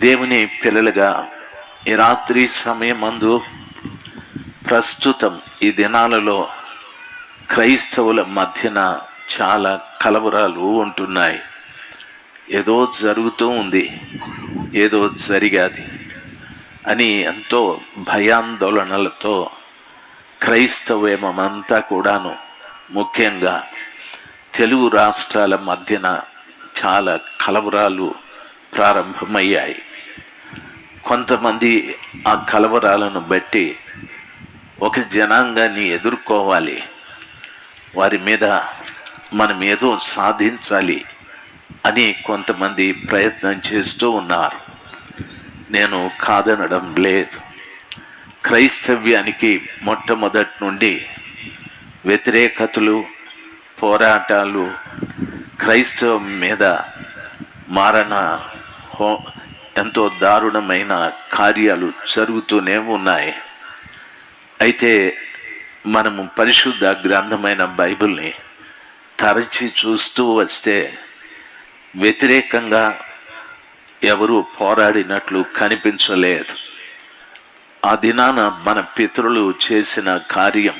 దేవుని పిల్లలుగా ఈ రాత్రి సమయమందు ప్రస్తుతం ఈ దినాలలో క్రైస్తవుల మధ్యన చాలా కలవరాలు ఉంటున్నాయి. ఏదో జరుగుతూ ఉంది, ఏదో జరిగాది అని ఎంతో భయాందోళనలతో క్రైస్తవేమంతా కూడాను, ముఖ్యంగా తెలుగు రాష్ట్రాల మధ్యన చాలా కలవరాలు ప్రారంభమయ్యాయి. కొంతమంది ఆ కలవరాలను బట్టి ఒక జనాంగాన్ని ఎదుర్కోవాలి, వారి మీద మనం ఏదో సాధించాలి అని కొంతమంది ప్రయత్నం చేస్తూ ఉన్నారు. నేను కాదనడం లేదు. క్రైస్తవ్యానికి మొట్టమొదటి నుండి వ్యతిరేకతలు, పోరాటాలు, క్రైస్తవం మీద మారణ ఎంతో దారుణమైన కార్యాలు జరుగుతూనే ఉన్నాయి. అయితే మనము పరిశుద్ధ గ్రంథమైన బైబిల్ని తరచి చూస్తూ వస్తే వ్యతిరేకంగా ఎవరు పోరాడినట్లు కనిపించలేదు. ఆ దినాన మన పితరులు చేసిన కార్యం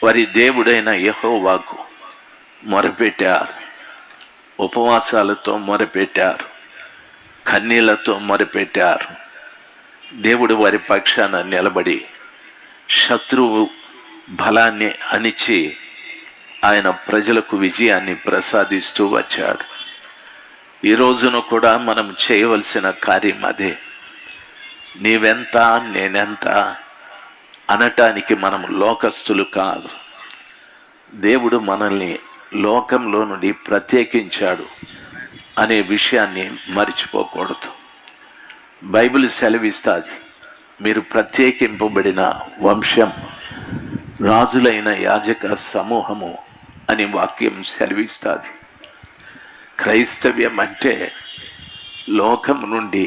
వారి దేవుడైన యెహోవాకు మొరపెట్టారు, ఉపవాసాలతో మొరపెట్టారు, కన్నీళ్లతో మొరపెట్టారు. దేవుడు వారి పక్షాన నిలబడి శత్రువు బలాన్ని అణిచి ఆయన ప్రజలకు విజయాన్ని ప్రసాదిస్తూ వచ్చాడు. ఈ రోజున కూడా మనం చేయవలసిన కార్యం అదే. నీవెంత నేనెంత అనటానికి మనం లోకస్తులు కాదు. దేవుడు మనల్ని లోకంలో నుండి ప్రత్యేకించాడు అనే విషయాన్ని మర్చిపోకూడదు. బైబిల్ సెలవిస్తుంది, మీరు ప్రత్యేకింపబడిన వంశం, రాజులైన యాజక సమూహము అని వాక్యం సెలవిస్తుంది. క్రైస్తవ్యం అంటే లోకము నుండి,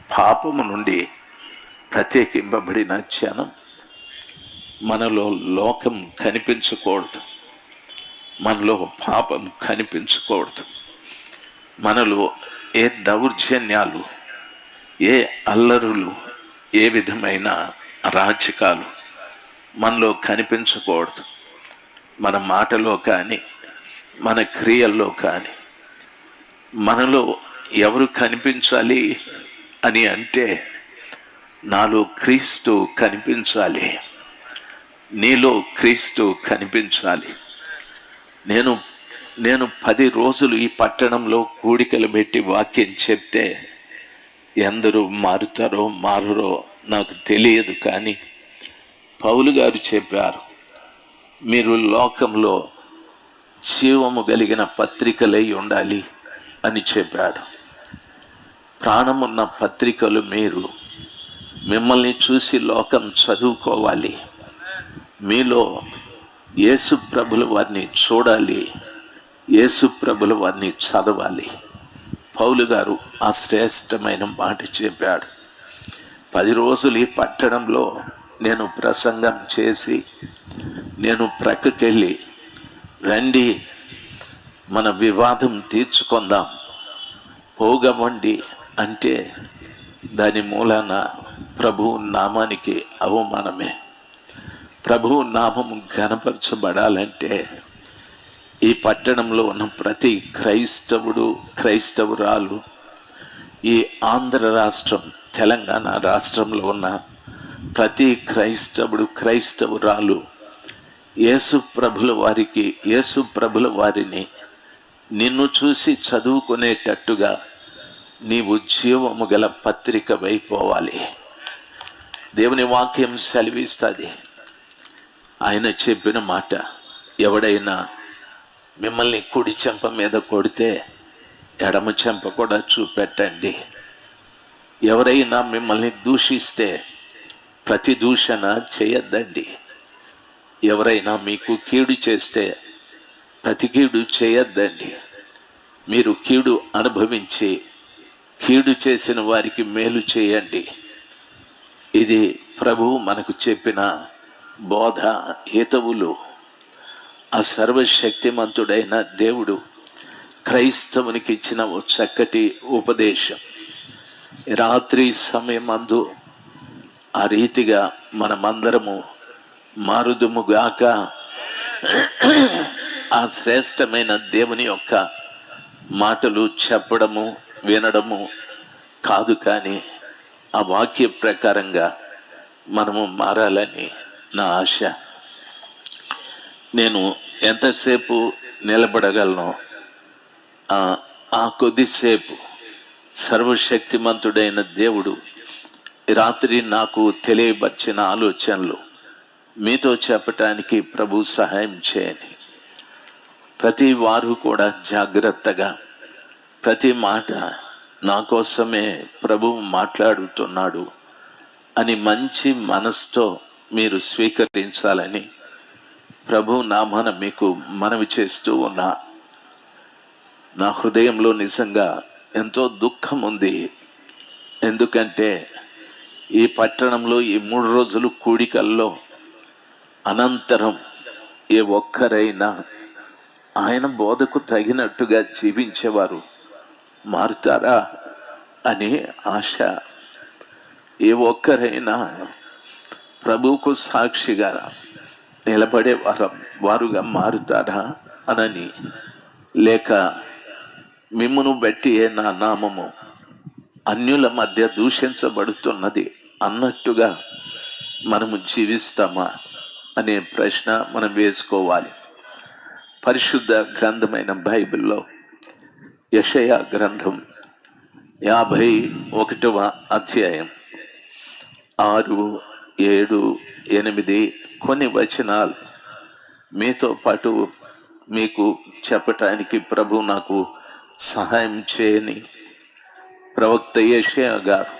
పాపము నుండి ప్రత్యేకింపబడిన జనం. మనలో లోకం కనిపించకూడదు, మనలో పాపం కనిపించకూడదు, మనలో ఏ దౌర్జన్యాలు, ఏ అల్లరులు, ఏ విధమైన అరాచకాలు మనలో కనిపించకూడదు. మన మాటలో కానీ, మన క్రియల్లో కానీ. మనలో ఎవరు కనిపించాలి అని అంటే, నాలో క్రీస్తు కనిపించాలి, నీలో క్రీస్తు కనిపించాలి. నేను 10 రోజులు ఈ పట్టణంలో కూడికలు పెట్టి వాక్యం చెప్తే ఎందరూ మారుతారో మారురో నాకు తెలియదు, కానీ పౌలు గారు చెప్పారు, మీరు లోకంలో జీవము కలిగిన పత్రికలై ఉండాలి అని చెప్పాడు. ప్రాణమున్న పత్రికలు మీరు. మిమ్మల్ని చూసి లోకం చదువుకోవాలి, మీలో యేసు ప్రభుల వారిని చూడాలి, యేసు ప్రభుల వారిని చదవాలి. పౌలు గారు ఆ శ్రేష్టమైన మాట చెప్పాడు. 10 రోజులు ఈ పట్టణంలో నేను ప్రసంగం చేసి నేను ప్రక్కకెళ్ళి, రండి మన వివాదం తీర్చుకుందాం పోగమండి అంటే దాని మూలాన ప్రభువు నామానికి అవమానమే. ప్రభువు నామము ఘనపరచబడాలంటే ఈ పట్టణంలో ఉన్న ప్రతి క్రైస్తవుడు, క్రైస్తవురాలు, ఈ ఆంధ్ర రాష్ట్రం, తెలంగాణ రాష్ట్రంలో ఉన్న ప్రతి క్రైస్తవుడు, క్రైస్తవురాలు యేసు ప్రభుల వారిని నిన్ను చూసి చదువుకునేటట్టుగా నీవు జీవము గల పత్రిక వైపోవాలి. దేవుని వాక్యం సెలవిస్తుంది. ఆయన చెప్పిన మాట, ఎవడైనా మిమ్మల్ని కుడి చెంప మీద కొడితే ఎడమ చెంప కూడా చూపెట్టండి. ఎవరైనా మిమ్మల్ని దూషిస్తే ప్రతి దూషణ చేయొద్దండి. ఎవరైనా మీకు కీడు చేస్తే ప్రతి కీడు చేయొద్దండి. మీరు కీడు అనుభవించి కీడు చేసిన వారికి మేలు చేయండి. ఇది ప్రభువు మనకు చెప్పిన బోధ, హితవులు. ఆ సర్వశక్తిమంతుడైన దేవుడు క్రైస్తవునికి ఇచ్చిన ఓ చక్కటి ఉపదేశం. రాత్రి సమయమందు ఆ రీతిగా మనమందరము మారుదుముగాక. ఆ శ్రేష్టమైన దేవుని యొక్క మాటలు చెప్పడము వినడము కాదు, కానీ ఆ వాక్య ప్రకారంగా మనము మారాలని నా ఆశ. నేను ఎంతసేపు నిలబడగలను ఆ కొద్దిసేపు సర్వశక్తిమంతుడైన దేవుడు రాత్రి నాకు తెలియపరిచిన ఆలోచనలు మీతో చెప్పటానికి ప్రభు సహాయం చేయని. ప్రతి వారు కూడా జాగ్రత్తగా ప్రతి మాట నా కోసమే ప్రభు మాట్లాడుతున్నాడు అని మంచి మనసుతో మీరు స్వీకరించాలని ప్రభు నామాన మీకు మనవి చేస్తూ ఉన్నా. నా హృదయంలో నిజంగా ఎంతో దుఃఖం ఉంది. ఎందుకంటే ఈ పట్టణంలో ఈ 3 రోజులు కూడికల్లో అనంతరం ఏ ఒక్కరైనా ఆయన బోధకు తగినట్టుగా జీవించేవారు మారుతారా అని ఆశ. ఏ ఒక్కరైనా ప్రభువుకు సాక్షిగా నిలబడే వారుగా మారుతారా అనని, లేక మిమ్మును బట్టి నా నామము అన్యుల మధ్య దూషించబడుతున్నది అన్నట్టుగా మనము జీవిస్తామా అనే ప్రశ్న మనం వేసుకోవాలి. పరిశుద్ధ గ్రంథమైన బైబిల్లో యెషయా గ్రంథం 51వ అధ్యాయం 6, 7, 8 కొన్ని వచనాలు మీతో పాటు మీకు చెప్పటానికి ప్రభు నాకు సహాయం చేయని. ప్రవక్త యెషయా గారు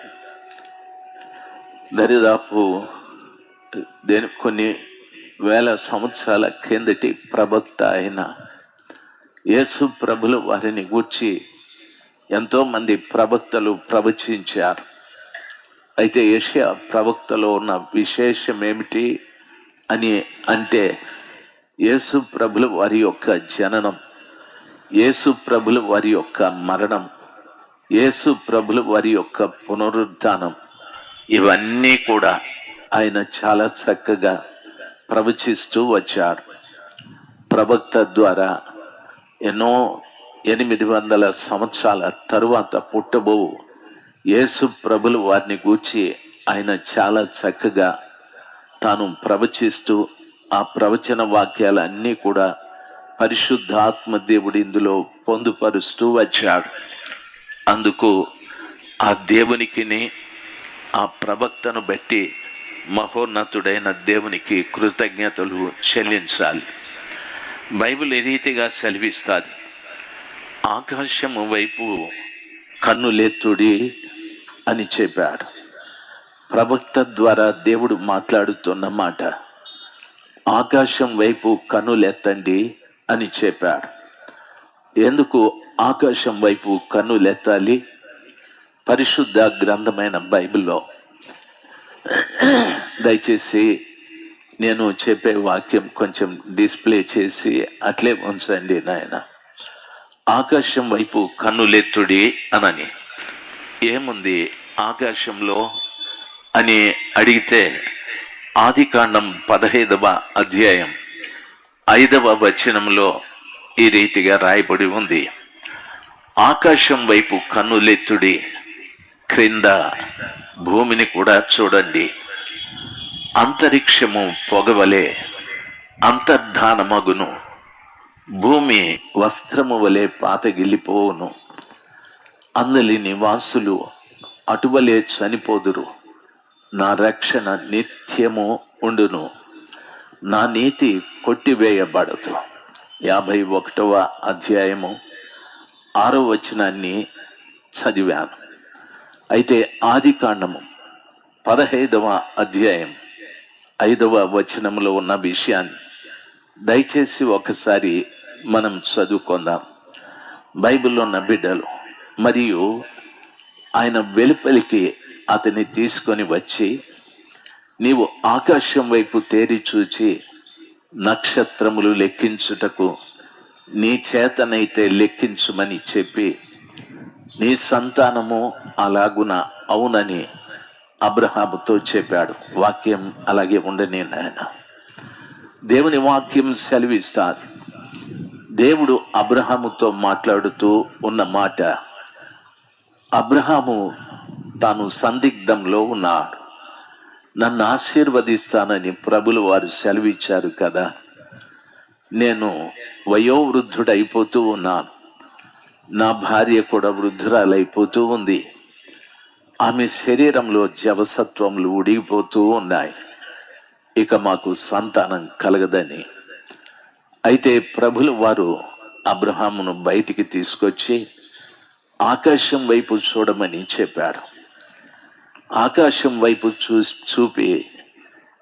దరిదాపు కొన్ని వేల సంవత్సరాల కిందటి ప్రవక్త అయిన యేసు ప్రభులు వారిని గూర్చి ఎంతోమంది ప్రవక్తలు ప్రవచించారు. అయితే యెషయా ప్రవక్తలో ఉన్న విశేషం ఏమిటి అని అంటే, యేసు ప్రభులు వారి యొక్క జననం, యేసు ప్రభులు వారి యొక్క మరణం, యేసు ప్రభులు వారి యొక్క పునరుద్ధానం, ఇవన్నీ కూడా ఆయన చాలా చక్కగా ప్రవచిస్తూ వచ్చారు. ప్రవక్త ద్వారా ఎన్నో 800 సంవత్సరాల తరువాత పుట్టబో యేసు ప్రభులు వారిని గూర్చి ఆయన చాలా చక్కగా తాను ప్రవచిస్తూ ఆ ప్రవచన వాక్యాలన్నీ కూడా పరిశుద్ధాత్మ దేవుడు ఇందులో పొందుపరుస్తూ వచ్చాడు. అందుకు ఆ దేవునికిని ఆ ప్రవక్తను బట్టి మహోన్నతుడైన దేవునికి కృతజ్ఞతలు చెల్లించాలి. బైబిల్ ఏ రీతిగా సెలవిస్తుంది, ఆకాశము వైపు కన్నులెత్తుడి అని చెప్పాడు. ప్రవక్త ద్వారా దేవుడు మాట్లాడుతున్న మాట, ఆకాశం వైపు కన్నులెత్తండి అని చెప్పాడు. ఎందుకు ఆకాశం వైపు కన్నులెత్తాలి? పరిశుద్ధ గ్రంథమైన బైబిల్లో, దయచేసి నేను చెప్పే వాక్యం కొంచెం డిస్ప్లే చేసి అట్లే ఉంచండి నాయన. ఆకాశం వైపు కన్నులెత్తుడి అనని ఏముంది ఆకాశంలో అని అడిగితే, ఆదికాండం 15వ అధ్యాయం 5వ వచనంలో ఈ రీతిగా రాయబడి ఉంది, ఆకాశం వైపు కన్నులెత్తుడి, క్రింద భూమిని కూడా చూడండి. అంతరిక్షము పొగవలే అంతర్ధానమగును, భూమి వస్త్రము వలె పాతగిల్లిపోవును, అందలి నివాసులు అటువలే చనిపోదురు. నా రక్షణ నిత్యము ఉండును, నా నీతి కొట్టివేయబడదు. 51వ అధ్యాయము 6వ వచనాన్ని చదివాను. అయితే ఆదికాండము 15వ అధ్యాయం 5వ వచనంలో ఉన్న విషయాన్ని దయచేసి ఒకసారి మనం చదువుకుందాం. బైబిల్లో ఉన్న బిడ్డలు మరియు ఆయన వెలుపలికి అతన్ని తీసుకొని వచ్చి, నీవు ఆకాశం వైపు తేరి చూచి నక్షత్రములు లెక్కించుటకు నీ చేతనైతే లెక్కించుమని చెప్పి నీ సంతానము అలాగున అవునని అబ్రహాముతో చెప్పాడు. వాక్యం అలాగే ఉండని నాయన. దేవుని వాక్యం సెలవిస్తారు. దేవుడు అబ్రహాముతో మాట్లాడుతూ ఉన్న మాట, అబ్రహాము తాను సందిగ్ధంలో ఉన్నాడు. నన్ను ఆశీర్వదిస్తానని ప్రభులు వారు సెలవిచ్చారు కదా. నేను వయోవృద్ధుడైపోతూ ఉన్నాను. నా భార్య కూడా వృద్ధురాలైపోతూ ఉంది. ఆమె శరీరంలో జవసత్వములు ఉడిగిపోతూ ఉన్నాయి. ఇక మాకు సంతానం కలగదని. అయితే ప్రభులు వారు అబ్రహామును బయటికి తీసుకొచ్చి ఆకాశం వైపు చూడమని చెప్పాడు. ఆకాశం వైపు చూపి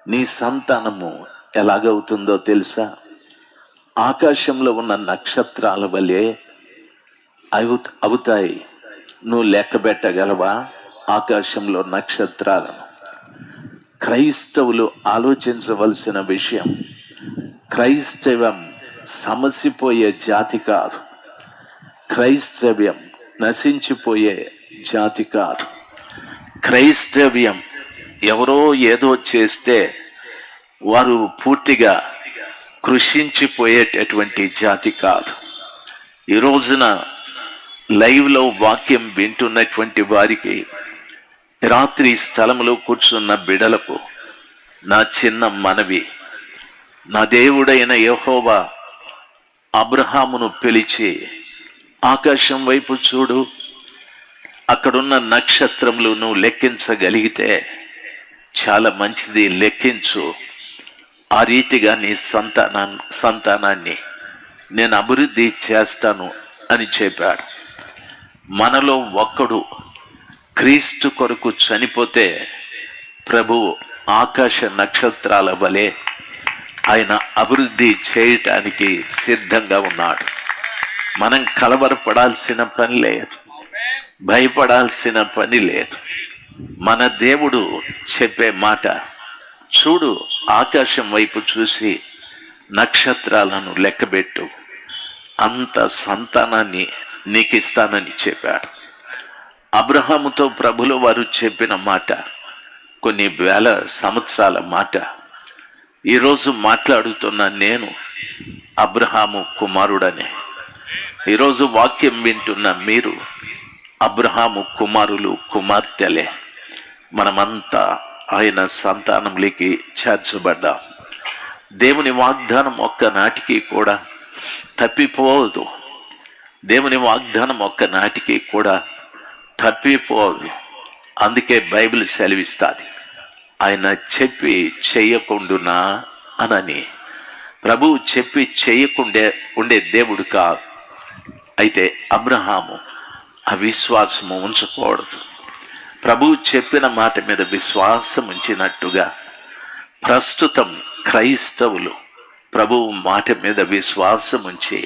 నీ సంతానము ఎలాగవుతుందో తెలుసా? ఆకాశంలో ఉన్న నక్షత్రాల వలె అవుతాయి. నువ్వు లెక్క పెట్టగలవా ఆకాశంలో నక్షత్రాలను? క్రైస్తవులు ఆలోచించవలసిన విషయం, క్రైస్తవ్యం సమసిపోయే జాతి కాదు. క్రైస్తవ్యం నశించిపోయే జాతి కాదు. క్రైస్తవ్యం ఎవరో ఏదో చేస్తే వారు పూర్తిగా కృషించిపోయేటటువంటి జాతి కాదు. ఈ రోజున లైవ్లో వాక్యం వింటున్నటువంటి వారికి, రాత్రి స్థలంలో కూర్చున్న బిడలకు నా చిన్న మనవి, నా దేవుడైన యెహోవా అబ్రహామును పిలిచి ఆకాశం వైపు చూడు, అక్కడున్న నక్షత్రములు నువ్వు లెక్కించగలిగితే చాలా మంచిది, లెక్కించు. ఆ రీతిగా నీ సంతానాన్ని నేను అభివృద్ధి చేస్తాను అని చెప్పాడు. మనలో ఒక్కడు క్రీస్తు కొరకు చనిపోతే ప్రభువు ఆకాశ నక్షత్రాల వలె ఆయన అభివృద్ధి చేయటానికి సిద్ధంగా ఉన్నాడు. మనం కలవరపడాల్సిన పని లేదు, భయపడాల్సిన పని లేదు. మన దేవుడు చెప్పే మాట, చూడు ఆకాశం వైపు చూసి నక్షత్రాలను లెక్కబెట్టు, అంత సంతానాన్ని నీకు ఇస్తానని చెప్పాడు. అబ్రహాముతో ప్రభులు వారు చెప్పిన మాట కొన్ని వేల సంవత్సరాల మాట. ఈరోజు మాట్లాడుతున్న నేను అబ్రహాము కుమారుడనే. ఈరోజు వాక్యం వింటున్న మీరు అబ్రహాము కుమారులు, కుమార్తెలే. మనమంతా ఆయన సంతానంలోకి చేర్చబడ్డాం. దేవుని వాగ్దానం ఒక్కనాటికి కూడా తప్పిపోదు. దేవుని వాగ్దానం ఒక్కనాటికి కూడా తప్పిపోదు. అందుకే బైబిల్ సెలవిస్తుంది, ఆయన చెప్పి చెయ్యకుండునా అనని. ప్రభువు చెప్పి చెయ్యకుండే ఉండే దేవుడు కాదు. అయితే అబ్రహాము అవిశ్వాసము ఉంచకూడదు. ప్రభువు చెప్పిన మాట మీద విశ్వాసం ఉంచినట్టుగా ప్రస్తుతం క్రైస్తవులు ప్రభువు మాట మీద విశ్వాసం ఉంచి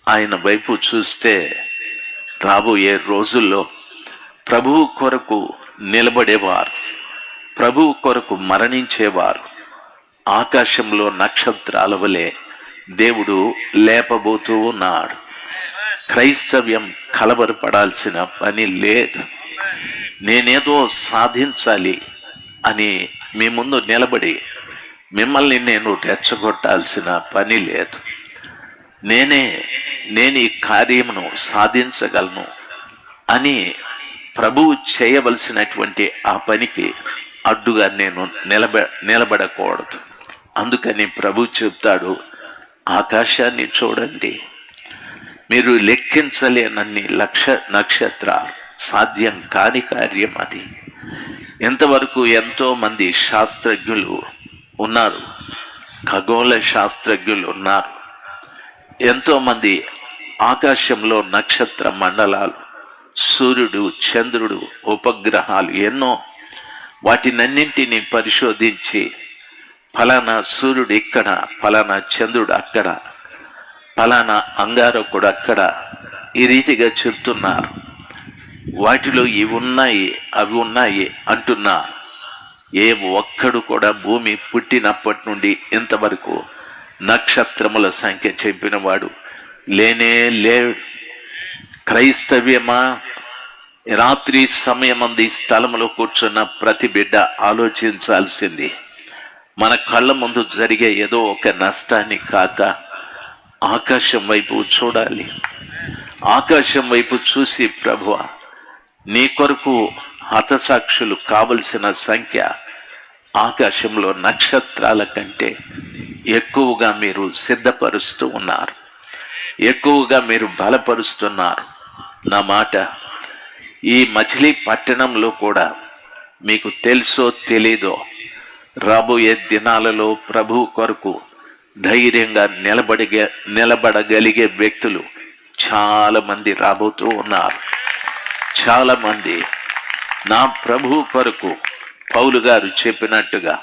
ఆయన వైపు చూస్తే రాబోయే రోజుల్లో ప్రభువు కొరకు నిలబడేవారు, ప్రభువు కొరకు మరణించేవారు ఆకాశంలో నక్షత్రాల వలె దేవుడు లేపబోతూ ఉన్నాడు. క్రైస్తవ్యం కలవరపడాల్సిన పని లేదు. నేనేదో సాధించాలి అని మీ ముందు నిలబడి మిమ్మల్ని నేను రెచ్చగొట్టాల్సిన పని లేదు. నేను ఈ కార్యమును సాధించగలను అని ప్రభువు చేయవలసినటువంటి ఆ పనికి అడ్డుగా నేను నిలబడకూడదు. అందుకని ప్రభు చెప్తాడు, ఆకాశాన్ని చూడండి, మీరు లెక్కించలేనన్ని నక్షత్రాలు, సాధ్యం కాని కార్యం అది. ఎంతవరకు ఎంతోమంది శాస్త్రజ్ఞులు ఉన్నారు, ఖగోళ శాస్త్రజ్ఞులు ఉన్నారు. ఎంతోమంది ఆకాశంలో నక్షత్ర మండలాలు, సూర్యుడు, చంద్రుడు, ఉపగ్రహాలు ఎన్నో, వాటినన్నింటినీ పరిశోధించి ఫలానా సూర్యుడు ఇక్కడ, ఫలానా చంద్రుడు అక్కడ, ఫలానా అంగారకుడు అక్కడ, ఈ రీతిగా చెప్తున్నారు. వాటిలో ఇవి ఉన్నాయి, అవి ఉన్నాయి అంటున్నారు. ఏ ఒక్కడు కూడా భూమి పుట్టినప్పటి నుండి ఇంతవరకు నక్షత్రముల సంఖ్య చెప్పినవాడు లేనే లేడు. క్రైస్తవ్యమా? రాత్రి సమయమంది స్థలంలో కూర్చున్న ప్రతి బిడ్డ ఆలోచించాల్సింది, మన కళ్ళ ముందు జరిగే ఏదో ఒక నష్టాన్ని కాక ఆకాశం వైపు చూడాలి. ఆకాశం వైపు చూసి, ప్రభువా, నీ కొరకు హతసాక్షులు కావలసిన సంఖ్య ఆకాశంలో నక్షత్రాల కంటే ఎక్కువగా మీరు సిద్ధపరుస్తూ ఉన్నారు, ఎక్కువగా మీరు బలపరుస్తున్నారు. నా మాట, ఈ మచిలీపట్నంలో కూడా మీకు తెలుసో తెలీదో, రాబోయే దినాలలో ప్రభు కొరకు ధైర్యంగా నిలబడగలిగే వ్యక్తులు చాలామంది రాబోతూ ఉన్నారు. చాలామంది నా ప్రభు కొరకు పౌలు గారు చెప్పినట్టుగా,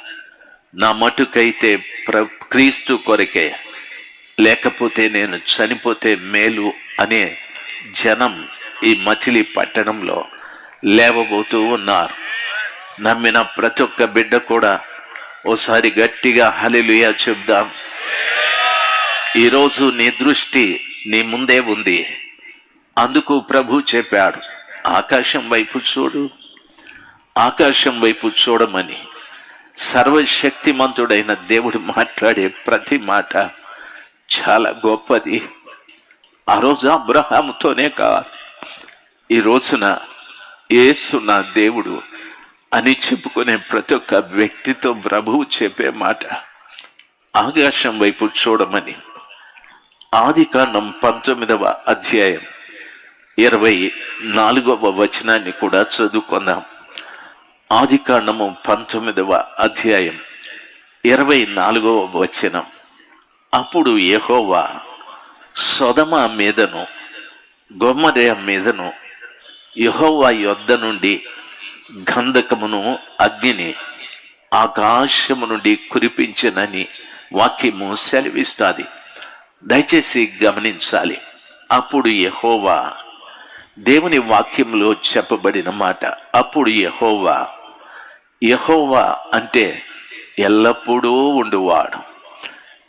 నా మటుకైతే క్రీస్తు కొరకే, లేకపోతే నేను చనిపోతే మేలు అనే జనం ఈ మచిలీపట్నంలో లేవబోతూ ఉన్నారు. నమ్మిన ప్రతి ఒక్క బిడ్డ కూడా ఓసారి గట్టిగా హల్లెలూయా చెప్దాం. ఈరోజు నీ దృష్టి నీ ముందే ఉంది. అందుకు ప్రభు చెప్పాడు, ఆకాశం వైపు చూడు, ఆకాశం వైపు చూడమని. సర్వశక్తిమంతుడైన దేవుడు మాట్లాడే ప్రతి మాట చాలా గొప్పది. ఆ రోజు అబ్రహాముతోనే కాదు, ఈ రోజున యేసు నా దేవుడు అని చెప్పుకునే ప్రతి ఒక్క వ్యక్తితో ప్రభువు చెప్పే మాట ఆకాశం వైపు చూడమని. ఆదికాండం 19వ అధ్యాయం 24వ వచనాన్ని కూడా చదువుకుందాం. ఆదికాండము 19వ అధ్యాయం 24వ వచనం. అప్పుడు యెహోవా సొదొమ మీదను గొమొర్రా మీదను యెహోవా యొద్ద నుండి గంధకమును అగ్నిని ఆకాశము నుండి కురిపించనని వాక్యము సెలవిస్తుంది. దయచేసి గమనించాలి. అప్పుడు యెహోవా, దేవుని వాక్యంలో చెప్పబడిన మాట. అప్పుడు యెహోవా, యెహోవా అంటే ఎల్లప్పుడూ ఉండువాడు.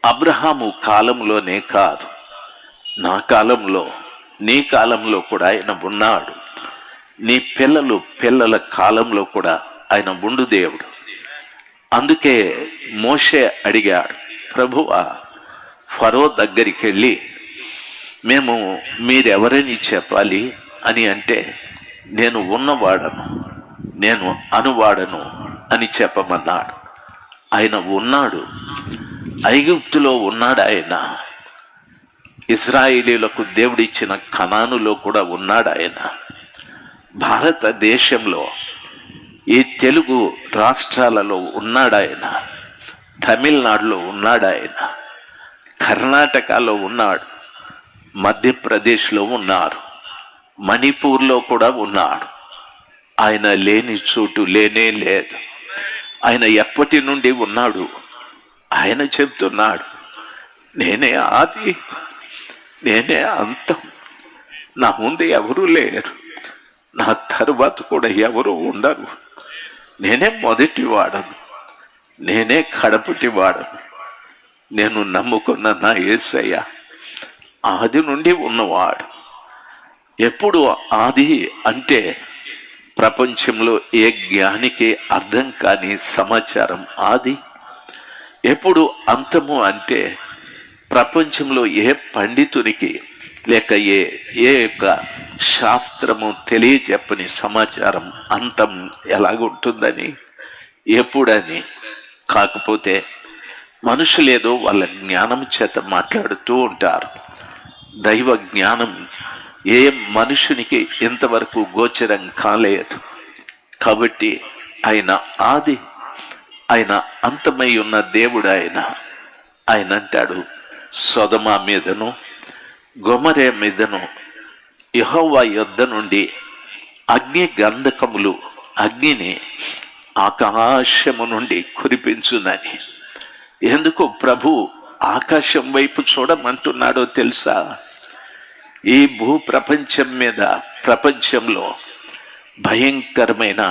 అబ్రహాము కాలంలోనే కాదు, నా కాలంలో, నీ కాలంలో కూడా ఆయన ఉన్నాడు. నీ పిల్లల కాలంలో కూడా ఆయన ఉండు దేవుడు. అందుకే మోషే అడిగాడు, ప్రభువా, ఫరో దగ్గరికి వెళ్ళి మేము మీరెవరని చెప్పాలి అని అంటే, నేను ఉన్నవాడను, నేను అనువాడను అని చెప్పమన్నాడు. ఆయన ఉన్నాడు, ఐగుప్తులో ఉన్నాడు. ఆయన ఇశ్రాయేలీయులకు దేవుడిచ్చిన కనానులో కూడా ఉన్నాడు. ఆయన భారతదేశంలో ఈ తెలుగు రాష్ట్రాలలో ఉన్నాడు. ఆయన తమిళనాడులో ఉన్నాడు. ఆయన కర్ణాటకలో ఉన్నాడు, మధ్యప్రదేశ్లో ఉన్నారు, మణిపూర్లో కూడా ఉన్నాడు. ఆయన లేని చోటు లేనే లేదు. ఆయన ఎప్పటి నుండి ఉన్నాడు? ఆయన చెప్తున్నాడు, నేనే ఆది, నేనే అంతం, నా ముందు ఎవరూ లేరు, నా తరువాత కూడా ఎవరు ఉండరు. నేనే మొదటి వాడను, నేనే కడపటి వాడను. నేను నమ్ముకున్న నా యేసయ్య ఆది నుండి ఉన్నవాడు. ఎప్పుడు ఆది అంటే ప్రపంచంలో ఏ జ్ఞానికి అర్థం కాని సమాచారం ఆది. ఎప్పుడు అంతము అంటే ప్రపంచంలో ఏ పండితునికి లేక ఏ యొక్క శాస్త్రము తెలియజెప్పని సమాచారం అంతం ఎలాగుంటుందని, ఎప్పుడని. కాకపోతే మనుషులేదో వాళ్ళ జ్ఞానం చేత మాట్లాడుతూ ఉంటారు. దైవ జ్ఞానం ఏ మనుషునికి ఇంతవరకు గోచరం కాలేదు. కాబట్టి ఆయన ఆది, ఆయన అంతమై ఉన్న దేవుడు. ఆయన అంటాడు, సొదొమ మీదను గొమొర్రా మీదను యెహోవా యొద్ద నుండి అగ్ని గంధకములు, అగ్నిని ఆకాశము నుండి కురిపించునని. ఎందుకు ప్రభు ఆకాశం వైపు చూడమంటున్నాడో తెలుసా? ఈ ప్రపంచం మీద, ప్రపంచంలో భయంకరమైన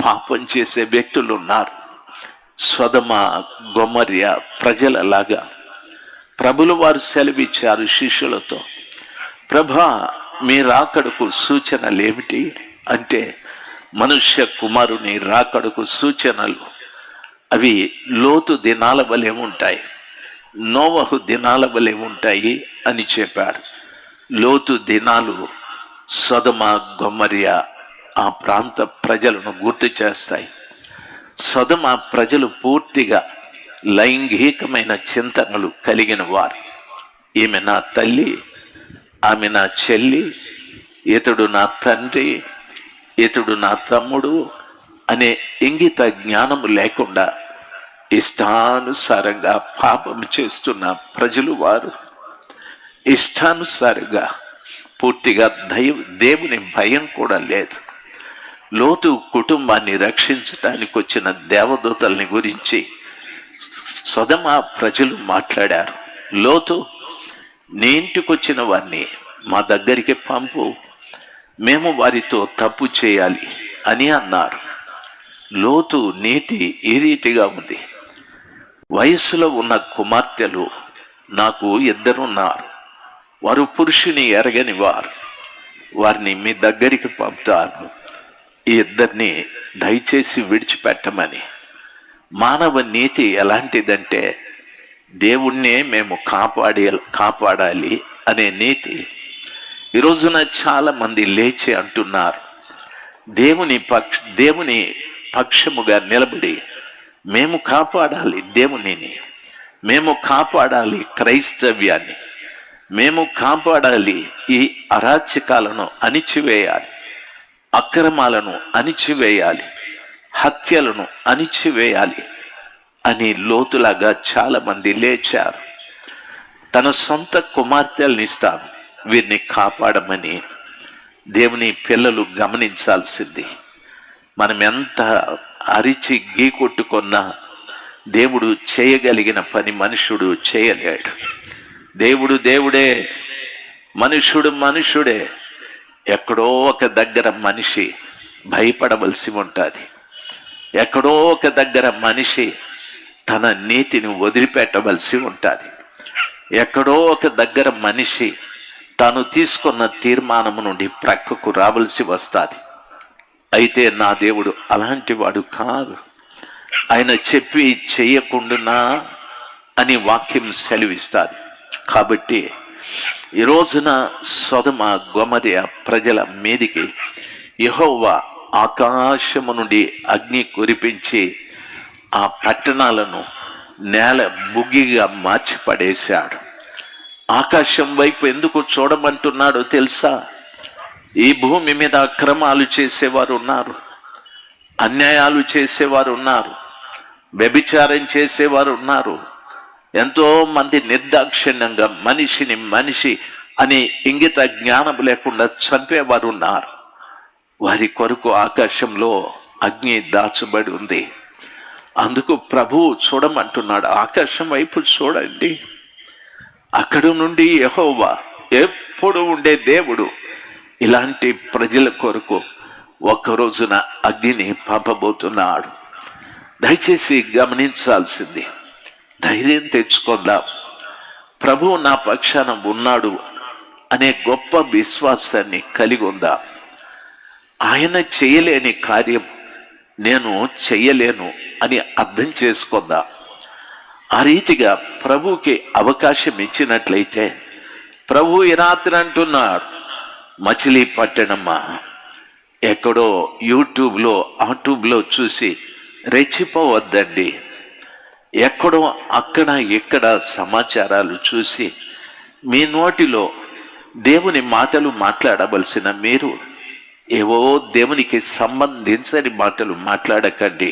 పాపం చేసే వ్యక్తులు ఉన్నారు. సొదొమ గొమొర్రా ప్రజలలాగా ప్రభులు వారు సెలవిచ్చారు శిష్యులతో, ప్రభా మీ రాకడకు సూచనలేమిటి అంటే, మనుష్య కుమారుని రాకడకు సూచనలు అవి లోతు దినాల వలె ఉంటాయి, నోవహు దినాల వలె ఉంటాయి అని చెప్పారు. లోతు దినాలు సొదొమ గొమొర్రా ఆ ప్రాంత ప్రజలను గుర్తు చేస్తాయి. సొదొమ ప్రజలు పూర్తిగా లైంగికమైన చింతనలు కలిగిన వారు. ఈమె నా తల్లి, ఆమె నా చెల్లి, ఇతడు నా తండ్రి, ఇతడు నా తమ్ముడు అనే ఇంగిత జ్ఞానము లేకుండా ఇష్టానుసారంగా పాపం చేస్తున్న ప్రజలు వారు. ఇష్టానుసారంగా పూర్తిగా దేవుని భయం కూడా లేదు. లోతు కుటుంబాన్ని రక్షించడానికి వచ్చిన దేవదూతల్ని గురించి సొదొమ ప్రజలు మాట్లాడారు. లోతు, నీ ఇంటికి వచ్చిన వారిని మా దగ్గరికి పంపు, మేము వారితో తప్పు చేయాలి అని అన్నారు. లోతు నీతి ఈ రీతిగా ఉంది. వయస్సులో ఉన్న కుమార్తెలు నాకు ఇద్దరున్నారు, వారు పురుషుని ఎరగని వారు, వారిని మీ దగ్గరికి పంపుతాను, ఈ ఇద్దరిని దయచేసి విడిచిపెట్టమని. మానవ నీతి ఎలాంటిదంటే, దేవుణ్ణే మేము కాపాడాలి అనే నీతి. ఈ రోజున చాలా మంది లేచి అంటున్నారు, దేవుని పక్షముగా నిలబడి మేము కాపాడాలి దేవునిని, మేము కాపాడాలి క్రైస్తవ్యాన్ని, మేము కాపాడాలి, ఈ అరాచకాలను అణిచివేయాలి, అక్రమాలను అణిచివేయాలి, హత్యలను అణిచివేయాలి అని లోతులాగా చాలా మంది లేచారు. తన సొంత కుమార్తెల్ని ఇస్తాను, వీరిని కాపాడమని. దేవుని పిల్లలు గమనించాల్సింది, మనం ఎంత అరిచి గీకొట్టుకున్నా దేవుడు చేయగలిగిన పని మనుషుడు చేయలేడు. దేవుడు దేవుడే, మనుషుడు మనుషుడే. ఎక్కడో ఒక దగ్గర మనిషి భయపడవలసి ఉంటుంది, ఎక్కడో ఒక దగ్గర మనిషి తన నీతిని వదిలిపెట్టవలసి ఉంటుంది, ఎక్కడో ఒక దగ్గర మనిషి తాను తీసుకున్న తీర్మానము నుండి ప్రక్కకు రావలసి వస్తుంది. అయితే నా దేవుడు అలాంటి వాడు కాదు. ఆయన చెప్పి చెయ్యకుండా అని వాక్యం సెలవిస్తుంది. కాబట్టి ఈ రోజున సొదొమ గొమొర్రా ప్రజల మీదికి యెహోవా ఆకాశము నుండి అగ్ని కురిపించి ఆ పట్టణాలను నేల బుగ్గిగా మార్చి పడేశాడు. ఆకాశం వైపు ఎందుకు చూడమంటున్నాడో తెలుసా? ఈ భూమి మీద అక్రమాలు చేసేవారు ఉన్నారు, అన్యాయాలు చేసేవారు ఉన్నారు, వ్యభిచారం చేసేవారు ఉన్నారు, ఎంతో మంది నిర్దాక్షిణ్యంగా మనిషి అని ఇంగిత జ్ఞానం లేకుండా చంపేవారు ఉన్నారు. వారి కొరకు ఆకాశంలో అగ్ని దాచబడి ఉంది. అందుకు ప్రభువు చూడమంటున్నాడు, ఆకాశం వైపు చూడండి. అక్కడి నుండి యెహోవా ఎప్పుడు ఉండే దేవుడు ఇలాంటి ప్రజల కొరకు ఒక్క రోజున అగ్నిని పంపబోతున్నాడు. దయచేసి గమనించాల్సింది, ధైర్యం తెచ్చుకుందాం. ప్రభువు నా పక్షాన ఉన్నాడు అనే గొప్ప విశ్వాసాన్ని కలిగి ఉందాం. ఆయన చేయలేని కార్యం నేను చెయ్యలేను అని అర్థం చేసుకుందాం. ఆ రీతిగా ప్రభువుకి అవకాశం ఇచ్చినట్లయితే, ప్రభు ఈ రాత్రి అంటున్నాడు, మచిలీపట్నమా, ఎక్కడో యూట్యూబ్లో చూసి రెచ్చిపోవద్దండి. ఎక్కడో అక్కడ ఇక్కడ సమాచారాలు చూసి మీ నోటిలో దేవుని మాటలు మాట్లాడవలసిన మీరు ఏవో దేవునికి సంబంధించని మాటలు మాట్లాడకండి.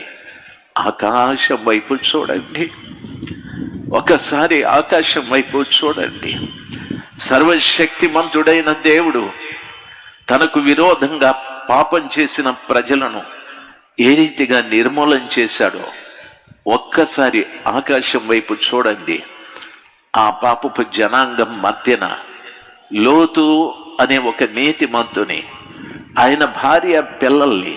ఆకాశం వైపు చూడండి, ఒకసారి ఆకాశం వైపు చూడండి. సర్వశక్తిమంతుడైన దేవుడు తనకు విరోధంగా పాపం చేసిన ప్రజలను ఏ రీతిగా నిర్మూలన చేశాడో ఒక్కసారి ఆకాశం వైపు చూడండి. ఆ పాపపు జనాంగం మధ్యన లోతు అనే ఒక నీతిమంతుని, ఆయన భార్య పిల్లల్ని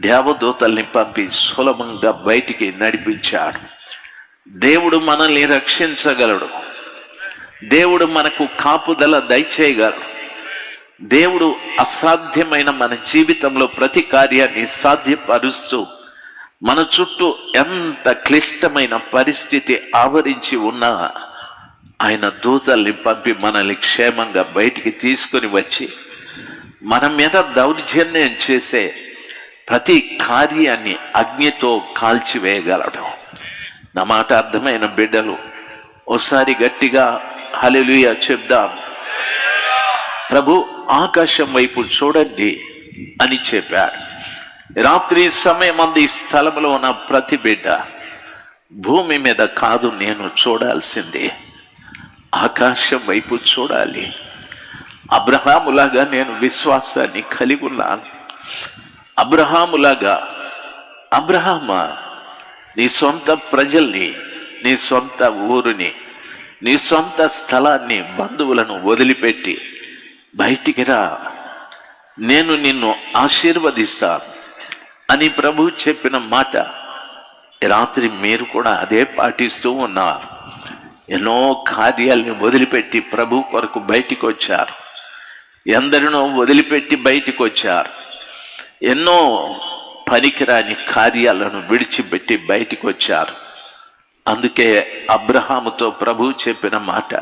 దేవదూతల్ని పంపి సులభంగా బయటికి నడిపించాడు. దేవుడు మనల్ని రక్షించగలడు, దేవుడు మనకు కాపుదల దయచేయగలడు. దేవుడు అసాధ్యమైన మన జీవితంలో ప్రతి కార్యాన్ని సాధ్యపరుస్తూ మన చుట్టూ ఎంత క్లిష్టమైన పరిస్థితి ఆవరించి ఉన్నా ఆయన దూతల్ని పంపి మనల్ని క్షేమంగా బయటికి తీసుకొని వచ్చి మన మీద దౌర్జన్యం చేసే ప్రతి కార్యాన్ని అగ్నితో కాల్చివేయగలడం. నా మాట అర్థమైన బిడ్డలు ఓసారి గట్టిగా హల్లెలూయా చెప్దాం. ప్రభు ఆకాశం వైపు చూడండి అని చెప్పాడు. రాత్రి సమయం ఈ స్థలంలో ఉన్న ప్రతి బిడ్డ భూమి మీద కాదు, నేను చూడాల్సింది ఆకాశం వైపు చూడాలి. అబ్రహాములాగా నేను విశ్వాసాన్ని కలిగి ఉన్నాను. అబ్రహాములాగా, అబ్రహామా, నీ సొంత ప్రజల్ని, నీ సొంత ఊరుని, నీ సొంత స్థలాన్ని, బంధువులను వదిలిపెట్టి బయటికి రా, నేను నిన్ను ఆశీర్వదిస్తాను అని ప్రభు చెప్పిన మాట రాత్రి మీరు కూడా అదే పాటిస్తూ ఉన్నారు. ఎన్నో కార్యాలని వదిలిపెట్టి ప్రభు కొరకు బయటికి వచ్చారు. ఎందరినో వదిలిపెట్టి బయటికి వచ్చారు. ఎన్నో పనికిరాని కార్యాలను విడిచిపెట్టి బయటికి వచ్చారు. అందుకే అబ్రహాముతో ప్రభు చెప్పిన మాట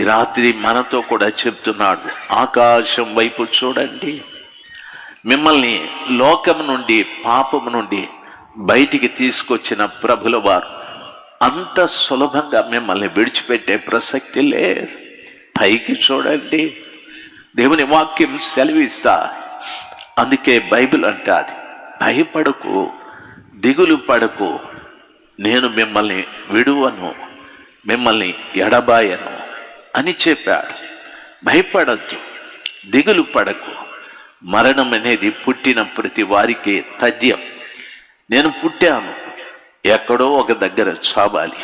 ఈ రాత్రి మనతో కూడా చెప్తున్నాడు. ఆకాశం వైపు చూడండి. మిమ్మల్ని లోకం నుండి, పాపము నుండి బయటికి తీసుకొచ్చిన ప్రభుల వారు అంత సులభంగా మిమ్మల్ని విడిచిపెట్టే ప్రసక్తి లేదు. పైకి చూడండి. దేవుని వాక్యం సెలవిస్తా. అందుకే బైబిల్ అంటాది, భయపడకు, దిగులు పడకు, నేను మిమ్మల్ని విడువను, మిమ్మల్ని ఎడబాయను అని చెప్పాడు. భయపడద్దు, దిగులు పడకు. మరణం అనేది పుట్టిన ప్రతి వారికి తథ్యం. నేను పుట్టాను, ఎక్కడో ఒక దగ్గర చావాలి.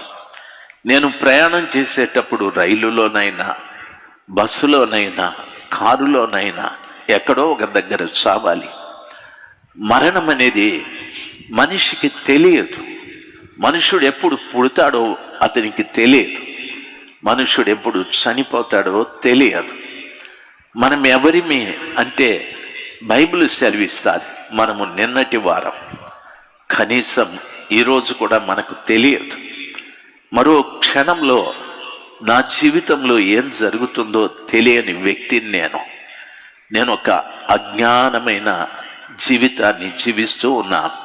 నేను ప్రయాణం చేసేటప్పుడు రైలులోనైనా, బస్సులోనైనా, కారులోనైనా ఎక్కడో ఒక దగ్గర చావాలి. మరణం అనేది మనిషికి తెలియదు. మనుషుడు ఎప్పుడు పుడతాడో అతనికి తెలియదు. మనుషుడు ఎప్పుడు చనిపోతాడో తెలియదు. మనం ఎవరిమి అంటే బైబిల్ సెలవిస్తుంది, మనము నిన్నటి వారం. కనీసం ఈరోజు కూడా మనకు తెలియదు. మరో క్షణంలో నా జీవితంలో ఏం జరుగుతుందో తెలియని వ్యక్తిని నేను ఒక అజ్ఞానమైన జీవితాన్ని జీవిస్తూ ఉన్నాను.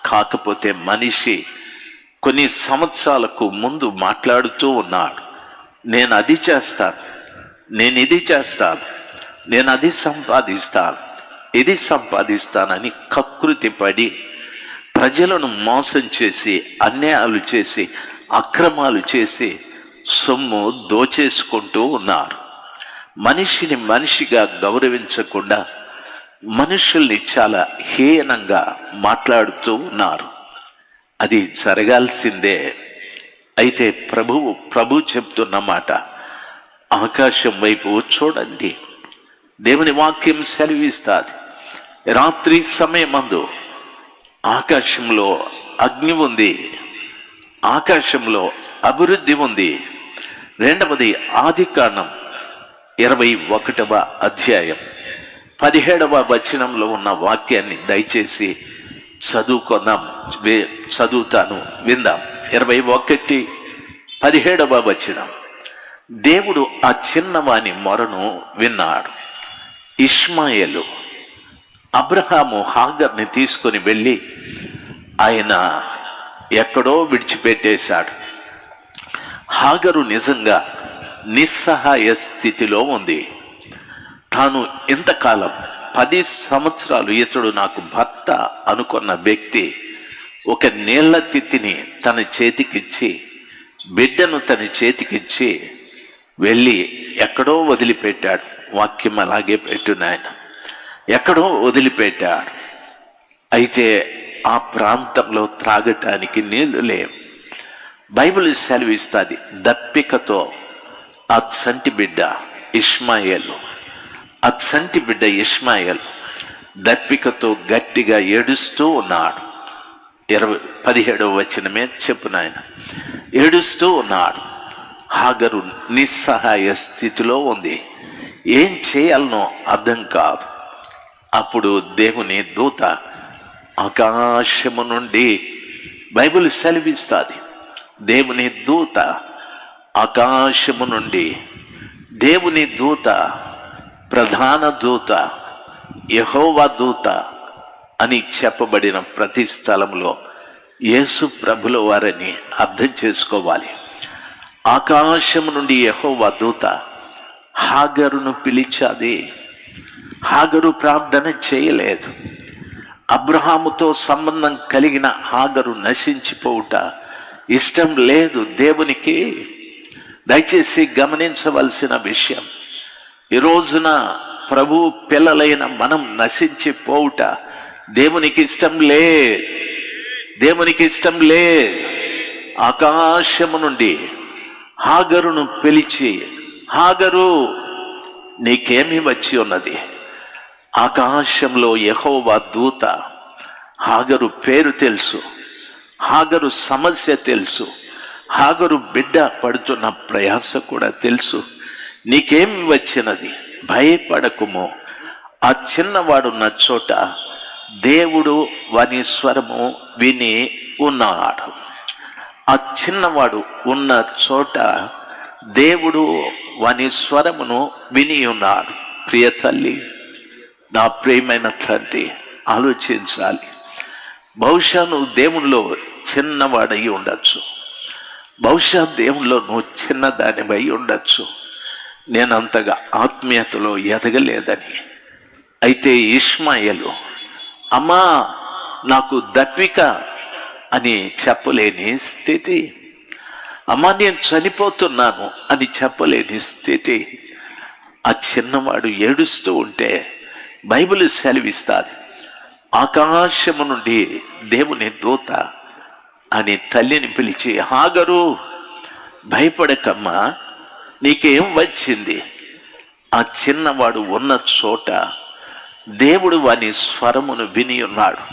కాకపోతే మనిషి కొన్ని సంవత్సరాలకు ముందు మాట్లాడుతూ ఉన్నాడు, నేను అది చేస్తాను, నేను ఇది చేస్తాను, నేను అది సంపాదిస్తాను, ఇది సంపాదిస్తానని కకృతి పడి ప్రజలను మోసం చేసి, అన్యాయాలు చేసి, అక్రమాలు చేసి సొమ్ము దోచేసుకుంటూ ఉన్నారు. మనిషిని మనిషిగా గౌరవించకుండా మనుషుల్ని చాలా హీనంగా మాట్లాడుతూ ఉన్నారు. అది జరగాల్సిందే. అయితే ప్రభు చెప్తున్న మాట, ఆకాశం వైపు చూడండి. దేవుని వాక్యం సెలవిస్తుంది. రాత్రి సమయమందు ఆకాశంలో అగ్ని ఉంది, ఆకాశంలో అభివృద్ధి ఉంది. రెండవది ఆదికాండం 21వ అధ్యాయం 17వ వచనంలో ఉన్న వాక్యాన్ని దయచేసి చదువుతాను, విందాం. 21:17వ వచనం. దేవుడు ఆ చిన్నవాని మొరను విన్నాడు. ఇష్మాయేలు అబ్రహాము హాగర్ని తీసుకొని వెళ్ళి ఆయన ఎక్కడో విడిచిపెట్టేశాడు. హాగరు నిజంగా నిస్సహాయ స్థితిలో ఉంది. తాను ఇంతకాలం 10 సంవత్సరాలు ఇతడు నాకు భర్త అనుకున్న వ్యక్తి ఒక నీళ్ల తిత్తిని తన చేతికిచ్చి, బిడ్డను తన చేతికిచ్చి వెళ్ళి ఎక్కడో వదిలిపెట్టాడు. వాక్యం అలాగే పెట్టునాయన, ఎక్కడో వదిలిపెట్టాడు. అయితే ఆ ప్రాంతంలో త్రాగటానికి నీళ్లు లేవు. బైబిల్ సెలవిస్తుంది, దప్పికతో ఆ చంటి బిడ్డ ఇష్మాయేలు, ఆ చంటి బిడ్డ ఇష్మాయేలు దప్పికతో గట్టిగా ఏడుస్తూ ఉన్నాడు. 17వ వచనమే చెప్పు నాయన. ఏడుస్తూ ఉన్నాడు. హాగరు నిస్సహాయ స్థితిలో ఉంది. ఏం చేయాలనో అర్థం కాదు. అప్పుడు దేవుని దూత ఆకాశము నుండి, బైబిల్ సెలవిస్తుంది, దేవుని దూత ఆకాశము నుండి, దేవుని దూత, ప్రధాన దూత, యెహోవా దూత అని చెప్పబడిన ప్రతి స్థలంలో యేసు ప్రభుల వారని అర్థం చేసుకోవాలి. ఆకాశము నుండి యెహోవా దూత హాగరును పిలిచాది. హాగరు ప్రార్థన చేయలేదు. అబ్రహాముతో సంబంధం కలిగిన హాగరు నశించిపోవుట ఇష్టం లేదు దేవునికి. దయచేసి గమనించవలసిన విషయం, ఈ రోజున ప్రభు పిల్లలైన మనం నశించిపోవుట దేవునికి ఇష్టం లేదు. దేవునికి ఇష్టం లేదు. ఆకాశము నుండి హాగరును పిలిచి, హాగరు నీకేమి వచ్చి ఉన్నది? ఆకాశంలో యెహోవా దూత, హాగరు పేరు తెలుసు, హాగరు సమస్య తెలుసు, హాగరు బిడ్డ పడుతున్న ప్రయాస కూడా తెలుసు. నీకేమి వచ్చినది? భయపడకుము. ఆ చిన్నవాడున్న చోట దేవుడు వాని స్వరము విని ఉన్నాడు. ఆ చిన్నవాడు ఉన్న చోట దేవుడు వాని స్వరమును విని ఉన్నాడు. ప్రియ తల్లి, నా ప్రియమైన తండ్రి, ఆలోచించాలి. బహుశా నువ్వు దేవునిలో చిన్నవాడై ఉండొచ్చు. బహుశా దేవునిలో నువ్వు చిన్నదానివై ఉండొచ్చు. నేనంతగా ఆత్మీయతలో ఎదగలేదని. అయితే ఇష్మాయేలు, అమ్మా నాకు దప్పిక అని చెప్పలేని స్థితి, అమ్మా నేను చనిపోతున్నాను అని చెప్పలేని స్థితి. ఆ చిన్నవాడు ఏడుస్తూ ఉంటే బైబిల్ సెలవిస్తుంది, ఆకాశము నుండి దేవుని దూత అని తల్లిని పిలిచి, హాగరు భయపడకమ్మా, నీకేం వచ్చింది? ఆ చిన్నవాడు ఉన్న చోట దేవుడు వాని స్వరమును విని ఉన్నాడు.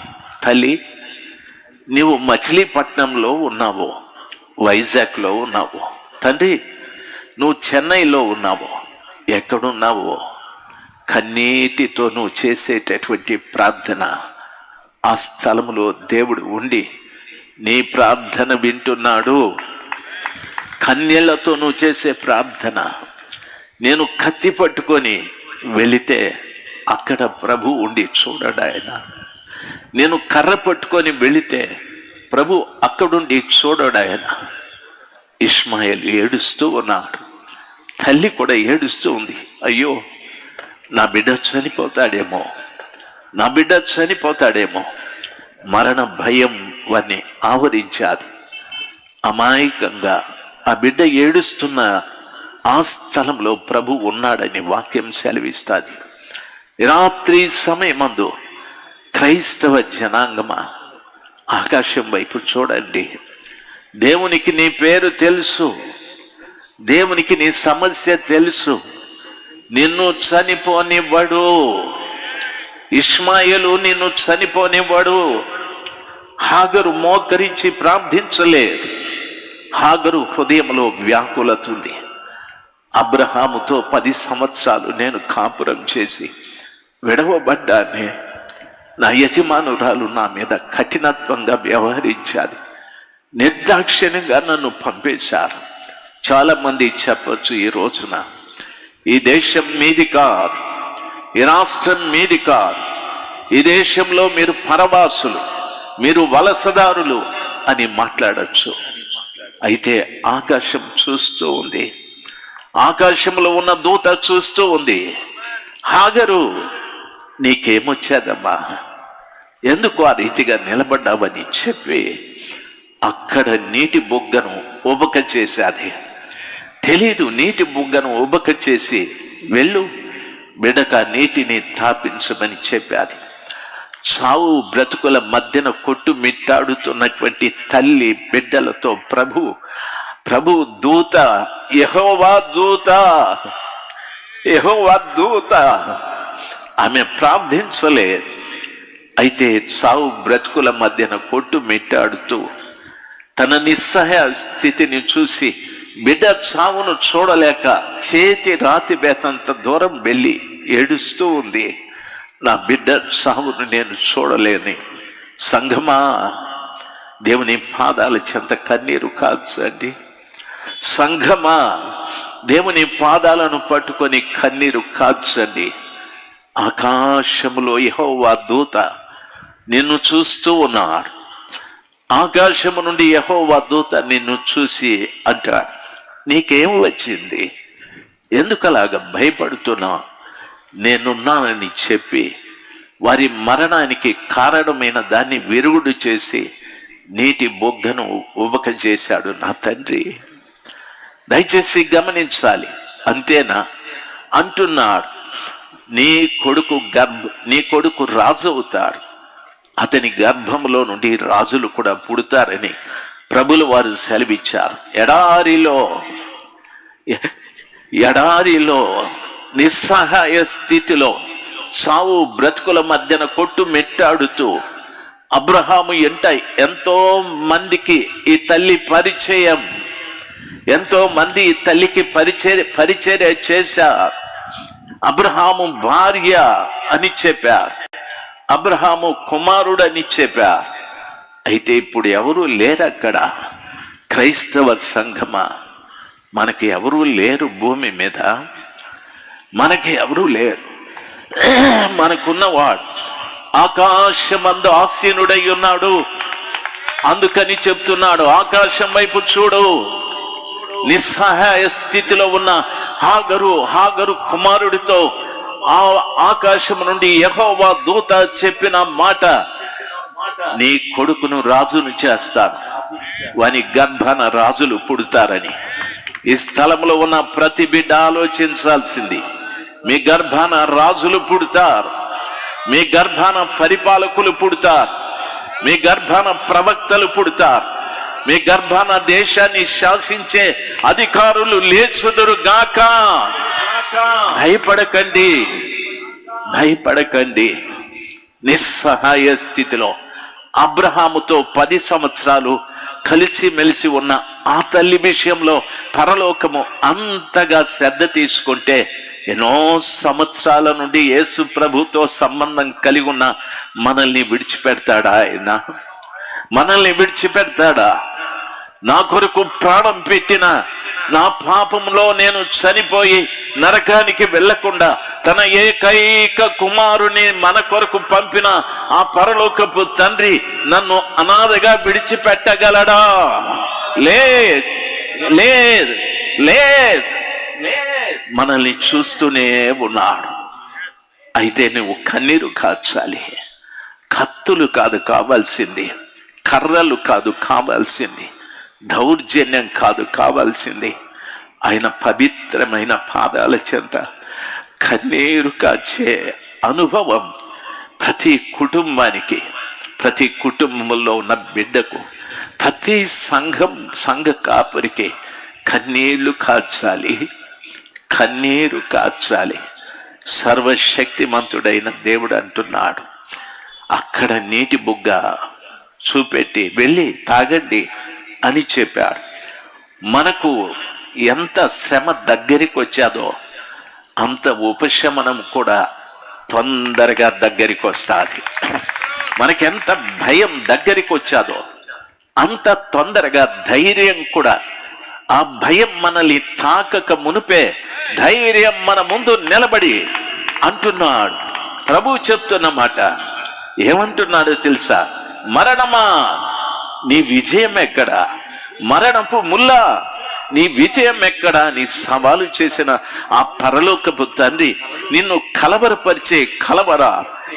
తల్లి, నీవు మచిలీపట్నంలో ఉన్నావు, వైజాగ్లో ఉన్నావు, తండ్రి నువ్వు చెన్నైలో ఉన్నావు, ఎక్కడున్నావో కన్నీటితో నువ్వు చేసేటటువంటి ప్రార్థన, ఆ స్థలములో దేవుడు ఉండి నీ ప్రార్థన వింటున్నాడు. కన్యలతో నువ్వు చేసే ప్రార్థన, నేను కత్తి పట్టుకొని వెళితే అక్కడ ప్రభు ఉండి చూడడు ఆయన. నేను కర్ర పట్టుకొని వెళితే ప్రభు అక్కడుండి చూడడు ఆయన. ఇష్మాయేలు ఏడుస్తూ ఉన్నాడు. తల్లి కూడా ఏడుస్తూ ఉంది. అయ్యో, నా బిడ్డ చనిపోతాడేమో, నా బిడ్డ చనిపోతాడేమో. మరణ భయం వారిని ఆవరించాది. అమాయకంగా ఆ బిడ్డ ఏడుస్తున్న ఆ స్థలంలో ప్రభు ఉన్నాడని వాక్యం సెలవిస్తుంది. రాత్రి సమయమందు క్రైస్తవ జనాంగమా, ఆకాశం వైపు చూడండి. దేవునికి నీ పేరు తెలుసు, దేవునికి నీ సమస్య తెలుసు. నిన్ను చనిపోనివ్వడు. ఇష్మాయేలు నిన్ను చనిపోనివ్వడు. హాగరు మోకరించి ప్రార్థించలేదు. హాగరు హృదయంలో వ్యాకులత ఉంది. అబ్రహాముతో 10 సంవత్సరాలు నేను కాపురం చేసి విడవబడ్డానే, నా యజమానురాలు నా మీద కఠినత్వంగా వ్యవహరించాలి, నిర్దాక్షిణ్యంగా నన్ను పంపేశారు. చాలా మంది చెప్పొచ్చు, ఈ రోజున ఈ దేశం మీది కాదు, ఈ రాష్ట్రం మీది కాదు, ఈ దేశంలో మీరు పరవాసులు, మీరు వలసదారులు అని మాట్లాడచ్చు. అయితే ఆకాశం చూస్తూ ఉంది, ఆకాశంలో ఉన్న దూత చూస్తూ ఉంది. హాగరు, నీకేమొచ్చేదమ్మా, ఎందుకు ఆ రీతిగా నిలబడ్డావని చెప్పి అక్కడ నీటి బుగ్గను ఉబక చేసేది. తెలీదు, నీటి బుగ్గను ఉబక చేసి వెళ్ళు, బిడక నీటిని తాపించమని చెప్పాది. చావు బ్రతుకుల మధ్యన కొట్టుమిట్టాడుతున్నటువంటి తల్లి బిడ్డలతో ప్రభు దూత, యెహోవా దూత, యెహోవా దూత. ఆమె ప్రార్థించలేదు. అయితే చావు బ్రతుకుల మధ్యన కొట్టుమిట్టాడుతూ తన నిస్సహాయ స్థితిని చూసి బిడ్డ చావును చూడలేక చేతి రాతి బేతంత దూరం వెళ్ళి ఏడుస్తూ ఉంది. నా బిడ్డ చావును నేను చూడలేని. సంఘమా, దేవుని పాదాల చెంత కన్నీరు కాల్చండి. సంఘమా, దేవుని పాదాలను పట్టుకొని కన్నీరు కాల్చండి. ఆకాశములో యెహోవా దూత నిన్ను చూస్తూ ఉన్నాడు. ఆకాశము నుండి యెహోవా దూత నిన్ను చూసి అంటాడు, నీకేం వచ్చింది? ఎందుకలాగా భయపడుతున్నావు? నేనున్నానని చెప్పి వారి మరణానికి కారణమైన దాన్ని విరుగుడు చేసి నీటి బొగ్గను ఉబక చేశాడు నా తండ్రి. దయచేసి గమనించాలి. అంతేనా అంటున్నాడు. నీ కొడుకు రాజు అవుతాడు. అతని గర్భంలో నుండి రాజులు కూడా పుడతారని ప్రభులు వారు సెలవిచ్చారు. ఎడారిలో నిస్సహాయ స్థితిలో సావు బ్రతుకుల మధ్యన కొట్టుమెట్టాడుతూ అబ్రహాము ఎంతో మందికి ఈ తల్లి పరిచయం, ఎంతో మంది ఈ తల్లికి పరిచర్య చేశారు. అబ్రహాము భార్య అని చెప్పారు, అబ్రహాము కుమారుడని చెప్పారు. అయితే ఇప్పుడు ఎవరు లేరు అక్కడ. క్రైస్తవ సంఘమా, మనకి ఎవరూ లేరు భూమి మీద. మనకి ఎవరూ లేరు. మనకున్నవాడు ఆకాశమందు ఆసీనుడై ఉన్నాడు. అందుకని చెప్తున్నాడు, ఆకాశం వైపు చూడు. నిస్సహాయ స్థితిలో ఉన్న హాగరు కుమారుడితో ఆకాశం నుండి యెహోవా దూత చెప్పిన మాట, నీ కొడుకును రాజును చేస్తాను, వాని గర్భాన రాజులు పుడతారని. ఈ స్థలంలో ఉన్న ప్రతి బిడ్డ ఆలోచించాల్సింది, మీ గర్భాన రాజులు పుడతారు, మీ గర్భాన పరిపాలకులు పుడతారు, మీ గర్భాన ప్రవక్తలు పుడతారు, మీ గర్భాన దేశాన్ని శాసించే అధికారులు లేచుదురు గాక. భయపడకండి. నిస్సహాయ స్థితిలో అబ్రహాముతో 10 సంవత్సరాలు కలిసిమెలిసి ఉన్న ఆ తల్లి విషయంలో పరలోకము అంతగా శ్రద్ధ తీసుకుంటే, ఎన్నో సంవత్సరాల నుండి యేసు ప్రభుతో సంబంధం కలిగి ఉన్న మనల్ని విడిచిపెడతాడా? ఆయన మనల్ని విడిచిపెడతాడా? నా కొరకు ప్రాణం పెట్టిన, నా పాపంలో నేను చనిపోయి నరకానికి వెళ్లకుండా తన ఏకైక కుమారుని మన కొరకు పంపిన ఆ పరలోకపు తండ్రి నన్ను అనాథగా విడిచిపెట్టగలడా? లేదు. మనల్ని చూస్తూనే ఉన్నాడు. అయితే నువ్వు కన్నీరు కాచాలి. కత్తులు కాదు కావాల్సింది, కర్రలు కాదు కావాల్సింది, దౌర్జన్యం కాదు కావాల్సింది. ఆయన పవిత్రమైన పాదాల చెంత కన్నీరు కాచే అనుభవం ప్రతి కుటుంబానికి, ప్రతి కుటుంబంలో ఉన్న బిడ్డకు, ప్రతి సంఘ కాపరికి కన్నీళ్లు కాచాలి. సర్వశక్తిమంతుడైన దేవుడు అంటున్నాడు, అక్కడ నీటి బుగ్గ చూపెట్టి వెళ్ళి తాగండి అని చెప్పాడు. మనకు ఎంత శ్రమ దగ్గరికి వచ్చాదో అంత ఉపశమనం కూడా తొందరగా దగ్గరికి వస్తుంది. మనకెంత భయం దగ్గరికి వచ్చాదో అంత తొందరగా ధైర్యం కూడా, ఆ భయం మనల్ని తాకక మునిపే ధైర్యం మన ముందు నిలబడి అంటున్నాడు. ప్రభు చెప్తున్న మాట ఏమంటున్నాడో తెలుసా? మరణమా, నీ విజయం ఎక్కడా? మరణపు ముల్లా, నీ విజయం ఎక్కడా? నీ సవాలు చేసిన ఆ పరలోకపు తండ్రి నిన్ను కలవరపరిచే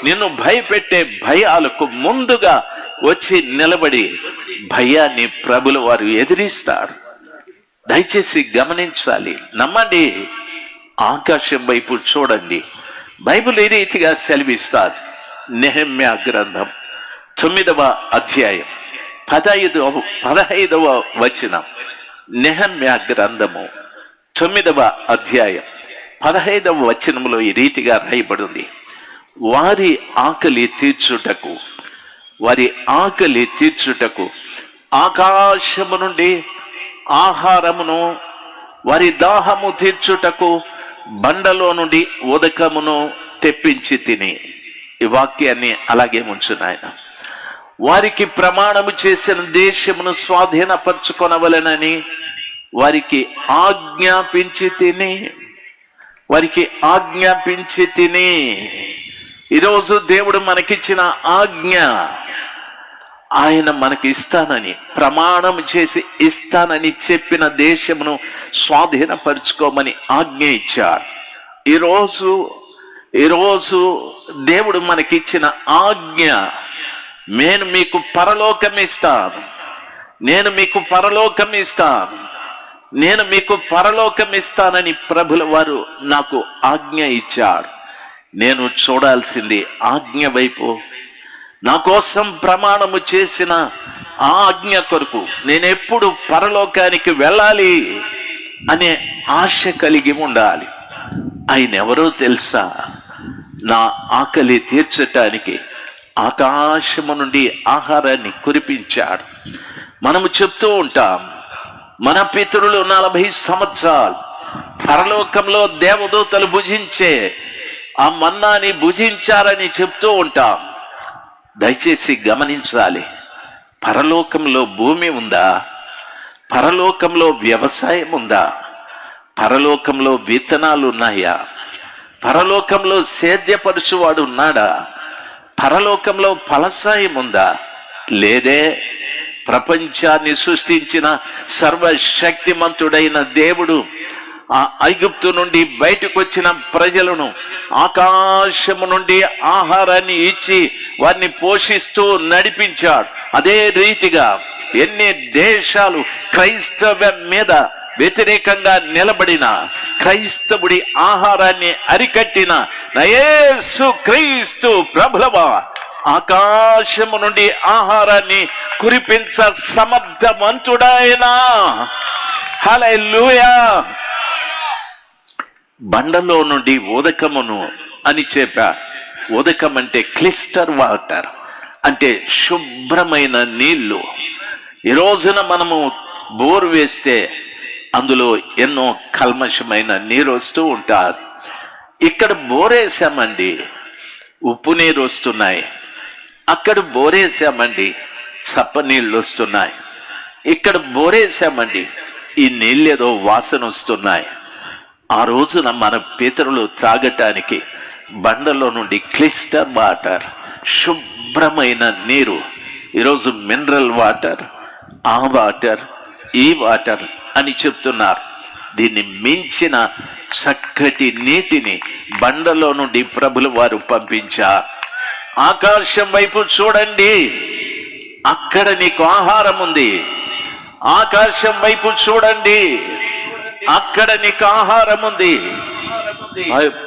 నిన్ను భయపెట్టే భయాలకు ముందుగా వచ్చి నిలబడి భయాన్ని ప్రభుల వారు ఎదిరిస్తారు. దయచేసి గమనించాలి, నమ్మండి. ఆకాశం వైపు చూడండి. బైబిల్ ఏ రీతిగా సెలవిస్తారు? నెహెమ్యా గ్రంథం 9వ అధ్యాయం 15వ వచనం. నెహెమ్యా గ్రంథము 9వ అధ్యాయం 15వ వచనంలో ఈ రీతిగా రాయబడింది, వారి ఆకలి తీర్చుటకు ఆకాశము నుండి ఆహారమును వారి దాహము తీర్చుటకు బండలో నుండి ఉదకమును తెప్పించి తిని. ఈ వాక్యాన్ని అలాగే ఉంచు నాయన. వారికి ప్రమాణము చేసిన దేశమును స్వాధీనపరచుకొనవలెనని వారికి ఆజ్ఞాపించి తిని. ఈరోజు దేవుడు మనకిచ్చిన ఆజ్ఞ, ఆయన మనకి ఇస్తానని, ప్రమాణం చేసి ఇస్తానని చెప్పిన దేశమును స్వాధీనపరచుకోమని ఆజ్ఞ ఇచ్చాడు. ఈరోజు దేవుడు మనకిచ్చిన ఆజ్ఞ, నేను మీకు పరలోకం ఇస్తాను, నేను మీకు పరలోకం ఇస్తానని ప్రభుల వారు నాకు ఆజ్ఞ ఇచ్చాడు. నేను చూడాల్సింది ఆజ్ఞ వైపు. నా కోసం ప్రమాణము చేసిన ఆ ఆజ్ఞ కొరకు నేనెప్పుడు పరలోకానికి వెళ్ళాలి అనే ఆశ కలిగి ఉండాలి. ఆయన ఎవరో తెలుసా? నా ఆకలి తీర్చటానికి ఆకాశము నుండి ఆహారాన్ని కురిపించాడు. మనము చెప్తూ ఉంటాం, మన పితరులు 40 సంవత్సరాలు పరలోకంలో దేవదూతలు భుజించే ఆ మన్నాని భుజించారని చెప్తూ ఉంటాం. దయచేసి గమనించాలి, పరలోకంలో భూమి ఉందా? పరలోకంలో వ్యవసాయం ఉందా? పరలోకంలో విత్తనాలు ఉన్నాయా? పరలోకంలో సేద్యపరుచువాడు ఉన్నాడా? పరలోకంలో ఫలసాయం ఉందా? లేదే. ప్రపంచాన్ని సృష్టించిన సర్వశక్తిమంతుడైన దేవుడు ఆ ఐగుప్తు నుండి బయటకు వచ్చిన ప్రజలను ఆకాశము నుండి ఆహారాన్ని ఇచ్చి వారిని పోషిస్తూ నడిపించాడు. అదే రీతిగా ఎన్ని దేశాలు క్రైస్తవం మీద వ్యతిరేకంగా నిలబడిన, క్రైస్తవుడి ఆహారాన్ని అరికట్టిన యేసు క్రీస్తు ప్రభువా ఆకాశము నుండి ఆహారాన్ని కురిపించ సమర్థవంతుడాయనా. హల్లెలూయా. బండలో నుండి ఉదకమును అని చెప్పారు. ఉదకం అంటే క్లిస్టర్ వాటర్, అంటే శుభ్రమైన నీళ్లు. ఈ రోజున మనము బోర్ వేస్తే అందులో ఎన్నో కల్మషమైన నీరు వస్తూ ఉంటారు. ఇక్కడ బోరేసామండి, ఉప్పు నీరు వస్తున్నాయి. అక్కడ బోరేసామండి, చప్ప నీళ్ళు వస్తున్నాయి. ఇక్కడ బోరేసామండి, ఈ నీళ్ళేదో వాసన వస్తున్నాయి. ఆ రోజున మన పితరులు త్రాగటానికి బండలో నుండి క్లిస్టర్ వాటర్, శుభ్రమైన నీరు. ఈరోజు మినరల్ వాటర్, ఆ వాటర్, ఈ వాటర్ అని చెప్తున్నారు. దీన్ని మించిన చక్కటి నీటిని బండలో నుండి ప్రభులు వారు పంపించారు. ఆకాశం వైపు చూడండి, అక్కడ నీకు ఆహారం ఉంది. ఆకాశం వైపు చూడండి, అక్కడ నీకు ఆహారం ఉంది.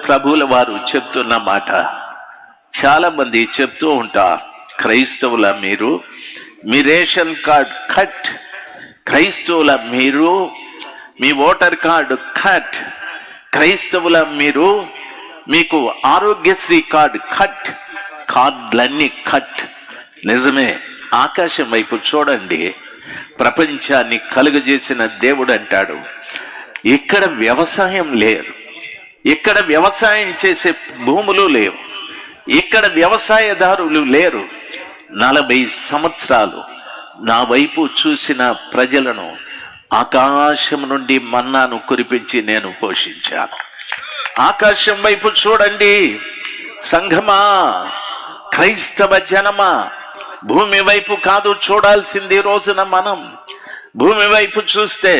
ప్రభువుల వారు చెప్తున్న మాట చాలా మంది చెప్తూ ఉంటారు, క్రైస్తవుల మీరు మీ రేషన్ కార్డ్ కట్, క్రైస్తవుల మీరు మీ ఓటర్ కార్డు కట్, క్రైస్తవుల మీరు మీకు ఆరోగ్యశ్రీ కార్డు కట్, కార్డులన్నీ కట్. నిజమే. ఆకాశం వైపు చూడండి, ప్రపంచాన్ని కలుగజేసిన దేవుడు అంటాడు, ఇక్కడ వ్యవసాయం లేదు, ఇక్కడ వ్యవసాయం చేసే భూములు లేవు, ఇక్కడ వ్యవసాయదారులు లేరు. 40 సంవత్సరాలు నా వైపు చూసిన ప్రజలను ఆకాశం నుండి మన్నాను కురిపించి నేను పోషించాను. ఆకాశం వైపు చూడండి సంఘమా, క్రైస్తవ జనమా. భూమి వైపు కాదు చూడాల్సింది. రోజున మనం భూమి వైపు చూస్తే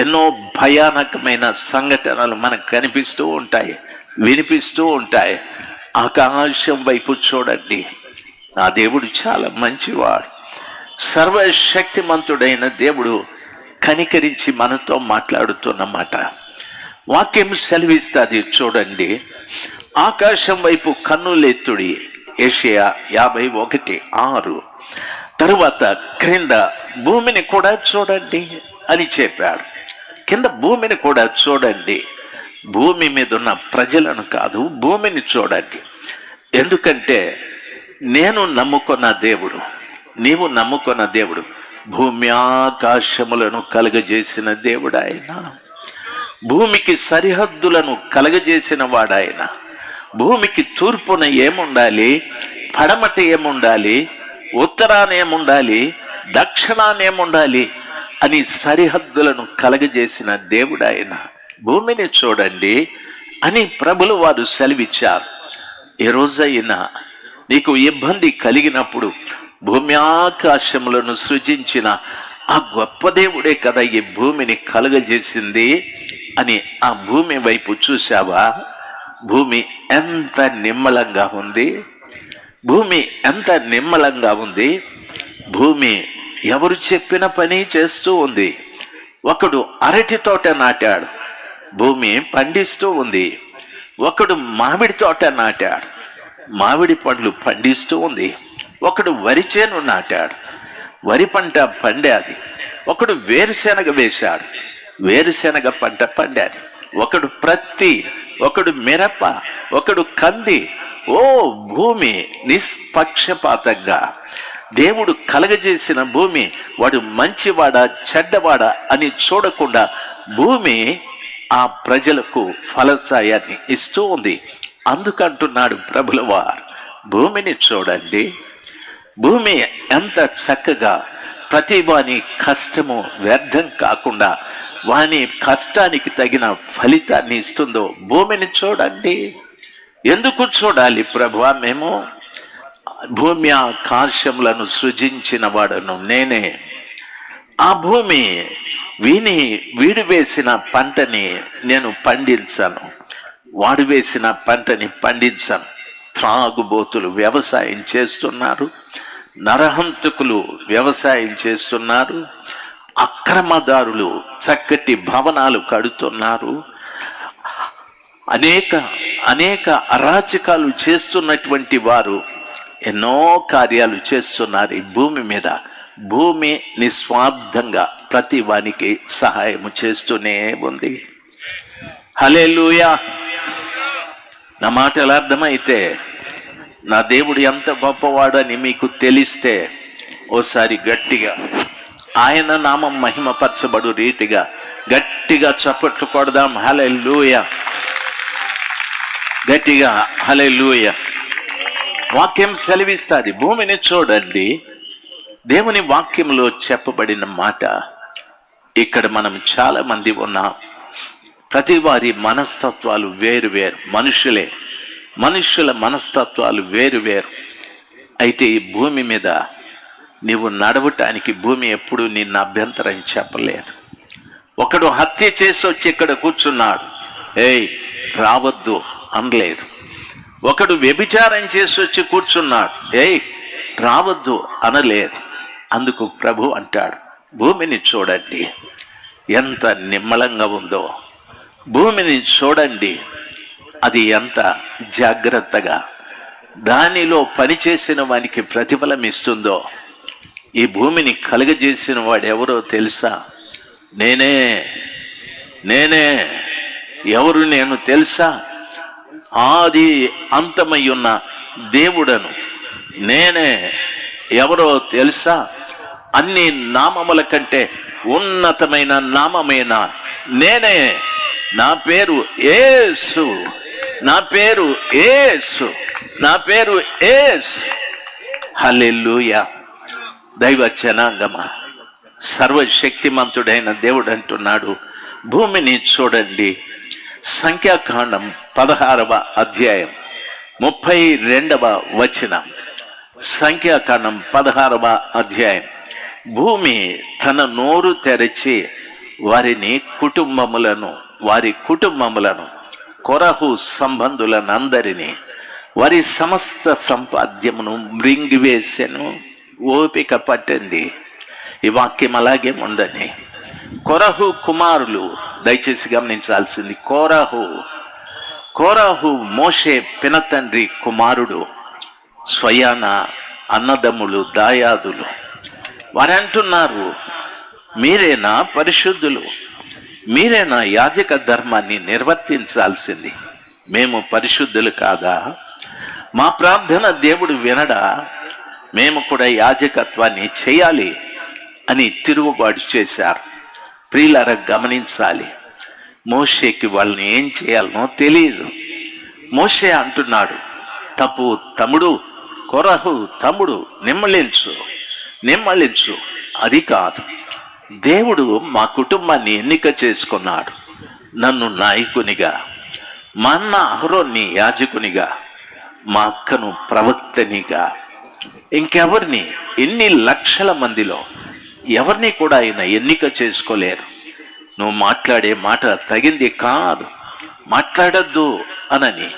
ఎన్నో భయానకమైన సంఘటనలు మనకు కనిపిస్తూ ఉంటాయి, వినిపిస్తూ ఉంటాయి. ఆకాశం వైపు చూడండి. నా దేవుడు చాలా మంచివాడు, సర్వశక్తిమంతుడైన దేవుడు కనికరించి మనతో మాట్లాడుతున్నమాట. వాక్యం సెలవిస్తుంది చూడండి. ఆకాశం వైపు కన్నులెత్తుడి, యెషయా 51:6. తరువాత క్రింద భూమిని కూడా చూడండి అని చెప్పాడు. కింద భూమిని కూడా చూడండి. భూమి మీద ఉన్న ప్రజలను కాదు, భూమిని చూడండి. ఎందుకంటే నేను నమ్ముకున్న దేవుడు, నీవు నమ్ముకున్న దేవుడు భూమి ఆకాశములను కలుగజేసిన దేవుడు ఆయన. భూమికి సరిహద్దులను కలగజేసిన వాడాయన. భూమికి తూర్పున ఏముండాలి, పడమట ఏముండాలి, ఉత్తరాన ఏముండాలి, దక్షిణాన ఏముండాలి అని సరిహద్దులను కలగజేసిన దేవుడాయన. భూమిని చూడండి అని ప్రభులు వారు సెలవిచ్చారు. ఏ రోజైనా నీకు ఇబ్బంది కలిగినప్పుడు భూమి ఆకాశములను సృజించిన ఆ గొప్ప దేవుడే కదా ఈ భూమిని కలుగజేసింది అని ఆ భూమి వైపు చూసావా? భూమి ఎంత నిమ్మలంగా ఉంది, భూమి ఎంత నిమ్మలంగా ఉంది. భూమి ఎవరు చెప్పిన పని చేస్తూ ఉంది. ఒకడు అరటి తోట నాటాడు, భూమి పండిస్తూ ఉంది. ఒకడు మామిడి తోట నాటాడు, మామిడి పండ్లు పండిస్తూ ఉంది. ఒకడు వరి చేను నాటాడు, వరి పంట పండాది. ఒకడు వేరుశెనగ వేశాడు, వేరుశెనగ పంట పండాది. ఒకడు ప్రత్తి, ఒకడు మిరప, ఒకడు కంది. ఓ భూమి నిష్పక్షపాతంగా దేవుడు కలగజేసిన భూమి, వాడు మంచివాడా చెడ్డవాడా అని చూడకుండా భూమి ఆ ప్రజలకు ఫలసాయాన్ని ఇస్తూ ఉంది. అందుకంటున్నాడు ప్రభుల వారు, భూమిని చూడండి. భూమి ఎంత చక్కగా ప్రతి వాని కష్టము వ్యర్థం కాకుండా వాని కష్టానికి తగిన ఫలితాన్ని ఇస్తుందో భూమిని చూడండి. ఎందుకు చూడాలి ప్రభువా? మేము భూమి ఆకాశములను సృజించిన వాడను నేనే. ఆ భూమి వీడు వేసిన పంటని నేను పండించాను, వాడు వేసిన పంటని పండించాను. త్రాగుబోతులు వ్యవసాయం చేస్తున్నారు, నరహంతకులు వ్యవసాయం చేస్తున్నారు, అక్రమదారులు చక్కటి భవనాలు కడుతున్నారు, అనేక అరాచకాలు చేస్తున్నటువంటి వారు ఎన్నో కార్యాలు చేస్తున్నారు ఈ భూమి మీద. భూమి నిస్వార్థంగా ప్రతి వానికి సహాయము చేస్తూనే ఉంది. హల్లెలూయా. నా మాటలు అర్థమైతే, నా దేవుడు ఎంత గొప్పవాడని మీకు తెలిస్తే ఓసారి గట్టిగా ఆయన నామం మహిమపరచబడు రీతిగా గట్టిగా చప్పట్లు కొడదాం. హల్లెలూయా, గట్టిగా హల్లెలూయా. వాక్యం సెలవిస్తుంది, భూమిని చూడండి. దేవుని వాక్యంలో చెప్పబడిన మాట ఇక్కడ మనం చాలా మంది ఉన్నాం. ప్రతి వారి మనస్తత్వాలు వేరు వేరు, మనుషుల మనస్తత్వాలు వేరు వేరు. అయితే ఈ భూమి మీద నీవు నడవటానికి భూమి ఎప్పుడు నిన్ను అభ్యంతరం చెప్పలేదు. ఒకడు హత్య చేసి వచ్చి ఇక్కడ కూర్చున్నాడు, ఏయ్ రావద్దు అనలేదు. ఒకడు వ్యభిచారం చేసి వచ్చి కూర్చున్నాడు, ఏయ్ రావద్దు అనలేదు. అందుకు ప్రభు అంటాడు, భూమిని చూడండి ఎంత నిమ్మలంగా ఉందో, భూమిని చూడండి అది ఎంత జాగ్రత్తగా దానిలో పనిచేసిన వానికి ప్రతిఫలం ఇస్తుందో. ఈ భూమిని కలుగజేసిన వాడు ఎవరో తెలుసా? నేనే. ఎవరు నేను తెలుసా? ఆది అంతమై ఉన్న దేవుడను నేనే. ఎవరో తెలుసా? అన్ని నామముల కంటే ఉన్నతమైన నామమైన నేనే. నా పేరు యేసు, నా పేరు యేసు, నా పేరు యేసు. హల్లెలూయా. దైవ జనాంగమా, సర్వశక్తిమంతుడైన దేవుడు అంటున్నాడు, భూమిని చూడండి. సంఖ్యాకాండం 16వ అధ్యాయం 32వ వచనం. సంఖ్యాకాండం 16వ అధ్యాయం. భూమి తన నోరు తెరచి వారి కుటుంబములను కొరహు సంబంధులనందరినీ వారి సమస్త సంపాద్యమును మృంగివేసెను. ఓపిక పట్టండి, ఈ వాక్యం అలాగే ఉందని. కొరహు కుమారులు, దయచేసి గమనించాల్సింది, కోరహు మోషే పినతండ్రి కుమారుడు, స్వయాన అన్నదమ్ములు దాయాదులు. వారు అంటున్నారు, మీరేనా పరిశుద్ధులు, మీరేనా యాజక ధర్మాన్ని నిర్వర్తించాల్సింది, మేము పరిశుద్ధులు కాదా? మా ప్రార్థన దేవుడు వినడా? మేము కూడా యాజకత్వాన్ని చేయాలి అని తిరుగుబాటు చేశారు. ప్రియులారా గమనించాలి, మోషేకి వాళ్ళని ఏం చేయాలనో తెలియదు. మోషే అంటున్నాడు, తప్పు తమ్ముడు, కొరహు తమ్ముడు, నిమ్మళించు. అది కాదు, దేవుడు మా కుటుంబాన్ని ఎన్నిక చేసుకున్నాడు, నన్ను నాయకునిగా, మా అన్న అహరోన్ని యాజకునిగా, మా అక్కను ప్రవక్తనిగా, ఇంకెవరిని, ఎన్ని లక్షల మందిలో ఎవరిని కూడా ఆయన ఎన్నిక చేసుకోలేరు. నువ్వు మాట్లాడే మాట తగింది కాదు, మాట్లాడద్దు అనని.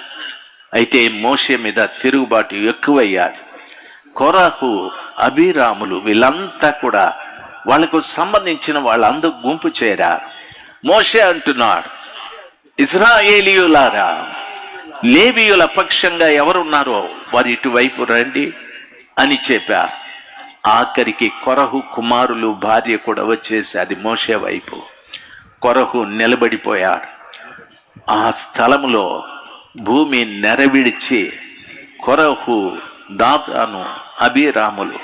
అయితే మోషే మీద తిరుగుబాటు ఎక్కువయ్యాది. కొరహు, అబీరాములు వీళ్ళంతా కూడా వాళ్ళకు సంబంధించిన వాళ్ళందరూ గుంపు చేరారు. మోషే అంటున్నాడు, ఇశ్రాయేలీయులారా, లేవీయుల పక్షంగా ఎవరున్నారో వారి ఇటువైపు రండి అని చెప్పారు. ఆఖరికి కొరహు కుమారులు భార్య కూడా వచ్చేసి అది మోషే వైపు. కొరహు నిలబడిపోయాడు. ఆ స్థలములో భూమి నెరవిడిచి కొరహు, దాతాను, అబీరాములు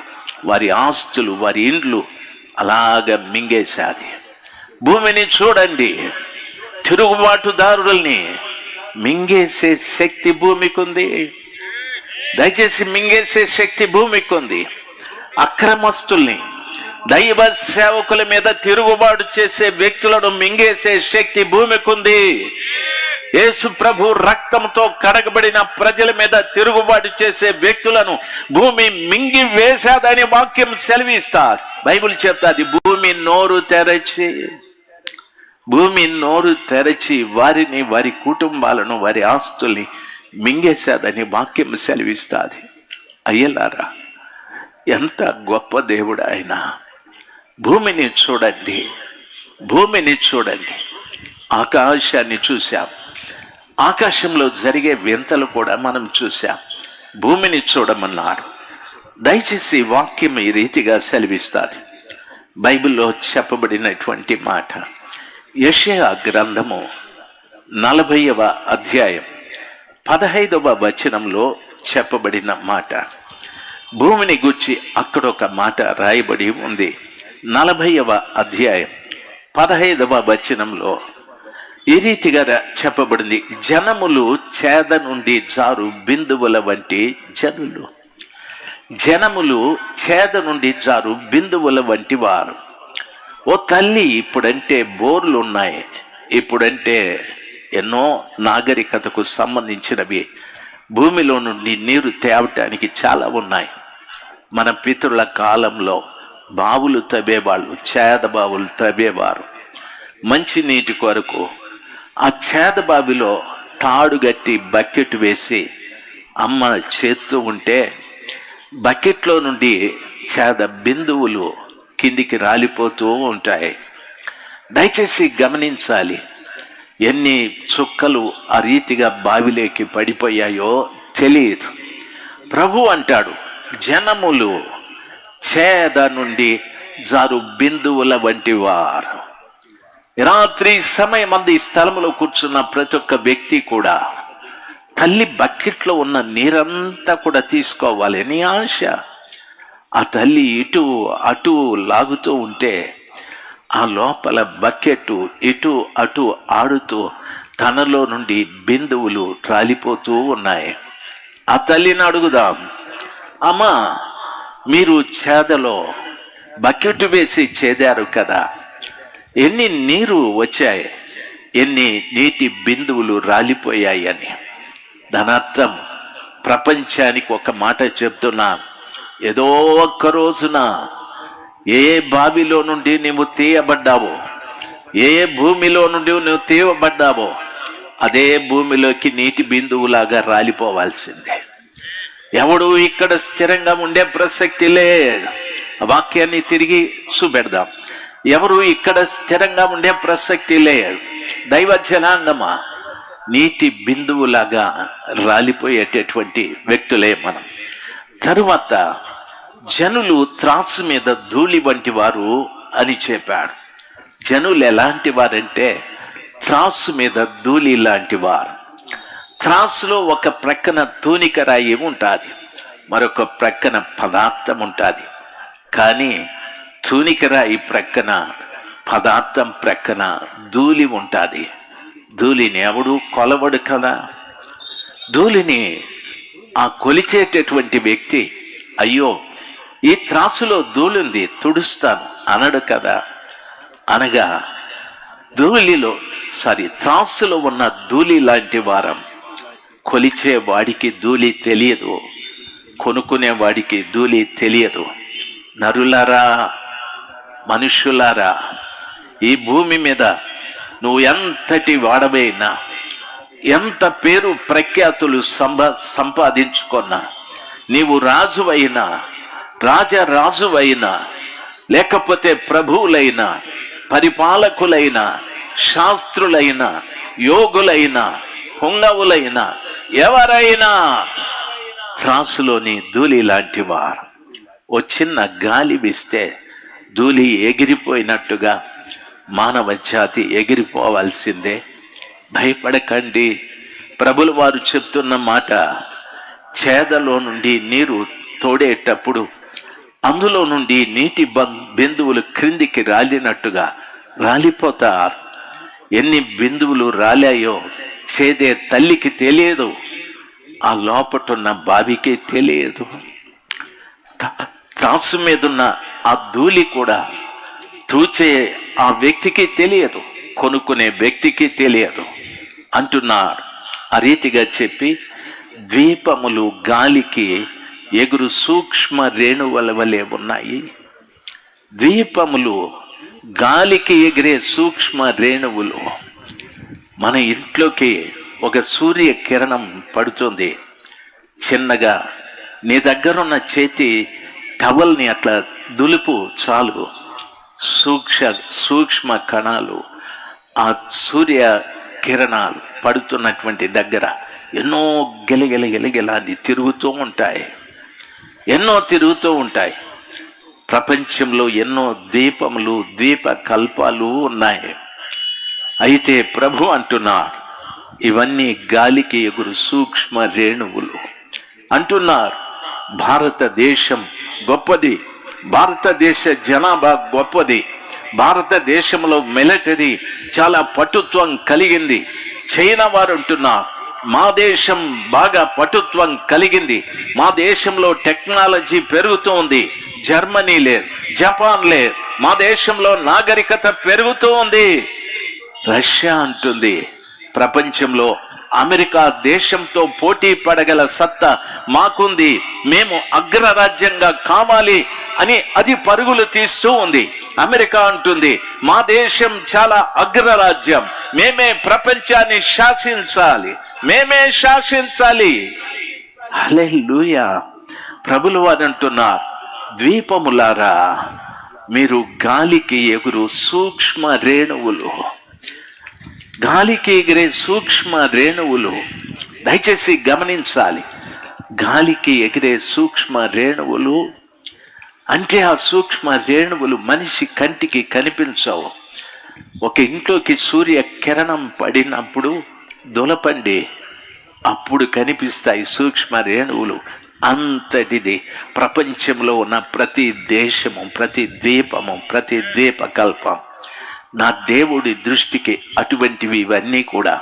వారి ఆస్తులు, వారి ఇండ్లు అలాగ మింగేశాది. భూమిని చూడండి, తిరుగుబాటుదారుల్ని మింగేసే శక్తి భూమికి ఉంది. దయచేసి మింగేసే శక్తి భూమికి ఉంది. అక్రమస్తుల్ని, దైవ సేవకుల మీద తిరుగుబాటు చేసే వ్యక్తులను మింగేసే శక్తి భూమికి ఉంది. యేసు ప్రభు రక్తంతో కడగబడిన ప్రజల మీద తిరుగుబాటు చేసే వ్యక్తులను భూమి మింగి వేశాదని వాక్యం సెలవిస్తారు. బైబిల్ చెప్తాది, భూమి నోరు తెరచి వారిని, వారి కుటుంబాలను, వారి ఆస్తుల్ని మింగేశాదని వాక్యం సెలవిస్తుంది. అయ్యలారా, ఎంత గొప్ప దేవుడు ఆయన. భూమిని చూడండి, ఆకాశాన్ని చూశాం, ఆకాశంలో జరిగే వింతలు కూడా మనం చూశాం. భూమిని చూడమన్నాడు. దయచేసి వాక్యం ఈ రీతిగా సెలవిస్తుంది. బైబిల్లో చెప్పబడినటువంటి మాట యెషయా గ్రంథము 40వ అధ్యాయం 15వ వచనంలో చెప్పబడిన మాట. భూమిని గూర్చి అక్కడ ఒక మాట రాయబడి ఉంది. 40వ అధ్యాయం 15వ వచనంలో ఈ రీతిగా చెప్పబడింది, జనములు చేద నుండి జారు బిందువుల వంటి జనములు చేద నుండి జారు బిందువుల వంటి వారు. ఓ తల్లి, ఇప్పుడంటే బోర్లు ఉన్నాయి, ఇప్పుడంటే ఎన్నో నాగరికతకు సంబంధించినవి భూమిలో నుండి నీరు తేవటానికి చాలా ఉన్నాయి. మన పితరుల కాలంలో బావులు తవ్వేవాళ్ళు, చేద బావులు తవ్వేవారు. మంచి నీటి కొరకు ఆ చేద బావిలో తాడు గట్టి బకెట్ వేసి అమ్మ చేస్తూ ఉంటే బకెట్లో నుండి చేద బిందువులు కిందికి రాలిపోతూ ఉంటాయి. దయచేసి గమనించాలి, ఎన్ని చుక్కలు ఆ రీతిగా బావిలోకి పడిపోయాయో తెలియదు. ప్రభు అంటాడు, జనములు చేద నుండి జారు బిందువుల వంటి వారు. రాత్రి సమయం మంది ఈ స్థలంలో కూర్చున్న ప్రతి ఒక్క వ్యక్తి కూడా తల్లి బకెట్లో ఉన్న నీరంతా కూడా తీసుకోవాలి అని ఆశ. ఆ తల్లి ఇటు అటు లాగుతూ ఉంటే ఆ లోపల బకెట్ ఇటు అటు ఆడుతూ తనలో నుండి బిందువులు రాలిపోతూ ఉన్నాయి. ఆ తల్లిని అడుగుదాం, అమ్మా, మీరు చేదలో బకెట్ వేసి చేదారు కదా, ఎన్ని నీరు వచ్చాయి, ఎన్ని నీటి బిందువులు రాలిపోయాయి అని. దాని అర్థం ప్రపంచానికి ఒక మాట చెప్తున్నా, ఏదో ఒక్క రోజున ఏ బావిలో నుండి నువ్వు తీయబడ్డావో, ఏ భూమిలో నుండి నువ్వు తీయబడ్డావో అదే భూమిలోకి నీటి బిందువులాగా రాలిపోవాల్సిందే. ఎవడు ఇక్కడ స్థిరంగా ఉండే ప్రసక్తి లేదు. వాక్యాన్ని తిరిగి చూపెడదాం. ఎవరు ఇక్కడ స్థిరంగా ఉండే ప్రసక్తి లేదు. దైవ జనాంగమా, నీటి బిందువులాగా రాలిపోయేటటువంటి వ్యక్తులే మనం. తరువాత జనులు త్రాసు మీద ధూళి వంటి వారు అని చెప్పాడు. జనులు ఎలాంటి వారంటే త్రాసు మీద ధూళి లాంటి వారు. త్రాసులో ఒక ప్రక్కన తూనిక రాయి ఉంటుంది, మరొక ప్రక్కన పదార్థం ఉంటుంది. కానీ తూనిక రాయి ప్రక్కన, పదార్థం ప్రక్కన ధూళి ఉంటుంది. ధూళిని ఎవడు కొలవడు కదా. ధూళిని ఆ కొలిచేటటువంటి వ్యక్తి అయ్యో ఈ త్రాసులో ధూళింది తుడుస్తాను అనడు కదా. అనగా త్రాసులో ఉన్న ధూళి లాంటి వారం. కొలిచే వాడికి ధూళి తెలియదు, కొనుక్కునే వాడికి ధూళి తెలియదు. నరులారా, మనుషులారా, ఈ భూమి మీద నువ్వు ఎంతటి వాడవైనా, ఎంత పేరు ప్రఖ్యాతులు సంపాదించుకున్నా, నీవు రాజువైనా, రాజువైనా, లేకపోతే ప్రభువులైనా, పరిపాలకులైనా, శాస్త్రులైనా, యోగులైనా, పొంగవులైనా, ఎవరైనా త్రాసులోని ధూళి లాంటి వారు. ఓ చిన్న గాలి వీస్తే ధూళి ఎగిరిపోయినట్టుగా మానవ జాతి ఎగిరిపోవాల్సిందే. భయపడకండి. ప్రభులు వారు చెప్తున్న మాట, చేదలో నుండి నీరు తోడేటప్పుడు అందులో నుండి నీటి బిందువులు క్రిందికి రాలినట్టుగా రాలిపోతారు. ఎన్ని బిందువులు రాలాయో చేదే తల్లికి తెలియదు, ఆ లోపటున్న బావికి తెలియదు. త్రాసు మీదున్న ఆ ధూళి కూడా తూచే ఆ వ్యక్తికి తెలియదు, కొనుక్కునే వ్యక్తికి తెలియదు అంటున్నారు. ఆ రీతిగా చెప్పి, ద్వీపములు గాలికి ఎగురు సూక్ష్మ రేణువుల వలె ఉన్నాయి. ద్వీపములు గాలికి ఎగిరే సూక్ష్మ రేణువులు. మన ఇంట్లోకి ఒక సూర్య కిరణం పడుతుంది, చిన్నగా నీ దగ్గరున్న చేతి టవల్ని అట్లా దులుపు చాలు, సూక్ష్మ కణాలు ఆ సూర్య కిరణాలు పడుతున్నటువంటి దగ్గర ఎన్నో గిలగిల తిరుగుతూ ఉంటాయి. ప్రపంచంలో ఎన్నో ద్వీపములు, ద్వీప కల్పాలు ఉన్నాయి. అయితే ప్రభు అంటున్నారు, ఇవన్నీ గాలికి ఎగురు సూక్ష్మ రేణువులు అంటున్నారు. భారతదేశం గొప్పది, భారతదేశ జనాభా గొప్పది, భారతదేశంలో మిలిటరీ చాలా పటుత్వం కలిగింది. చైనా వారు అంటున్నారు, మా దేశం బాగా పటుత్వం కలిగింది, మా దేశంలో టెక్నాలజీ పెరుగుతూ ఉంది. జర్మనీ లేదు, జపాన్ లేదు, మా దేశంలో నాగరికత పెరుగుతూ ఉంది. రష్యా అంటుంది, ప్రపంచంలో అమెరికా దేశంతో పోటీ పడగల సత్తా మాకుంది, మేము అగ్రరాజ్యంగా కావాలి అని అది పరుగులు తీస్తూ ఉంది. అమెరికా అంటుంది, మా దేశం చాలా అగ్రరాజ్యం, మేమే ప్రపంచాన్ని శాసించాలి. హల్లెలూయా. ప్రభులు వారు అంటున్నారు, ద్వీపములారా, మీరు గాలికి ఎగురు సూక్ష్మ రేణువులు, గాలికి ఎగిరే సూక్ష్మ రేణువులు. దయచేసి గమనించాలి, గాలికి ఎగిరే సూక్ష్మ రేణువులు అంటే ఆ సూక్ష్మ రేణువులు మనిషి కంటికి కనిపించవు. ఒక ఇంట్లోకి సూర్య కిరణం పడినప్పుడు దులపండి, అప్పుడు కనిపిస్తాయి సూక్ష్మ రేణువులు. అంతటిది ప్రపంచంలో ఉన్న ప్రతి దేశము, ప్రతి ద్వీపము, ప్రతి ద్వీపకల్పం నా దేవుడి దృష్టికి అటువంటివి ఇవన్నీ కూడా.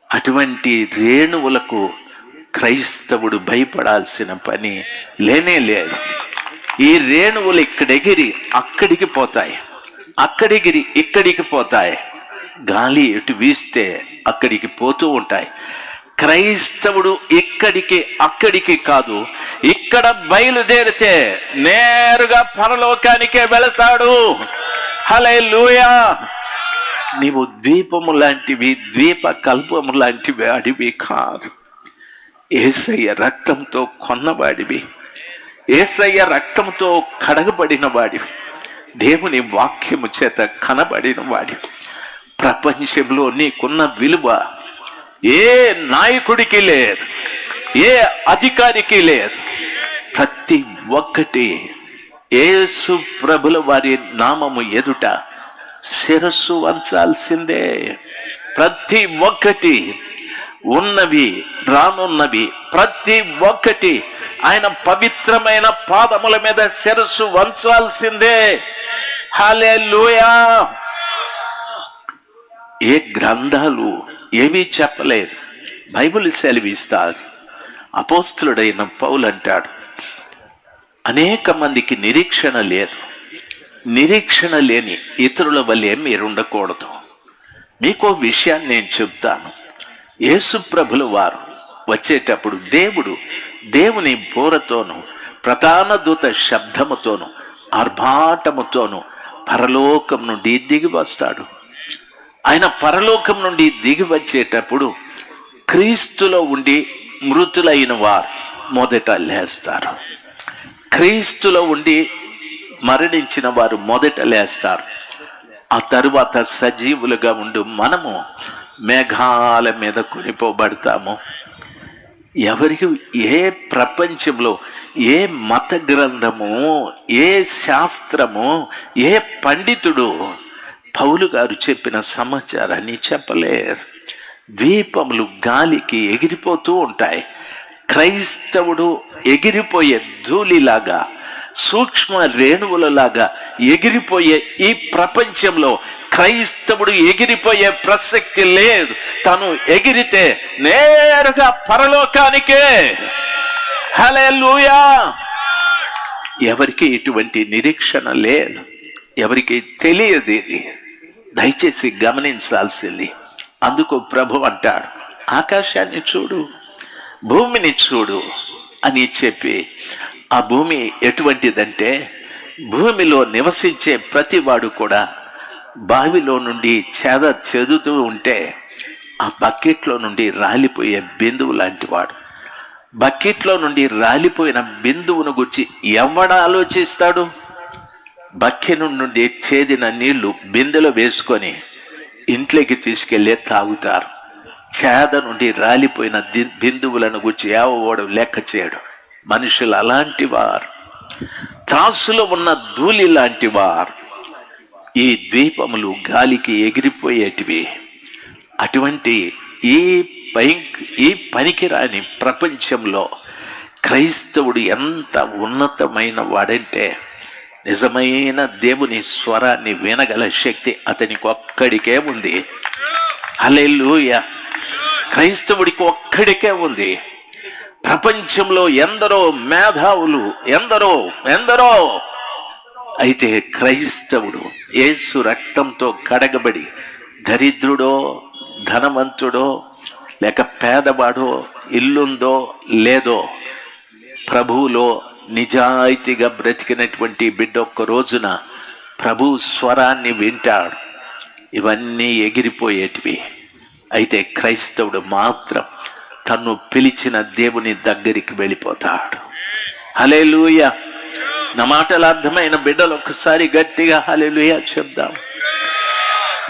అటువంటి రేణువులకు క్రైస్తవుడు భయపడాల్సిన పని లేనే లేదు. ఈ రేణువులు ఇక్కడెగిరి అక్కడికి పోతాయి, అక్కడెగిరి ఇక్కడికి పోతాయి. గాలి ఎటు వీస్తే అక్కడికి పోతూ ఉంటాయి. క్రైస్తవుడు ఇక్కడికి అక్కడికి కాదు, ఇక్కడ బయలుదేరితే నేరుగా పరలోకానికే వెళతాడు. హల్లెలూయా. నీవు ద్వీపము లాంటివి, ద్వీప కల్పము లాంటివి అడివి కాదు. యేసయ్య రక్తంతో కొన్నవాడివి, యేసయ్య రక్తంతో కడగబడిన వాడివి, దేవుని వాక్యము చేత కనబడిన వాడివి. ప్రపంచంలో నీకున్న విలువ ఏ నాయకుడికి లేదు, ఏ అధికారికి లేదు. ప్రతి ఒక్కటి యేసు ప్రభుల వారి నామము ఎదుట శిరస్సు వంచాల్సిందే. ప్రతి ఒక్కటి, ఉన్నవి రానున్నవి, ప్రతి ఒక్కటి ఆయన పవిత్రమైన పాదముల మీద శిరస్సు వంచాల్సిందే. హల్లెలూయా. ఏ గ్రంథాలు ఏమీ చెప్పలేదు. బైబిల్ సెలవిస్తారు. అపోస్తలుడైన పౌలు అంటాడు, అనేక మందికి నిరీక్షణ లేదు. నిరీక్షణ లేని ఇతరుల వల్లే మీరు ఉండకూడదు. మీకో విషయాన్ని నేను చెప్తాను. యేసు ప్రభుల వారు వచ్చేటప్పుడు దేవుని బోరతోనూ ప్రధాన దూత శబ్దముతోనూ ఆర్భాటముతోనూ పరలోకం నుండి దిగి వస్తాడు. ఆయన పరలోకం నుండి దిగి వచ్చేటప్పుడు క్రీస్తులో ఉండి మృతులైన వారు మొదట లేస్తారు. క్రీస్తులో ఉండి మరణించిన వారు మొదట లేస్తారు. ఆ తరువాత సజీవులుగా ఉండు మనము మేఘాల మీద కొనిపోబడతాము. ఎవరికి ఏ ప్రపంచంలో ఏ మత గ్రంథము, ఏ శాస్త్రము, ఏ పండితుడు పౌలు గారు చెప్పిన సమాచారాన్ని చెప్పలేరు. ద్వీపములు గాలికి ఎగిరిపోతూ ఉంటాయి. క్రైస్తవుడు ఎగిరిపోయే ధూళిలాగా, సూక్ష్మ రేణువులలాగా ఎగిరిపోయే ఈ ప్రపంచంలో క్రైస్తవుడు ఎగిరిపోయే ప్రసక్తి లేదు. తను ఎగిరితే నేరుగా పరలోకానికే. హల్లెలూయా. ఎవరికి ఇటువంటి నిరీక్షణ లేదు, ఎవరికి తెలియదు. ఇది దయచేసి గమనించాల్సింది. అందుకు ప్రభు అంటాడు, ఆకాశాన్ని చూడు, భూమిని చూడు అని చెప్పి, ఆ భూమి ఎటువంటిదంటే భూమిలో నివసించే ప్రతివాడు కూడా బావిలో నుండి చెదుతూ ఉంటే ఆ బకెట్లో నుండి రాలిపోయే బిందువు లాంటి వాడు. బకెట్లో నుండి రాలిపోయిన బిందువును గురించి ఎవడ ఆలోచిస్తాడు? బకెట్ నుండి చేదిన నీళ్లు బిందెలో వేసుకొని ఇంట్లోకి తీసుకెళ్ళే తాగుతారు. చేద నుండి రాలిపోయిన బిందువులను గురించి ఎవడు లెక్క చేయడు. మనుషులు అలాంటి వారు, త్రాసులో ఉన్న ధూళి లాంటి వారు. ఈ ద్వీపములు గాలికి ఎగిరిపోయేటివి. అటువంటి ఈ పనికిరాని ప్రపంచంలో క్రైస్తవుడు ఎంత ఉన్నతమైన వాడంటే, నిజమైన దేవుని స్వరాన్ని వినగల శక్తి అతనికి ఒక్కడికే ఉంది. హల్లెలూయా. క్రైస్తవుడికి ఒక్కడికే ఉంది. ప్రపంచంలో ఎందరో మేధావులు, ఎందరో అయితే క్రైస్తవుడు యేసు రక్తంతో కడగబడి దరిద్రుడో ధనవంతుడో లేక పేదవాడో, ఇల్లుందో లేదో, ప్రభువులో నిజాయితీగా బ్రతికినటువంటి బిడ్డ ఒక్క రోజున ప్రభు స్వరాన్ని వింటాడు. ఇవన్నీ ఎగిరిపోయేటివి. అయితే క్రైస్తవుడు మాత్రం తను పిలిచిన దేవుని దగ్గరికి వెళ్ళిపోతాడు. హల్లెలూయా. నా మాటలు అర్థమైన బిడ్డలు ఒకసారి గట్టిగా హల్లెలూయా చెప్దాం.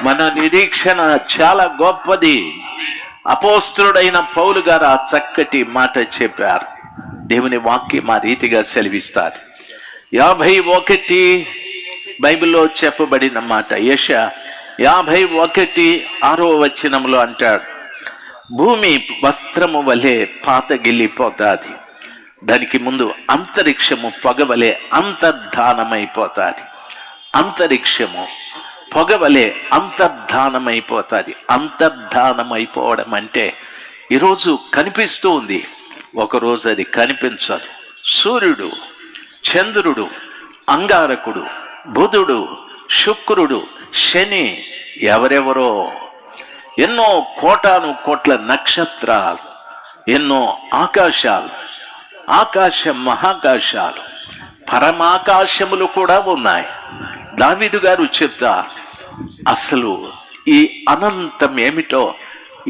మన నిరీక్షణ చాలా గొప్పది. అపోస్తలుడైన పౌలు గారు ఆ చక్కటి మాట చెప్పారు. దేవుని వాక్యం ఆ రీతిగా సెలవిస్తారు. 51 బైబిల్లో చెప్పబడిన మాట. యెషయా 51:6 అంటాడు, భూమి వస్త్రము వలె పాతగిల్లిపోతాది, దానికి ముందు అంతరిక్షము పొగవలే అంతర్ధానమైపోతాది. అంతరిక్షము పొగవలే అంతర్ధానమైపోతాది. అంతర్ధానమైపోవడం అంటే ఈరోజు కనిపిస్తూ ఉంది, ఒకరోజు అది కనిపించదు. సూర్యుడు, చంద్రుడు, అంగారకుడు, బుధుడు, శుక్రుడు, శని, ఎవరెవరో, ఎన్నో కోటాను కోట్ల నక్షత్రాలు, ఎన్నో ఆకాశాలు, ఆకాశ మహాకాశాలు, పరమాకాశములు కూడా ఉన్నాయి. దావీదు గారు చెప్తారు, అసలు ఈ అనంతం ఏమిటో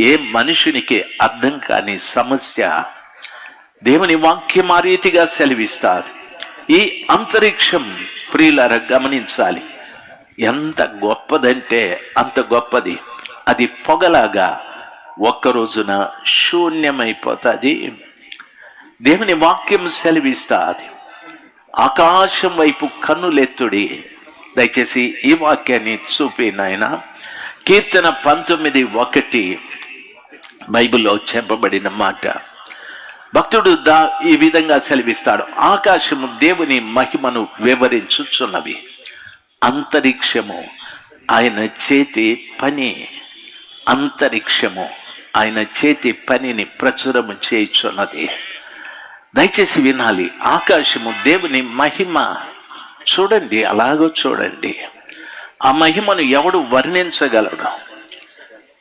ఏ మనుషునికి అర్థం కాని సమస్య. దేవుని వాక్యం ఆ రీతిగా సెలవిస్తారు. ఈ అంతరిక్షం ప్రియులారా గమనించాలి, ఎంత గొప్పదంటే అంత గొప్పది. అది పొగలాగా ఒక్క రోజున శూన్యమైపోతుంది. దేవుని వాక్యం సెలవిస్తుంది, ఆకాశం వైపు కన్నులెత్తుడి. దయచేసి ఈ వాక్యాన్ని చూపి నాయన. కీర్తన 19:1 బైబిల్లో చెప్పబడిన మాట. భక్తుడు ఈ విధంగా సెలవిస్తాడు, ఆకాశము దేవుని మహిమను వివరించుచున్నవి, అంతరిక్షము ఆయన చేతి పని. అంతరిక్షము ఆయన చేతి పనిని ప్రచురము చేయుచున్నది. దయచేసి వినాలి. ఆకాశము దేవుని మహిమ. చూడండి, అలాగో చూడండి. ఆ మహిమను ఎవడు వర్ణించగలడు?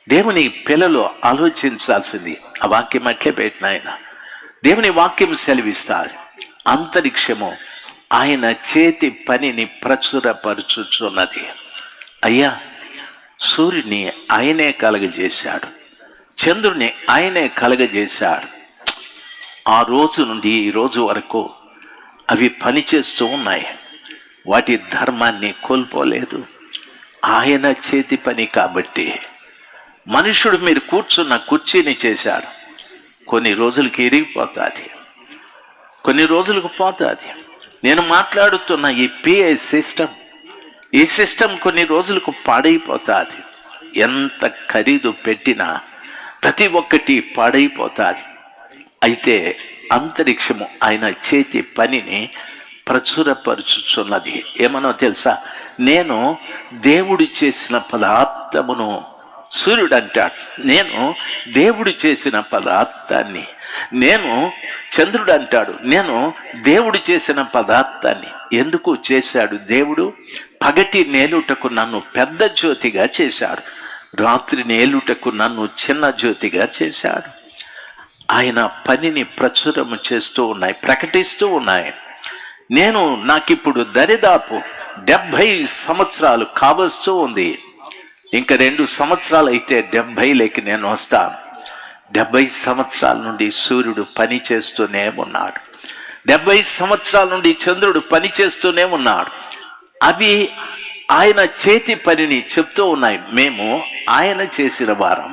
దేవుని పిల్లలు ఆలోచించాల్సింది. ఆ వాక్యం అట్లే పెట్టిన ఆయన. దేవుని వాక్యం సెలవిస్తారు, అంతరిక్షము ఆయన చేతి పనిని ప్రచురపరుచుచున్నది. అయ్యా, సూర్యుని ఆయనే కలగజేశాడు, చంద్రుని ఆయనే కలగజేశాడు. ఆ రోజు నుండి ఈ రోజు వరకు అవి పనిచేస్తూ ఉన్నాయి. వాటి ధర్మాన్ని కోల్పోలేదు. ఆయన చేతి పని కాబట్టి. మనుషుడు మీరు కూర్చున్న కుర్చీని చేశాడు, కొన్ని రోజులకి ఇరిగిపోతుంది, కొన్ని రోజులకు పోతుంది. నేను మాట్లాడుతున్న ఈ పిఏ సిస్టమ్, ఈ సిస్టమ్ కొన్ని రోజులకు పాడైపోతుంది. ఎంత ఖరీదు పెట్టినా ప్రతి ఒక్కటి పాడైపోతుంది. అయితే అంతరిక్షము ఆయన చేతి పనిని ప్రచురపరుచుచున్నది. ఏమనో తెలుసా? నేను దేవుడు చేసిన పదార్థమును, సూర్యుడు అంటాడు, నేను దేవుడు చేసిన పదార్థాన్ని, నేను చంద్రుడు అంటాడు, నేను దేవుడు చేసిన పదార్థాన్ని. ఎందుకు చేశాడు దేవుడు? పగటి నేలుటకు నన్ను పెద్ద జ్యోతిగా చేశాడు, రాత్రి నేలుటకు నన్ను చిన్న జ్యోతిగా చేశాడు. ఆయన పనిని ప్రచురము చేస్తూ ఉన్నాయి, ప్రకటిస్తూ ఉన్నాయి. నాకిప్పుడు దరిదాపు 70 సంవత్సరాలు కావస్తూ ఉంది. ఇంకా 2 సంవత్సరాలు అయితే 70లోకి నేను వస్తాను. 70 సంవత్సరాల నుండి సూర్యుడు పని చేస్తూనే ఉన్నాడు, 70 సంవత్సరాల నుండి చంద్రుడు పని చేస్తూనే ఉన్నాడు. అవి ఆయన చేతి పనిని చెప్తూ ఉన్నాయి. మేము ఆయన చేసిన వారం,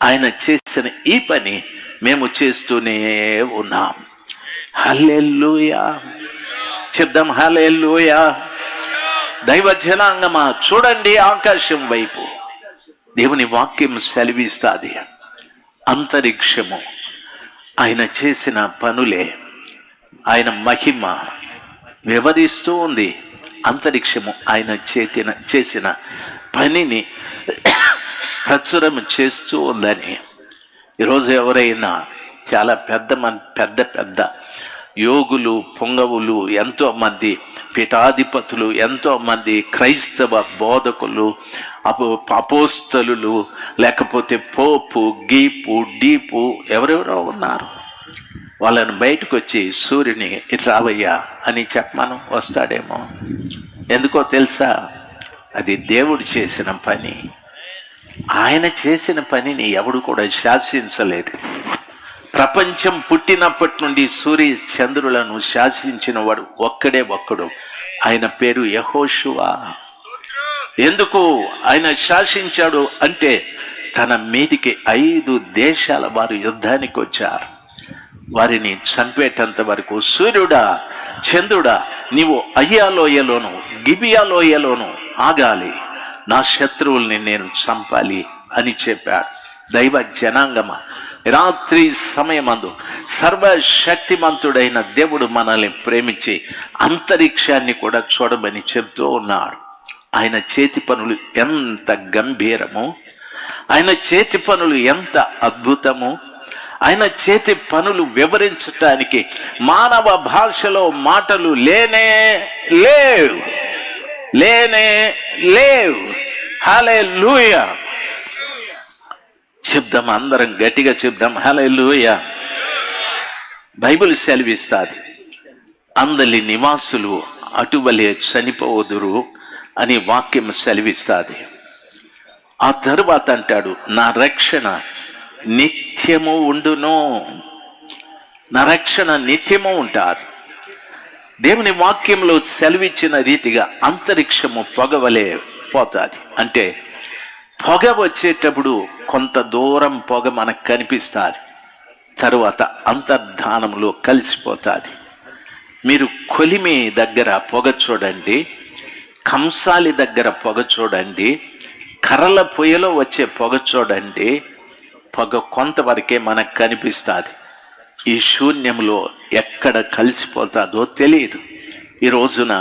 ఆయన చేసిన ఈ పని మేము చేస్తూనే ఉన్నాం. హల్లెలూయా చెప్దాం, హల్లెలూయా. దైవ జనాంగమా, చూడండి ఆకాశం వైపు. దేవుని వాక్యం సెలవిస్తాది, అంతరిక్షము ఆయన చేసిన పనులే, ఆయన మహిమ వివరిస్తూ ఉంది. అంతరిక్షము ఆయన చేసిన పనిని ప్రచురం చేస్తూ ఉందని. ఈరోజు ఎవరైనా చాలా పెద్ద యోగులు, పొంగవులు, ఎంతోమంది పీఠాధిపతులు, ఎంతోమంది క్రైస్తవ బోధకులు, అపోస్తలులు, లేకపోతే పోపు, గీపు, డీపు, ఎవరెవరో ఉన్నారు. వాళ్ళని బయటకు వచ్చి సూర్యుని రావయ్యా అని చెప్పమను, వస్తాడేమో. ఎందుకో తెలుసా? అది దేవుడు చేసిన పని. ఆయన చేసిన పనిని ఎవడు కూడా శాసించలేడు. ప్రపంచం పుట్టినప్పటి నుండి సూర్య చంద్రులను శాసించిన వాడు ఒక్కడే ఒక్కడు. ఆయన పేరు యెహోషువ. ఎందుకు ఆయన శాసించాడు అంటే, తన మీదికి 5 దేశాల వారు యుద్ధానికి వచ్చారు. వారిని చంపేటంత వరకు, సూర్యుడా, చంద్రుడా, నీవు అయ్యాలోయలోను గిబియాలోయలోను ఆగాలి, నా శత్రువుల్ని నేను చంపాలి అని చెప్పాడు. దైవ జనాంగమ, రాత్రి సమయమందు సర్వశక్తిమంతుడైన దేవుడు మనల్ని ప్రేమించి అంతరిక్షాన్ని కూడా చూడమని చెప్తూ ఉన్నాడు. ఆయన చేతి పనులు ఎంత గంభీరము, ఆయన చేతి పనులు ఎంత అద్భుతము. ఆయన చేతి పనులు వివరించటానికి మానవ భాషలో మాటలు లేనే లేవు. హల్లెలూయా చెప్దాం, అందరం గట్టిగా చెప్దాం, హల్లెలూయా. బైబిల్ సెలవిస్తాది, అందలి నివాసులు అటువలే చనిపోదురు అని వాక్యం సెలవిస్తాది. ఆ తరువాత అంటాడు, నా రక్షణ నిత్యము ఉండును. నా రక్షణ నిత్యము ఉంటారు. దేవుని వాక్యంలో సెలవిచ్చిన రీతిగా అంతరిక్షము పొగవలే పోతుంది. అంటే పొగ వచ్చేటప్పుడు కొంత దూరం పొగ మనకు కనిపిస్తుంది, తరువాత అంతర్ధానంలో కలిసిపోతుంది. మీరు కొలిమి దగ్గర పొగ చూడండి, కంసాలి దగ్గర పొగ చూడండి, కర్రల పొయ్యిలో వచ్చే పొగ చూడండి. పొగ కొంతవరకే మనకు కనిపిస్తుంది. ఈ శూన్యంలో ఎక్కడ కలిసిపోతుందో తెలియదు. ఈ రోజున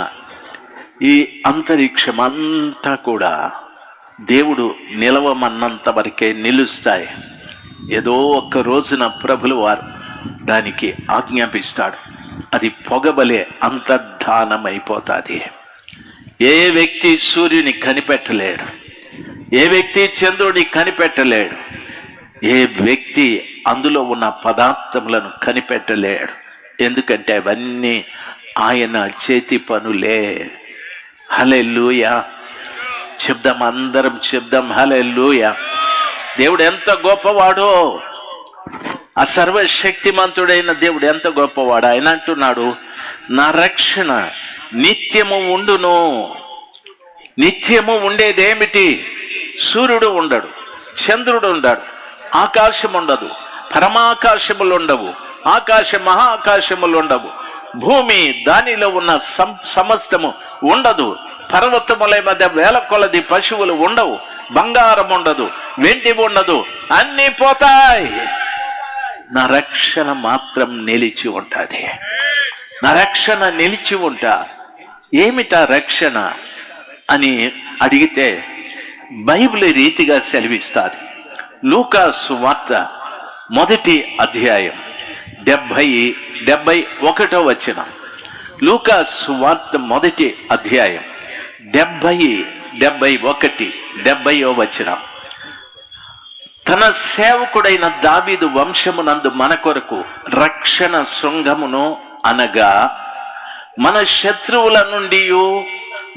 ఈ అంతరిక్షం అంతా కూడా దేవుడు నిలవమన్నంత వరకే నిలుస్తాయి. ఏదో ఒక్క రోజున ప్రభులు వారు దానికి ఆజ్ఞాపిస్తాడు, అది పొగబలే అంతర్ధానమైపోతుంది. ఏ వ్యక్తి సూర్యుని కనిపెట్టలేడు, ఏ వ్యక్తి చంద్రుడిని కనిపెట్టలేడు, ఏ వ్యక్తి అందులో ఉన్న పదార్థములను కనిపెట్టలేడు. ఎందుకంటే అవన్నీ ఆయన చేతి పనులే. హల్లెలూయా చెప్దాం, అందరం చెప్దాం హల్లెలూయా. దేవుడు ఎంత గొప్పవాడో, ఆ సర్వశక్తిమంతుడైన దేవుడు ఎంత గొప్పవాడు. ఆయన అంటున్నాడు, నా రక్షణ నిత్యము ఉండును. నిత్యము ఉండేదేమిటి? సూర్యుడు ఉండడు, చంద్రుడు ఉండడు, ఆకాశం ఉండదు, పరమాకాశములు ఉండవు, మహాకాశములు ఉండవు, భూమి దానిలో ఉన్న సమస్తము ఉండదు, పర్వతముల మధ్య వేల కొలది పశువులు ఉండవు, బంగారం ఉండదు, వెండి ఉండదు, అన్నీ పోతాయి. నా రక్షణ మాత్రం నిలిచి ఉంటుంది. నా రక్షణ నిలిచి ఉంటారు. ఏమిటా రక్షణ అని అడిగితే బైబిల్ రీతిగా సెలవిస్తుంది. లూకా సువార్త 1వ అధ్యాయం 71వ వచనం. లూకా సువార్త 1వ అధ్యాయం 71-70వ వచనం. తన సేవకుడైన దావీదు వంశమునందు మన కొరకు రక్షణ శృంగమును అనగా మన శత్రువుల నుండి,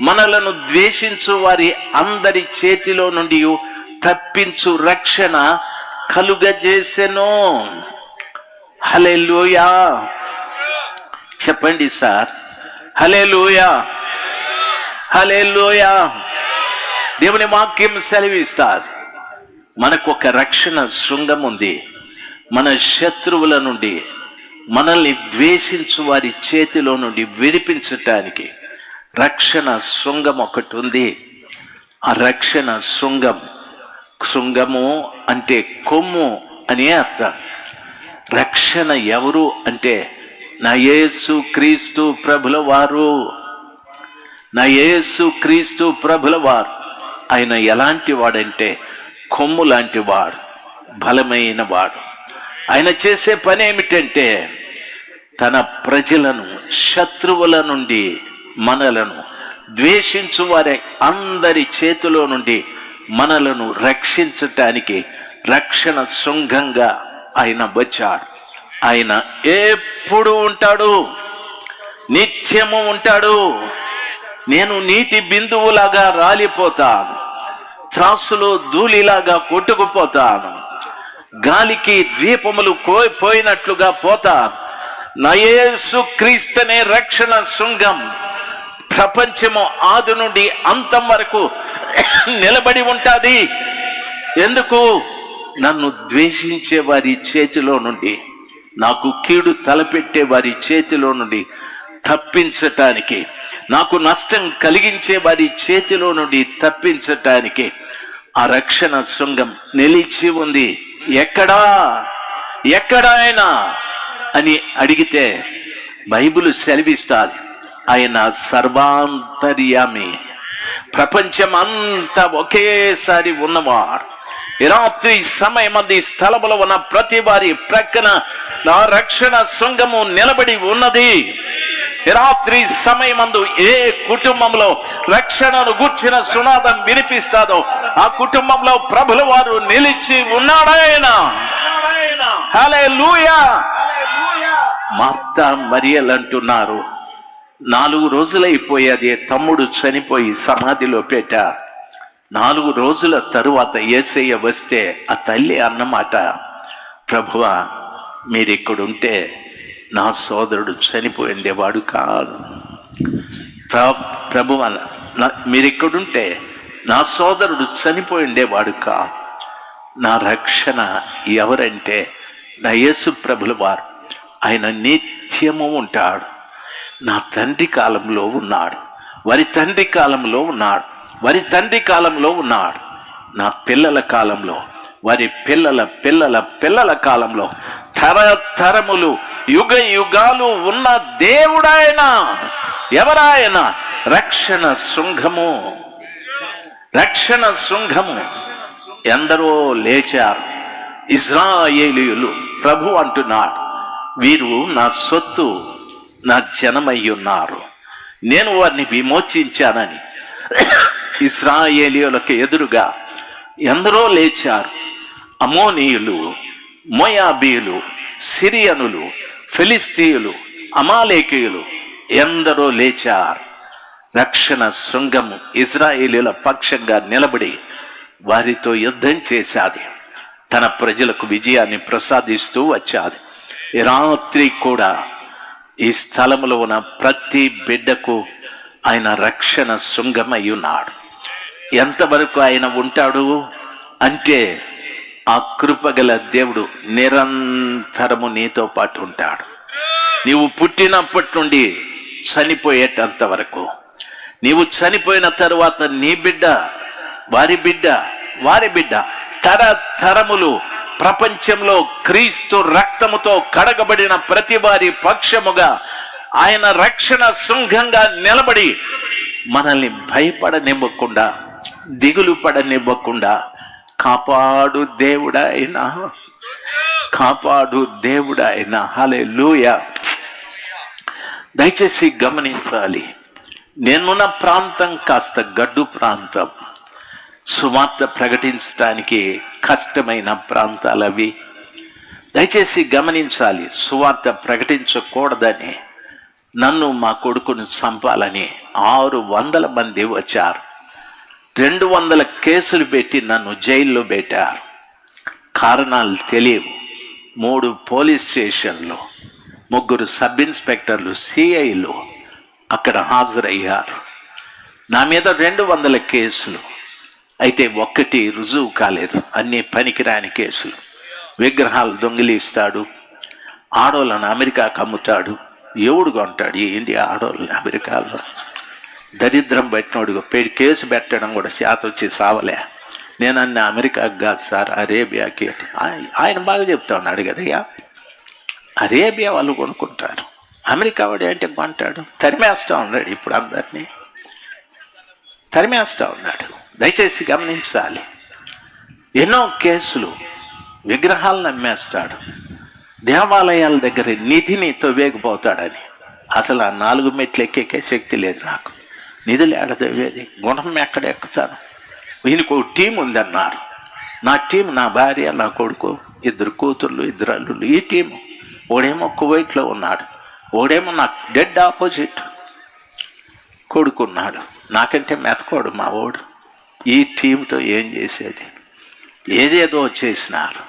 మనలను ద్వేషించు వారి అందరి చేతిలో నుండి తప్పించు రక్షణ కలుగజేసెను. హల్లెలూయా చెప్పండి సార్. హల్లెలూయా హల్లెలూయా. దేవుని వాక్యం సెలవిస్తారు, మనకు ఒక రక్షణ శృంగం ఉంది. మన శత్రువుల నుండి, మనల్ని ద్వేషించు వారి చేతిలో నుండి విడిపించటానికి రక్షణ శృంగం ఒకటి ఉంది. ఆ రక్షణ శృంగము అంటే కొమ్ము అని అర్థం. రక్షణ ఎవరు అంటే నా యేసు క్రీస్తు ప్రభుల వారు. నా యేసు క్రీస్తు ప్రభుల వారు. ఆయన ఎలాంటి వాడంటే కొమ్ము లాంటి వాడు, బలమైన వాడు. ఆయన చేసే పని ఏమిటంటే తన ప్రజలను శత్రువుల నుండి, మనలను ద్వేషించు వారి అందరి చేతిలో నుండి మనలను రక్షించటానికి రక్షణ శృంగంగా ఆయన వచ్చాడు. ఆయన ఎప్పుడు ఉంటాడు, నిత్యము ఉంటాడు. నేను నీటి బిందువులాగా రాలిపోతాను, త్రాసులో ధూళిలాగా కొట్టుకుపోతాను, గాలికి ద్వీపములు పోయినట్లుగా పోతాను. నా యేసు క్రీస్తునే రక్షణ శృంగం ప్రపంచము ఆది నుండి అంతం వరకు నిలబడి ఉంటుంది. ఎందుకు? నన్ను ద్వేషించే వారి చేతిలో నుండి, నాకు కీడు తలపెట్టే వారి చేతిలో నుండి తప్పించటానికి, నాకు నష్టం కలిగించే వారి చేతిలో నుండి తప్పించటానికి ఆ రక్షణ శృంగం నిలిచి ఉంది. ఎక్కడైనా అని అడిగితే బైబిల్ సెలవిస్తుంది, ఆయన సర్వాంతర్యామి, ప్రపంచం అంతా ఒకేసారి ఉన్నవాడు. ఈ రాత్రి సమయం ఈ స్థలములో ఉన్న ప్రతి వారి ప్రక్కన నా రక్షణ శృంగము నిలబడి ఉన్నది. ఈ రాత్రి సమయమందు ఏ కుటుంబంలో రక్షణను గూర్చిన సునాదం వినిపిస్తాదో ఆ కుటుంబంలో ప్రభుల వారు నిలిచి ఉన్నాడాయన. హల్లెలూయా. మార్తా మరియలు అంటున్నారు, 4 రోజులైపోయేది తమ్ముడు చనిపోయి సమాధిలో పెట్టా. 4 రోజుల తరువాత యేసయ్య వస్తే ఆ తల్లి అన్నమాట, ప్రభువా మీరిక్కడుంటే నా సోదరుడు చనిపోయిండేవాడు కాదు. ప్రభువా మీరిక్కడుంటే నా సోదరుడు చనిపోయిండేవాడు కాదు. నా రక్షణ ఎవరంటే నా యేసు ప్రభుల వారు. ఆయన నిత్యము ఉంటాడు. నా తండ్రి కాలంలో ఉన్నాడు, వారి తండ్రి కాలంలో ఉన్నాడు, వారి తండ్రి కాలంలో ఉన్నాడు, నా పిల్లల కాలంలో, వారి పిల్లల పిల్లల పిల్లల కాలంలో, తరతరములు యుగ యుగాలు ఉన్న దేవుడాయన. ఎవరాయన? రక్షణ శృంగము. రక్షణ శృంగము ఎందరో లేచారు. ఇశ్రాయేలీయులు ప్రభు అంటున్నాడు, వీరు నా సొత్తు, నా జనమై ఉన్నారు, నేను వారిని విమోచించానని. ఇశ్రాయేలీయులకు ఎదురుగా ఎందరో లేచారు. అమోనీయులు, మోయాబీయులు, సిరియనులు, ఫిలిస్తీయులు, అమాలేకీయులు ఎందరో లేచారు. రక్షణ శృంగము ఇశ్రాయేలీయుల పక్షంగా నిలబడి వారితో యుద్ధం చేశాది. తన ప్రజలకు విజయాన్ని ప్రసాదిస్తూ వచ్చాది. ఈ రాత్రి కూడా ఈ స్థలములో ఉన్న ప్రతి బిడ్డకు ఆయన రక్షణ శృంగమై ఉన్నాడు. ఎంతవరకు ఆయన ఉంటాడు అంటే, ఆ కృపగల దేవుడు నిరంతరము నీతో పాటు ఉంటాడు. నీవు పుట్టినప్పటి నుండి చనిపోయేటంత వరకు, నీవు చనిపోయిన తరువాత నీ బిడ్డ, వారి బిడ్డ, వారి బిడ్డ, తరతరములు ప్రపంచంలో క్రీస్తు రక్తముతో కడగబడిన ప్రతి వారి పక్షముగా ఆయన రక్షణ శృంగంగా నిలబడి మనల్ని భయపడనివ్వకుండా, దిగులు పడనివ్వకుండా కాపాడు దేవుడైనా, కాపాడు దేవుడైనా. హల్లెలూయా. దయచేసి గమనించాలి, నేనున్న ప్రాంతం కాస్త గడ్డు ప్రాంతం. సువార్త ప్రకటించడానికి కష్టమైన ప్రాంతాలు అవి. దయచేసి గమనించాలి, సువార్త ప్రకటించకూడదని నన్ను, మా కొడుకును చంపాలని 600 మంది వచ్చారు. 200 కేసులు పెట్టి నన్ను జైల్లో పెట్టారు. కారణాలు తెలియవు. 3 పోలీస్ స్టేషన్లు, 3 సబ్ ఇన్స్పెక్టర్లు, సిఐలు అక్కడ హాజరయ్యారు. నా మీద 200 కేసులు. అయితే ఒక్కటి రుజువు కాలేదు. అన్నీ పనికిరాని కేసులు. విగ్రహాలు దొంగిలిస్తాడు, ఆడోళ్ళను అమెరికాకు అమ్ముతాడు. ఎవడు కొంటాడు ఈ ఇండియా ఆడోళ్ళని అమెరికాలో? దరిద్రం పెట్టినోడు కేసు పెట్టడం కూడా శాత వచ్చి సావలే. నేను అన్న అమెరికాకు కాదు సార్, అరేబియాకి. ఆయన బాగా చెప్తా ఉన్నాడు కదయ్యా, అరేబియా వాళ్ళు కొనుక్కుంటారు, అమెరికా వాడు ఏంటి కొంటాడు? తరిమేస్తూ ఉన్నాడు, ఇప్పుడు అందరినీ తరిమేస్తూ ఉన్నాడు. దయచేసి గమనించాలి, ఎన్నో కేసులు. విగ్రహాలను అమ్మేస్తాడు, దేవాలయాల దగ్గర నిధిని తవ్వేకపోతాడని. అసలు ఆ 4 మెట్లు ఎక్కే శక్తి లేదు నాకు. నిధులు ఏడదవ్వేది, గుణం ఎక్కడ ఎక్కుతాను? ఈయనకు టీం ఉందన్నారు. నా టీం, నా భార్య, నా కొడుకు, 2 కూతుర్లు, 2 అల్లుళ్ళు. ఈ టీము ఓడేమో కువైట్లో ఉన్నాడు, ఓడేమో నాకు డెడ్ ఆపోజిట్ కొడుకున్నాడు. నాకంటే మెతకోడు మా ఓడు. ఈ టీంతో ఏం చేసేది? ఏదేదో చేసినారు.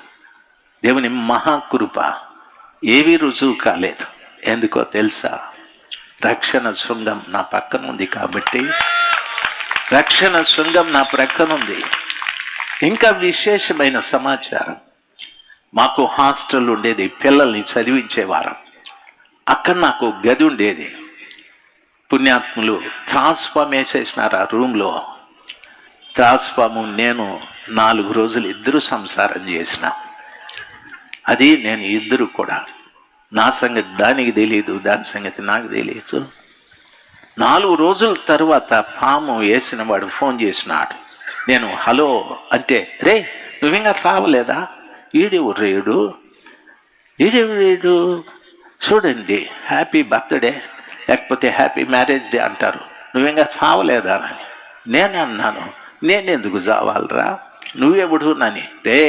దేవుని మహాకృప ఏవీ రుజువు కాలేదు. ఎందుకో తెలుసా? రక్షణ శృంగం నా పక్కన ఉంది కాబట్టి. రక్షణ శృంగం నా ప్రక్కన ఉంది. ఇంకా విశేషమైన సమాచారం, మాకు హాస్టల్ ఉండేది, పిల్లల్ని చదివించేవారం. అక్కడ నాకు గది ఉండేది. పుణ్యాత్ములు ట్రాన్స్ఫార్మ్ వేసేసినారు ఆ రూమ్లో. ట్రాన్స్ఫార్ము నేను 4 రోజులు ఇద్దరు సంసారం చేసిన. అది నేను ఇద్దరు కూడా. నా సంగతి దానికి తెలియదు, దాని సంగతి నాకు తెలియదు. 4 రోజుల తర్వాత పాము వేసిన వాడు ఫోన్ చేసినాడు. నేను హలో అంటే, రే నువ్వు ఇంకా సావలేదా? ఈడెవరు చూడండి, హ్యాపీ బర్త్డే లేకపోతే హ్యాపీ మ్యారేజ్ డే అంటారు, నువ్వింకా చావలేదా అని. నేను అన్నాను, నేనెందుకు చావాలరా, నువ్వెప్పుడు నని. రే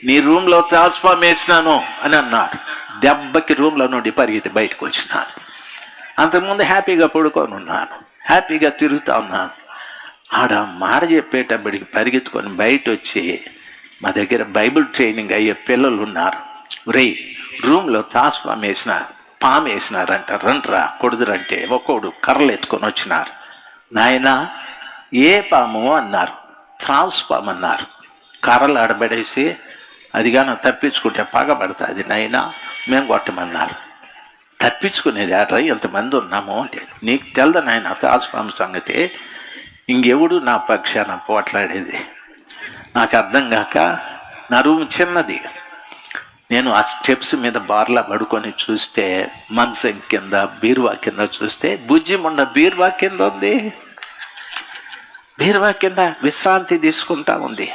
నీ రూమ్లో ట్రాన్స్ఫార్మ్ వేసినాను అని అన్నాడు. దెబ్బకి రూమ్లో నుండి పరిగెత్తి బయటకు వచ్చినాను. అంతకుముందు హ్యాపీగా పడుకొని ఉన్నాను, హ్యాపీగా తిరుగుతూ ఉన్నాను. ఆడ మాట చెప్పేటప్పటికి పరిగెత్తుకొని బయట వచ్చి, మా దగ్గర బైబిల్ ట్రైనింగ్ అయ్యే పిల్లలు ఉన్నారు. రే రూమ్లో ట్రాన్స్ఫార్మ్ పాము వేసినారంట, రంట్రా కొడుదురంటే ఒక్కోడు కర్రలు ఎత్తుకొని వచ్చినారు. నాయన ఏ పాము అన్నారు. ట్రాన్స్ఫార్మ్ అన్నారు. కర్రలు ఆడబడేసి అదిగానో తప్పించుకుంటే పగబడుతుంది నాయన, మేము కొట్టమన్నారు. తప్పించుకునేది ఆట, ఎంతమంది ఉన్నాము అంటే. నీకు తెలదు నాయన ట్రాన్స్ఫార్మ్ సంగతి. ఇంకెవడు నా పక్షాన పోట్లాడేది? నాకు అర్థం కాక, నా రూమ్ చిన్నది. నేను ఆ స్టెప్స్ మీద బార్లా పడుకొని చూస్తే, మంచం కింద బీరువా కింద చూస్తే, బుజ్జి మొన్న బీరువా కింద ఉంది. బీరువా కింద విశ్రాంతి తీసుకుంటా ఉంది.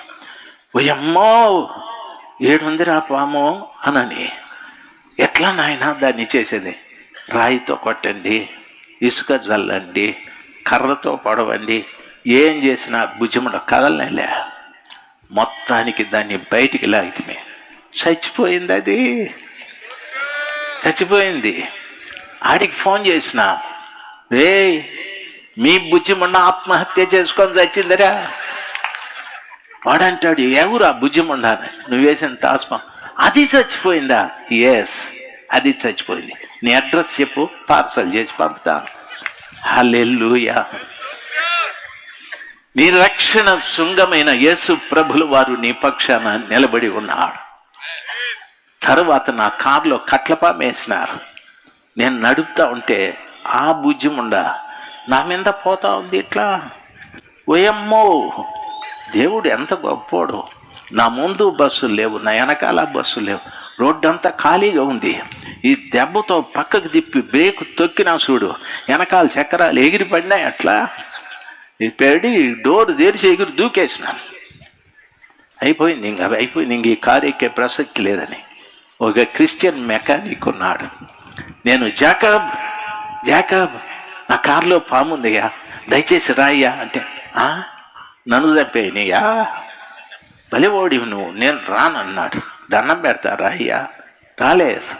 ఓయమ్మో ఏడుందిరా పాము అనని. ఎట్లా నాయన దాన్ని చేసేది? రాయితో కొట్టండి, ఇసుక జల్లండి, కర్రతో పొడవండి, ఏం చేసినా భుజమున కదలనేలే. మొత్తానికి దాన్ని బయటికి లాగితే చచ్చిపోయింది. అది చచ్చిపోయింది. ఆడికి ఫోన్ చేసిన, రే మీ బుజ్జిముండ ఆత్మహత్య చేసుకొని చచ్చిందిరా. వాడంటాడు, ఎవరు ఆ బుజ్జిముండ? నువ్వు వేసిన తాస్పం. అది చచ్చిపోయిందా? ఎస్, అది చచ్చిపోయింది. నీ అడ్రస్ చెప్పు, పార్సల్ చేసి పంపుతాను. హల్లెలూయా. నీ రక్షణ శృంగమైన యేసు ప్రభులు వారు నీ పక్షాన నిలబడి ఉన్నాడు. తరువాత నా కారులో కట్లపాము వేసినారు. నేను నడుపుతా ఉంటే ఆ బుజ్జిముండ నా మీద పోతా ఉంది ఇట్లా. ఓయమ్మో, దేవుడు ఎంత గొప్పోడు. నా ముందు బస్సులు లేవు, నా వెనకాల బస్సులు లేవు, రోడ్డంతా ఖాళీగా ఉంది. ఈ దెబ్బతో పక్కకు తిప్పి బ్రేక్ తొక్కినా చూడు, వెనకాల చక్రాలు ఎగిరి పడినాయి. అట్లా పెడి డోర్ తెరిచి ఎగిరి దూకేసినాను. అయిపోయింది, ఇంకా అయిపోయింది, ఇంక ఈ కారు ఎక్కే ప్రసక్తి లేదని. ఒక క్రిస్టియన్ మెకానిక్ ఉన్నాడు. నేను జాకబ్ నా కారులో పాము ఉందిగా, దయచేసి రాయ్యా అంటే, నన్ను చంపేయనియా, బలివోడివి నువ్వు, నేను రానన్నాడు. దండం పెడతా, రాయ్యా. రాలేదు.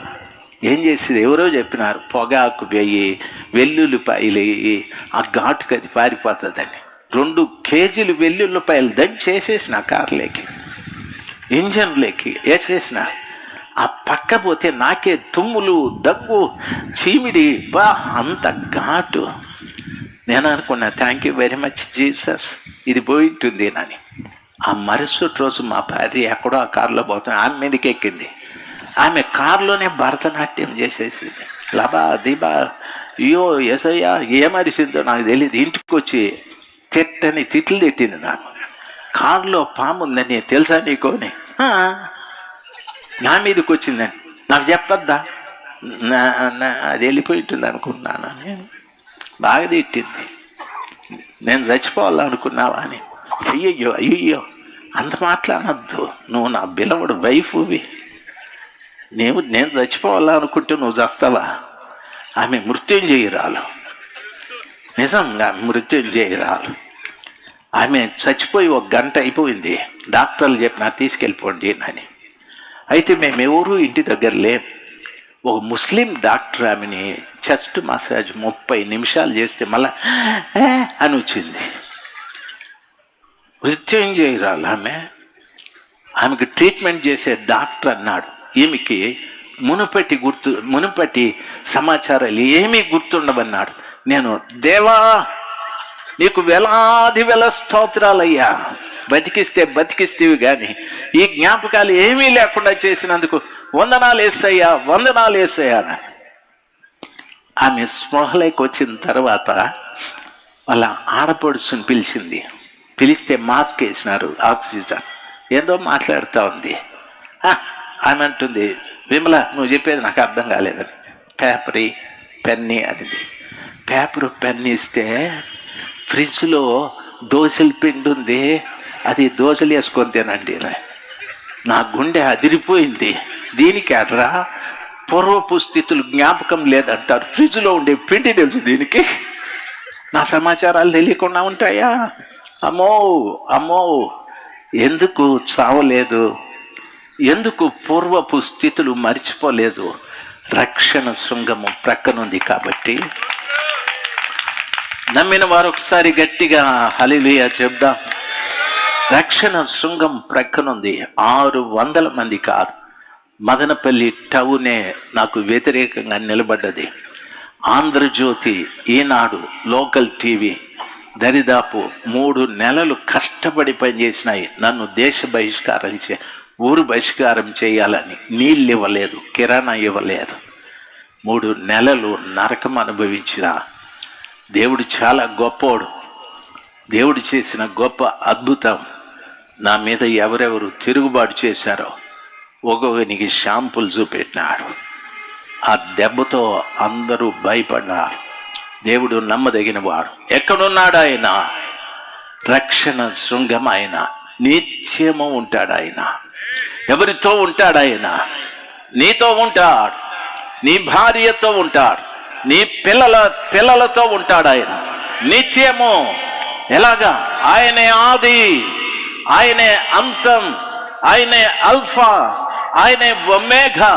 ఏం చేసేది? ఎవరో చెప్పినారు, పొగాకు వెయ్యి, వెల్లుల్లిపాయలు వేయి, ఆ ఘాటుకు అది పారిపోతుందని. 2 కేజీలు వెల్లుల్లిపాయలు దంచేసేసిన కార్లోకి, ఇంజన్లోకి వేసేసిన. ఆ పక్క పోతే నాకే తుమ్ములు, దగ్గు, చీమిడి, బా అంత ఘాటు. నేను అనుకున్నా, thank you very much Jesus, ఇది పోయింటుంది అని. ఆ మరుసటి రోజు మా భార్య ఎక్కడో ఆ కారులో పోతుంది, ఆమె మీదకి ఎక్కింది. ఆమె కారులోనే భరతనాట్యం చేసేసింది. లబా దిబా, అయ్యో ఎసయ్యా, ఏమరిసిందో నాకు తెలియదు. ఇంటికి వచ్చి తిట్లు తిట్టింది నాకు. కారులో పాము ఉందని తెలుసా నీకు అని. నా మీదకి వచ్చిందని నాకు చెప్పద్దా? అది వెళ్ళిపోయి ఉంటుంది అనుకున్నాను నేను. బాగా తిట్టింది. నేను చచ్చిపోవాలనుకున్నావా అని. అయ్యయ్యో అంత మాట్లాడద్దు, నువ్వు నా బిలవడు వైఫ్వి. నేను చచ్చిపోవాలనుకుంటే నువ్వు చస్తావా? ఆమె మృత్యుంజయురాలు, నిజంగా మృత్యుంజయురాలు. ఆమె చచ్చిపోయి 1 గంట అయిపోయింది. డాక్టర్లు చెప్పినా తీసుకెళ్ళిపోండి అని. అయితే మేము ఎవరు ఇంటి దగ్గర లేం. ఒక ముస్లిం డాక్టర్ ఆమెని చెస్ట్ మసాజ్ 30 నిమిషాలు చేస్తే మళ్ళా అని వచ్చింది. మృత్యుంజయురాలు ఆమెకి ట్రీట్మెంట్ చేసే డాక్టర్ అన్నాడు, ఈమెకి మునుపటి సమాచారాలు ఏమీ గుర్తుండవన్నాడు. నేను, దేవా నీకు వేలాది స్తోత్రాలయ్యా, బతికిస్తేవి కానీ ఈ జ్ఞాపకాలు ఏమీ లేకుండా చేసినందుకు వందనాలు యేసయ్యా అని. ఆమె స్పృహలోకి వచ్చిన తర్వాత వాళ్ళ ఆడపడుచుని పిలిస్తే మాస్క్ వేసినారు, ఆక్సిజన్, ఏదో మాట్లాడుతూ ఉంది. ఆమె అంటుంది, విమల నువ్వు చెప్పేది నాకు అర్థం కాలేదని. పేపరు పెన్ని అది. పేపరు పెన్ ఇస్తే ఫ్రిడ్జ్లో దోశల పిండి ఉంది, అది దోశలు వేసుకొని తినండి. నా గుండె అదిరిపోయింది. దీనికి అట్రా పూర్వపు స్థితులు జ్ఞాపకం లేదంటారు. ఫ్రిడ్జ్లో ఉండే పిండి తెలుసు దీనికి. నా సమాచారాలు తెలియకుండా ఉంటాయా? అమ్మో ఎందుకు చావలేదు? ఎందుకు పూర్వపు స్థితులు మర్చిపోలేదు? రక్షణ శృంగము ప్రక్కనుంది కాబట్టి. నమ్మిన వారు ఒకసారి గట్టిగా హల్లెలూయా చెప్దాం. రక్షణ శృంగం ప్రక్కనుంది. 600 మంది కాదు, మదనపల్లి టౌనే నాకు వ్యతిరేకంగా నిలబడ్డది. ఆంధ్రజ్యోతి, ఈనాడు, లోకల్ టీవీ దరిదాపు 3 నెలలు కష్టపడి పనిచేసినాయి. నన్ను ఊరు బహిష్కారం చేయాలని. నీళ్ళు ఇవ్వలేదు, కిరాణా ఇవ్వలేదు. 3 నెలలు నరకం అనుభవించిన దేవుడు చాలా గొప్పోడు. దేవుడు చేసిన గొప్ప అద్భుతం, నా మీద ఎవరెవరు తిరుగుబాటు చేశారో ఒక్కొక్కనికి షాంపులు చూపెట్టినాడు. ఆ దెబ్బతో అందరూ భయపడ్డారు. దేవుడు నమ్మదగిన వాడు. ఎక్కడున్నాడు ఆయన? రక్షణ శృంగం ఆయన. నిత్యము ఉంటాడు ఆయన. ఎవరితో ఉంటాడు ఆయన? నీతో ఉంటాడు, నీ భార్యతో ఉంటాడు, నీ పిల్లలతో ఉంటాడు ఆయన నిత్యము. ఎలాగా? ఆయనే ఆది, ఆయనే అంతం, ఆయనే అల్ఫా, ఆయనే ఒమేగా.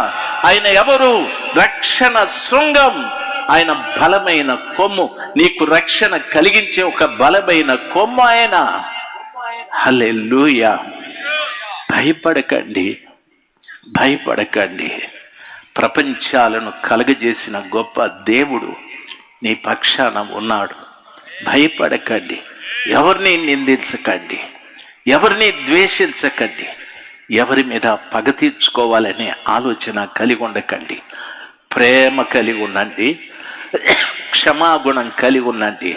ఆయన ఎవరు? రక్షణ శృంగం. ఆయన బలమైన కొమ్ము, నీకు రక్షణ కలిగించే ఒక బలమైన కొమ్ము ఆయన. హల్లెలూయా. భయపడకండి, భయపడకండి. ప్రపంచాలను కలగజేసిన గొప్ప దేవుడు నీ పక్షాన ఉన్నాడు. భయపడకండి, ఎవరిని నిందించకండి, ఎవరిని ద్వేషించకండి, ఎవరి మీద పగ తీర్చుకోవాలనే ఆలోచన కలిగి ఉండకండి. ప్రేమ కలిగి ఉండండి, క్షమాగుణం కలిగి ఉండండి.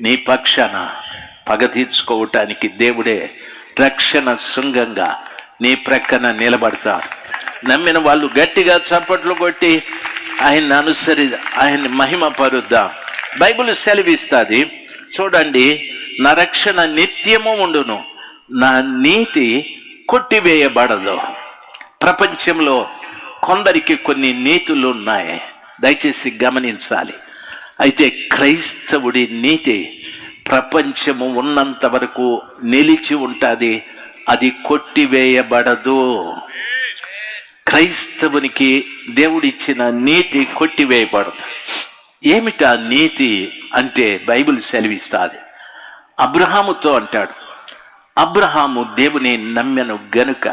నీ పక్షాన పగ తీర్చుకోవటానికి దేవుడే రక్షణ శృంగంగా నీ ప్రక్కన నిలబడతాడు. నమ్మిన వాళ్ళు గట్టిగా చప్పట్లు కొట్టి ఆయన్ని మహిమ పరుద్దాం. బైబిల్ సెలవిస్తుంది చూడండి, నా రక్షణ నిత్యము ఉండును, నా నీతి కొట్టివేయబడదు. ప్రపంచంలో కొందరికి కొన్ని నీతులు ఉన్నాయి, దయచేసి గమనించాలి. అయితే క్రైస్తవుడి నీతి ప్రపంచము ఉన్నంత వరకు నిలిచి ఉంటుంది, అది కొట్టివేయబడదు. క్రైస్తవునికి దేవుడిచ్చిన నీతి కొట్టివేయబడదు. ఏమిటా నీతి అంటే బైబిల్ సెలవిస్తుంది. అబ్రహాముతో అంటాడు, అబ్రహాము దేవుని నమ్మెను గనుక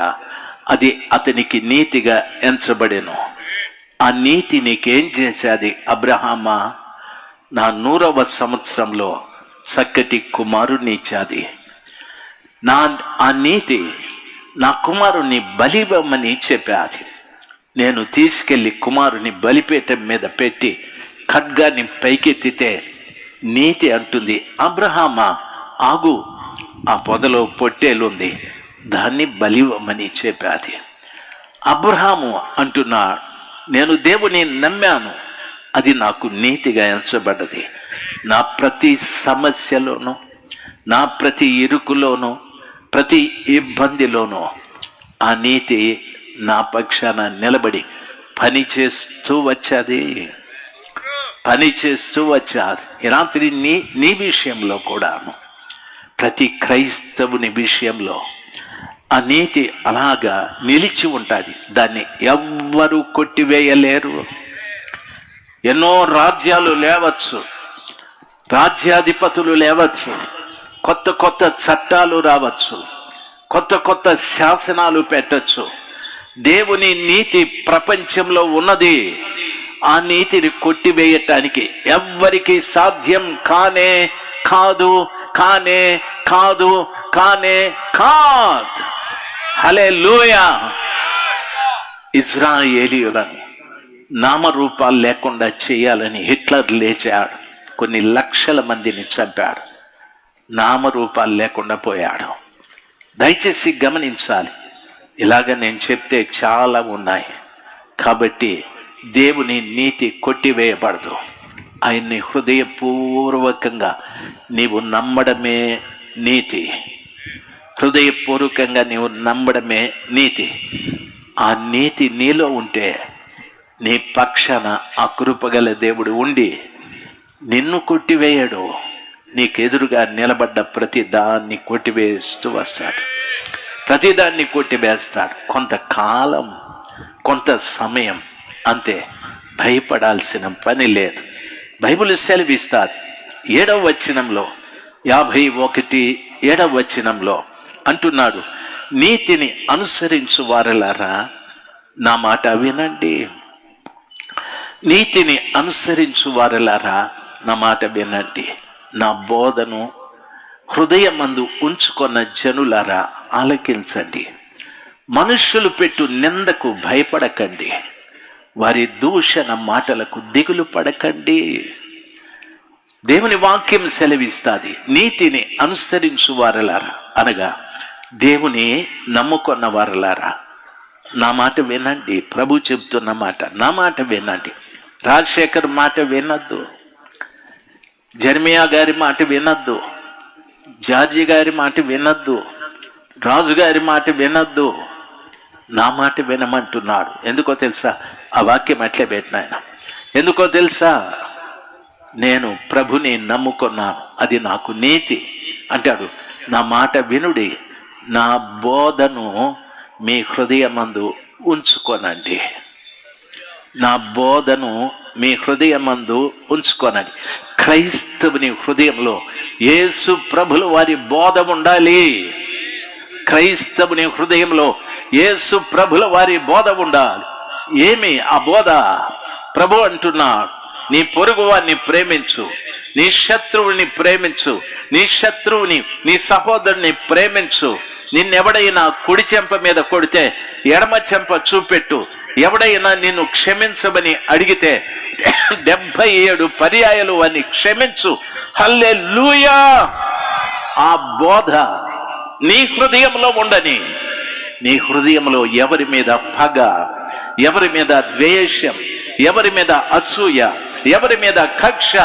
అది అతనికి నీతిగా ఎంచబడెను. ఆ నీతి నీకేం చేసేది? అబ్రహామా, నా 100వ సంవత్సరంలో చక్కటి కుమారుని ఇచ్చాది. ఆ నీతి నా కుమారుని బలివ్వమని చెప్పాది. నేను తీసుకెళ్లి కుమారుని బలిపీఠం మీద పెట్టి ఖడ్గాన్ని పైకెత్తితే నీతి అంటుంది, అబ్రహామా ఆగు, ఆ పొదలో పొట్టేలుంది, దాన్ని బలివ్వమని చెప్పాది. అబ్రహాము అంటున్నా, నేను దేవుని నమ్మాను, అది నాకు నీతిగా ఎంచబడ్డది. నా ప్రతి సమస్యలోనూ, నా ప్రతి ఇరుకులోనూ, ప్రతి ఇబ్బందిలోనూ ఆ నీతి నా పక్షాన నిలబడి పని చేస్తూ వచ్చాది. ఈ రాత్రి నీ విషయంలో కూడాను, ప్రతి క్రైస్తవుని విషయంలో ఆ నీతి అలాగా నిలిచి ఉంటుంది. దాన్ని ఎవ్వరూ కొట్టివేయలేరు. ఎన్నో రాజ్యాలు లేవచ్చు, రాజ్యాధిపతులు లేవచ్చు, కొత్త కొత్త చట్టాలు రావచ్చు, కొత్త కొత్త శాసనాలు పెట్టచ్చు. దేవుని నీతి ప్రపంచంలో ఉన్నది. ఆ నీతిని కొట్టివేయటానికి ఎవ్వరికి సాధ్యం కానే కాదు, కానే కాదు, కానే కాదు. హల్లెలూయా. ఇజ్రాయేలీయులను నామరూపాలు లేకుండా చేయాలని హిట్లర్ లేచాడు, కొన్ని లక్షల మందిని చంపాడు, నామరూపాలు లేకుండా పోయాడు. దయచేసి గమనించాలి. ఇలాగ నేను చెప్తే చాలా ఉన్నాయి. కాబట్టి దేవుని నీతి కొట్టివేయబడదు. ఆయన్ని హృదయపూర్వకంగా నీవు నమ్మడమే నీతి. హృదయపూర్వకంగా నీవు నమ్మడమే నీతి. ఆ నీతి నీలో ఉంటే నీ పక్షాన ఆ కృపగల దేవుడు ఉండి నిన్ను కొట్టివేయడు. నీకెదురుగా నిలబడ్డ ప్రతి దాన్ని కొట్టివేస్తూ వస్తాడు, ప్రతిదాన్ని కొట్టివేస్తాడు. కొంతకాలం, కొంత సమయం అంతే. భయపడాల్సిన పని లేదు. బైబిల్ సెలవిస్తుంది 7వ వచనంలో, 51 వచనంలో అంటున్నాడు, నీతిని అనుసరించు వారలారా నా మాట వినండి. నీతిని అనుసరించు వారలారా నా మాట వినండి. నా బోధను హృదయమందు ఉంచుకున్న జనులారా ఆలకించండి. మనుష్యులు పెట్టు నిందకు భయపడకండి, వారి దూషణ మాటలకు దిగులు పడకండి. దేవుని వాక్యం సెలవిస్తుంది, నీతిని అనుసరించు వారలారా అనగా దేవుని నమ్ముకున్న వారలారా నా మాట వినండి. ప్రభు చెబుతున్న మాట, నా మాట వినండి. రాజశేఖర్ మాట వినద్దు, జర్మియా గారి మాట వినద్దు, జార్జి గారి మాట వినొద్దు, రాజుగారి మాట వినొద్దు, నా మాట వినమంటున్నాడు. ఎందుకో తెలుసా? ఆ వాక్యం అట్లే పెట్టిన ఆయన. ఎందుకో తెలుసా? నేను ప్రభుని నమ్ముకున్నాను, అది నాకు నీతి అంటాడు. నా మాట వినుడి, నా బోధను మీ హృదయమందు ఉంచుకోనండి. నా బోధను మీ హృదయమందు ఉంచుకోనండి. క్రైస్తవుని హృదయంలో యేసు ప్రభుల వారి బోధ ఉండాలి. క్రైస్తవుని హృదయంలో యేసు ప్రభుల వారి బోధ ఉండాలి. ఏమి ఆ బోధ? ప్రభు అంటున్నాడు, నీ పొరుగువారిని ప్రేమించు, నీ శత్రువుని ప్రేమించు, నీ శత్రువుని, నీ సహోదరుని ప్రేమించు. నిన్నెవడైనా కుడి చెంప మీద కొడితే ఎడమ చెంప చూపెట్టు. ఎవడైనా నిన్ను క్షమించమని అడిగితే 77 పర్యాయాలు వారిని క్షమించు. హల్లెలూయా! ఆ బోధ నీ హృదయంలో ఉండని. నీ హృదయంలో ఎవరి మీద పగ, ఎవరి మీద ద్వేషం, ఎవరి మీద అసూయ, ఎవరి మీద కక్ష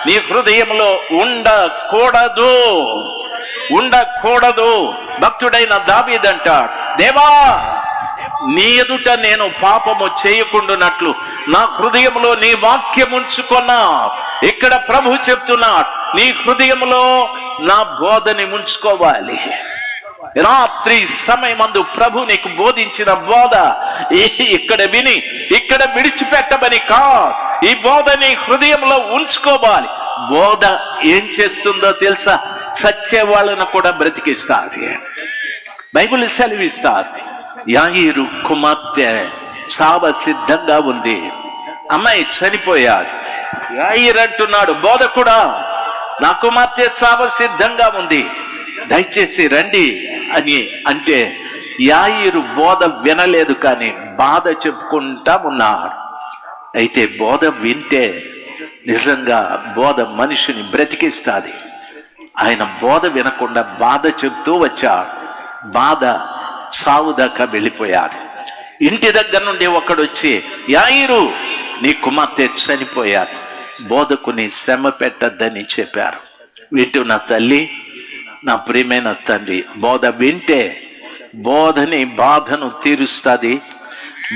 నీ హృదయంలో ఉండకూడదు, ఉండకూడదు. భక్తుడైన దావీదంటాడు, దేవా నీ ఎదుట నేను పాపము చేయకుండానట్లు నా హృదయంలో నీ వాక్యం ఉంచుకున్నా. ఇక్కడ ప్రభు చెప్తున్నాడు, నీ హృదయంలో నా బోధని ఉంచుకోవాలి. రాత్రి సమయమందు ప్రభు నీకు బోధించిన బోధ ఇక్కడ విని ఇక్కడ విడిచిపెట్టమని కాదు, ఈ బోధని హృదయంలో ఉంచుకోవాలి. బోధ ఏం చేస్తుందో తెలుసా? సచ్చే వాళ్ళను కూడా బ్రతికిస్తారు. బైబిల్ సెలవిస్తారు, యాయీరు కుమార్తె చావ సిద్ధంగా ఉంది, అమ్మాయి చనిపోయాడు. యాయీరు అంటున్నాడు, బోధకుడా నా కుమార్తె చావ సిద్ధంగా ఉంది, దయచేసి రండి అని అంటే యాయీరు బోధ వినలేదు, కానీ బాధ చెప్పుకుంటా ఉన్నాడు. అయితే బోధ వింటే నిజంగా బోధ మనిషిని బ్రతికిస్తుంది. ఆయన బోధ వినకుండా బాధ చెప్తూ వచ్చాడు. బాధ సావు దాకా వెళ్ళిపోయాడు. ఇంటి దగ్గర నుండి ఒకడొచ్చి, యాయీరు నీ కుమార్తె చనిపోయాడు, బోధకుని శ్రమ పెట్టద్దని చెప్పారు. వింటున్న తల్లి, నా ప్రియమైన తండ్రి, బోధ వింటే బోధని బాధను తీరుస్తుంది.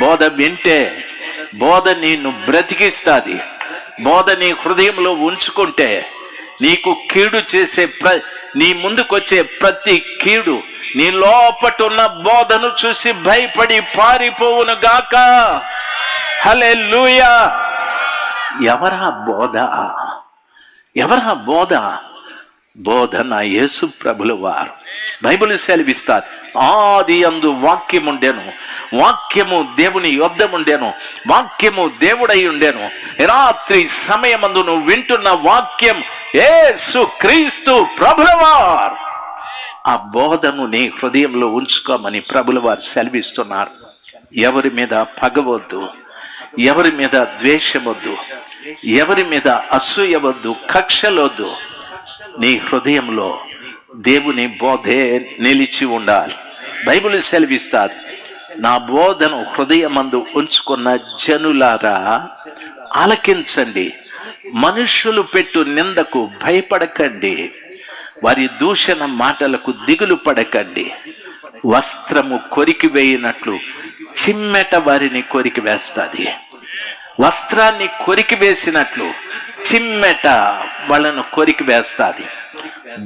బోధ వింటే బోధ నిన్ను బ్రతికిస్తుంది. బోధ నీ హృదయంలో ఉంచుకుంటే నీకు కీడు చేసే నీ ముందుకొచ్చే ప్రతి కీడు నీ లోపటున్న బోధను చూసి భయపడి పారిపోవును గాక. హల్లెలూయా! ఎవరా బోధ? ఎవరా బోధ? బోధ నా యేసు ప్రభుల వారు. బైబిల్ సెలవిస్తారు, ఆది యందు వాక్యం ఉండెను, వాక్యము దేవుని యొద్ద ఉండెను, వాక్యము దేవుడై ఉండెను. రాత్రి సమయమందు నువ్వు వింటున్న వాక్యం యేసు క్రీస్తు ప్రభుల వారు. ఆ బోధను నీ హృదయంలో ఉంచుకోమని ప్రభుల వారు సెలవిస్తున్నారు. ఎవరి మీద పగవద్దు, ఎవరి మీద ద్వేషమొద్దు, ఎవరి మీద అసూయవద్దు, కక్షలొద్దు. నీ హృదయంలో దేవుని బోధే నిలిచి ఉండాలి. బైబిల్ సెలవిస్తారు, నా బోధను హృదయమందు ఉంచుకున్న జనులారా ఆలకించండి, మనుషులు పెట్టు నిందకు భయపడకండి, వారి దూషణ మాటలకు దిగులు పడకండి. వస్త్రము కొరికి వేయినట్లు చిమ్మెట వారిని కొరికి వేస్తుంది. వస్త్రాన్ని కొరికి వేసినట్లు చిమ్మెట వాళ్ళను కొరికి వేస్తుంది.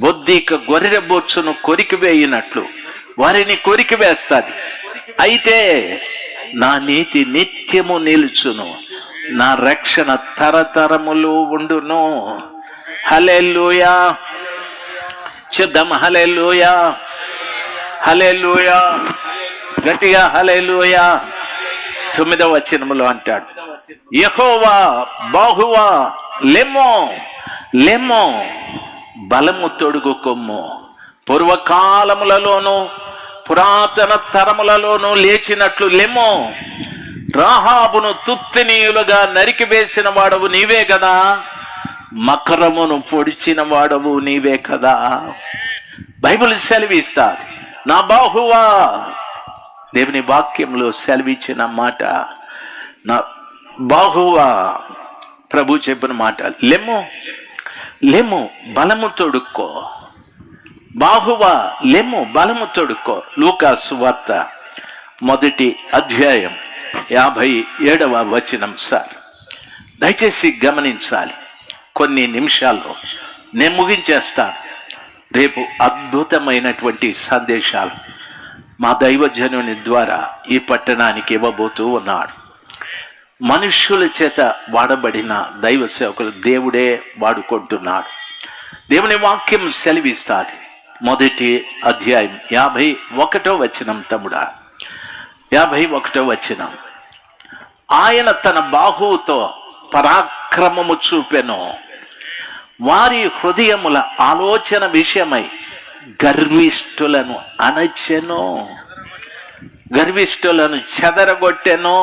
బొద్దిక గొర్రె బొచ్చును కొరికి వేయినట్లు వారిని కొరికి వేస్తుంది. అయితే నా నీతి నిత్యము నిలుచును, నా రక్షణ తరతరములు ఉండును. హల్లెలూయా! చెప్దాం, హల్లెలూయా, హల్లెలూయా, గట్టిగా హల్లెలూయా. 9వ వచనములో అంటాడు, యెహోవా బాహువా లెమ్మో లెమ్మో, బలము తొడుగు కొమ్ము. పూర్వకాలములలోను పురాతన తరములలోనూ లేచినట్లు లెమ్మో. రాహాబును తుత్తినీయులుగా నరికి వేసిన వాడవు నీవే కదా, మకరమును పొడిచిన వాడవు నీవే కదా. బైబిల్ సెలవిస్తారు, నా బాహువా. దేవుని వాక్యంలో సెలవిచ్చిన మాట, నా బాహువా. ప్రభు చెప్పిన మాట, లెమ్ము లెమ్ము, బలము తొడుక్కో. బాహువా లెమ్ము, బలము తొడుక్కో. లూకా సువార్త 1వ అధ్యాయం 57వ వచనం. సార్ దయచేసి గమనించాలి. కొన్ని నిమిషాల్లో నేను ముగించేస్తాను. రేపు అద్భుతమైనటువంటి సందేశాలు మా దైవజనుని ద్వారా ఈ పట్టణానికి ఇవ్వబోతూ ఉన్నాడు. మనుష్యుల చేత వాడబడిన దైవ సేవకులు దేవుడే వాడుకుంటున్నాడు. దేవుని వాక్యం సెలవిస్తాది. 1వ అధ్యాయం 51వ వచనం. తమ్ముడా, 51వ వచనం. ఆయన తన బాహువుతో పరాక్రమము చూపెను, వారి హృదయముల ఆలోచన విషయమై గర్విష్ఠులను అణచెను, గర్విష్ఠులను చెదరగొట్టెను.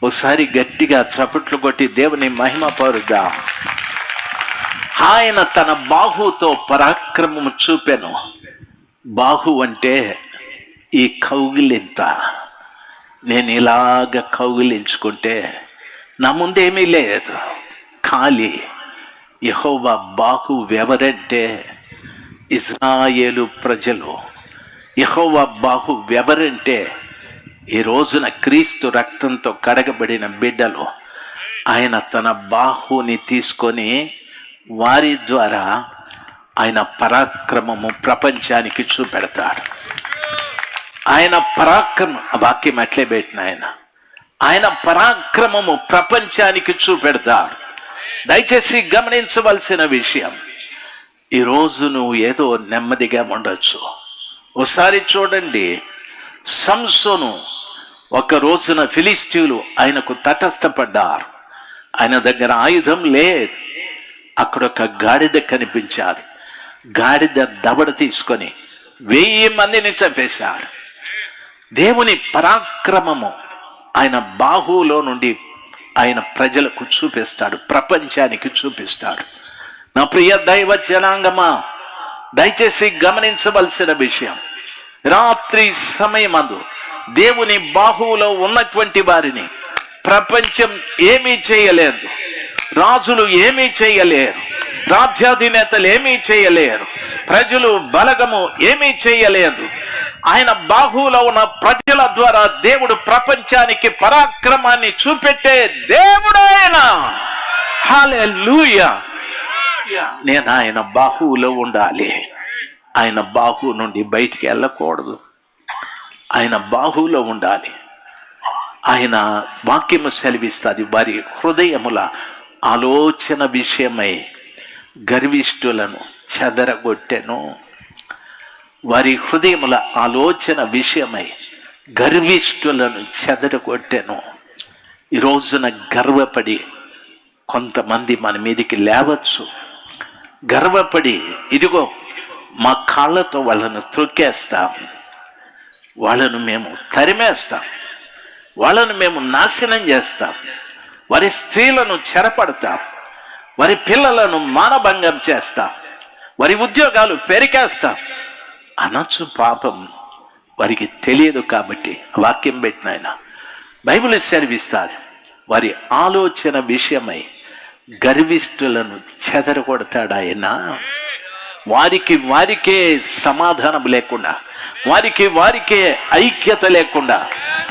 ఒకసారి గట్టిగా చప్పట్లు కొట్టి దేవుని మహిమ పరుద్దాం. ఆయన తన బాహుతో పరాక్రమము చూపెను. బాహు అంటే ఈ కౌగిలింత. నేను ఇలాగ కౌగిలించుకుంటే నా ముందేమీ లేదు, ఖాళీ. యెహోవా బాహు ఎవరంటే ఇశ్రాయేలు ప్రజలు. యెహోవా బాహు ఎవరంటే ఈ రోజున క్రీస్తు రక్తంతో కడగబడిన బిడ్డలు. ఆయన తన బాహుని తీసుకొని వారి ద్వారా ఆయన పరాక్రమము ప్రపంచానికి చూపెడతాడు. ఆయన పరాక్రమం, వాక్యం అట్లే పెట్టిన ఆయన పరాక్రమము ప్రపంచానికి చూపెడతాడు. దయచేసి గమనించవలసిన విషయం, ఈరోజు నువ్వు ఏదో నెమ్మదిగా ఉండొచ్చు. ఒకసారి చూడండి, సంసోను ఒక రోజున ఫిలిస్తీయులు ఆయనకు తటస్థపడ్డారు. ఆయన దగ్గర ఆయుధం లేదు. అక్కడ ఒక గాడిద కనిపించారు. గాడిద దవడ తీసుకొని 1000 మందిని చంపేశాడు. దేవుని పరాక్రమము ఆయన బాహువులో నుండి ఆయన ప్రజలకు చూపిస్తాడు, ప్రపంచానికి చూపిస్తాడు. నా ప్రియ దైవ జనాంగమా, దయచేసి గమనించవలసిన విషయం, రాత్రి సమయమందు దేవుని బాహువులో ఉన్నటువంటి వారిని ప్రపంచం ఏమీ చేయలేదు, రాజులు ఏమీ చేయలేరు, రాజ్యాధినేతలు ఏమీ చేయలేరు, ప్రజలు బలగము ఏమీ చేయలేదు. ఆయన బాహువులో ఉన్న ప్రజల ద్వారా దేవుడు ప్రపంచానికి పరాక్రమాన్ని చూపెట్టే దేవుడు ఆయన. హల్లెలూయా. నేను ఆయన బాహువులో ఉండాలి. ఆయన బాహువు నుండి బయటికి వెళ్ళకూడదు. ఆయన బాహువులో ఉండాలి. ఆయన వాక్యము సెలవిస్తుంది, వారి హృదయముల ఆలోచన విషయమై గర్విష్ఠులను చెదరగొట్టెను. వారి హృదయముల ఆలోచన విషయమై గర్విష్ఠులను చెదరగొట్టెను. ఈ రోజున గర్వపడి కొంతమంది మన మీదికి లేవచ్చు. గర్వపడి ఇదిగో మా కాళ్ళతో వాళ్ళను త్రొక్కేస్తాం, వాళ్ళను మేము తరిమేస్తాం, వాళ్ళను మేము నాశనం చేస్తాం, వారి స్త్రీలను చెరపడతాం, వారి పిల్లలను మానభంగం చేస్తాం, వారి ఉద్యోగాలు పెరికేస్తాం అనొచ్చు. పాపం వారికి తెలియదు కాబట్టి వాక్యం పెట్టిన ఆయన బైబిల్ సెలవిస్తారు, వారి ఆలోచన విషయమై గర్విష్ఠులను చెదరగొడతాడు ఆయన. వారికే సమాధానం లేకుండా, వారికే ఐక్యత లేకుండా,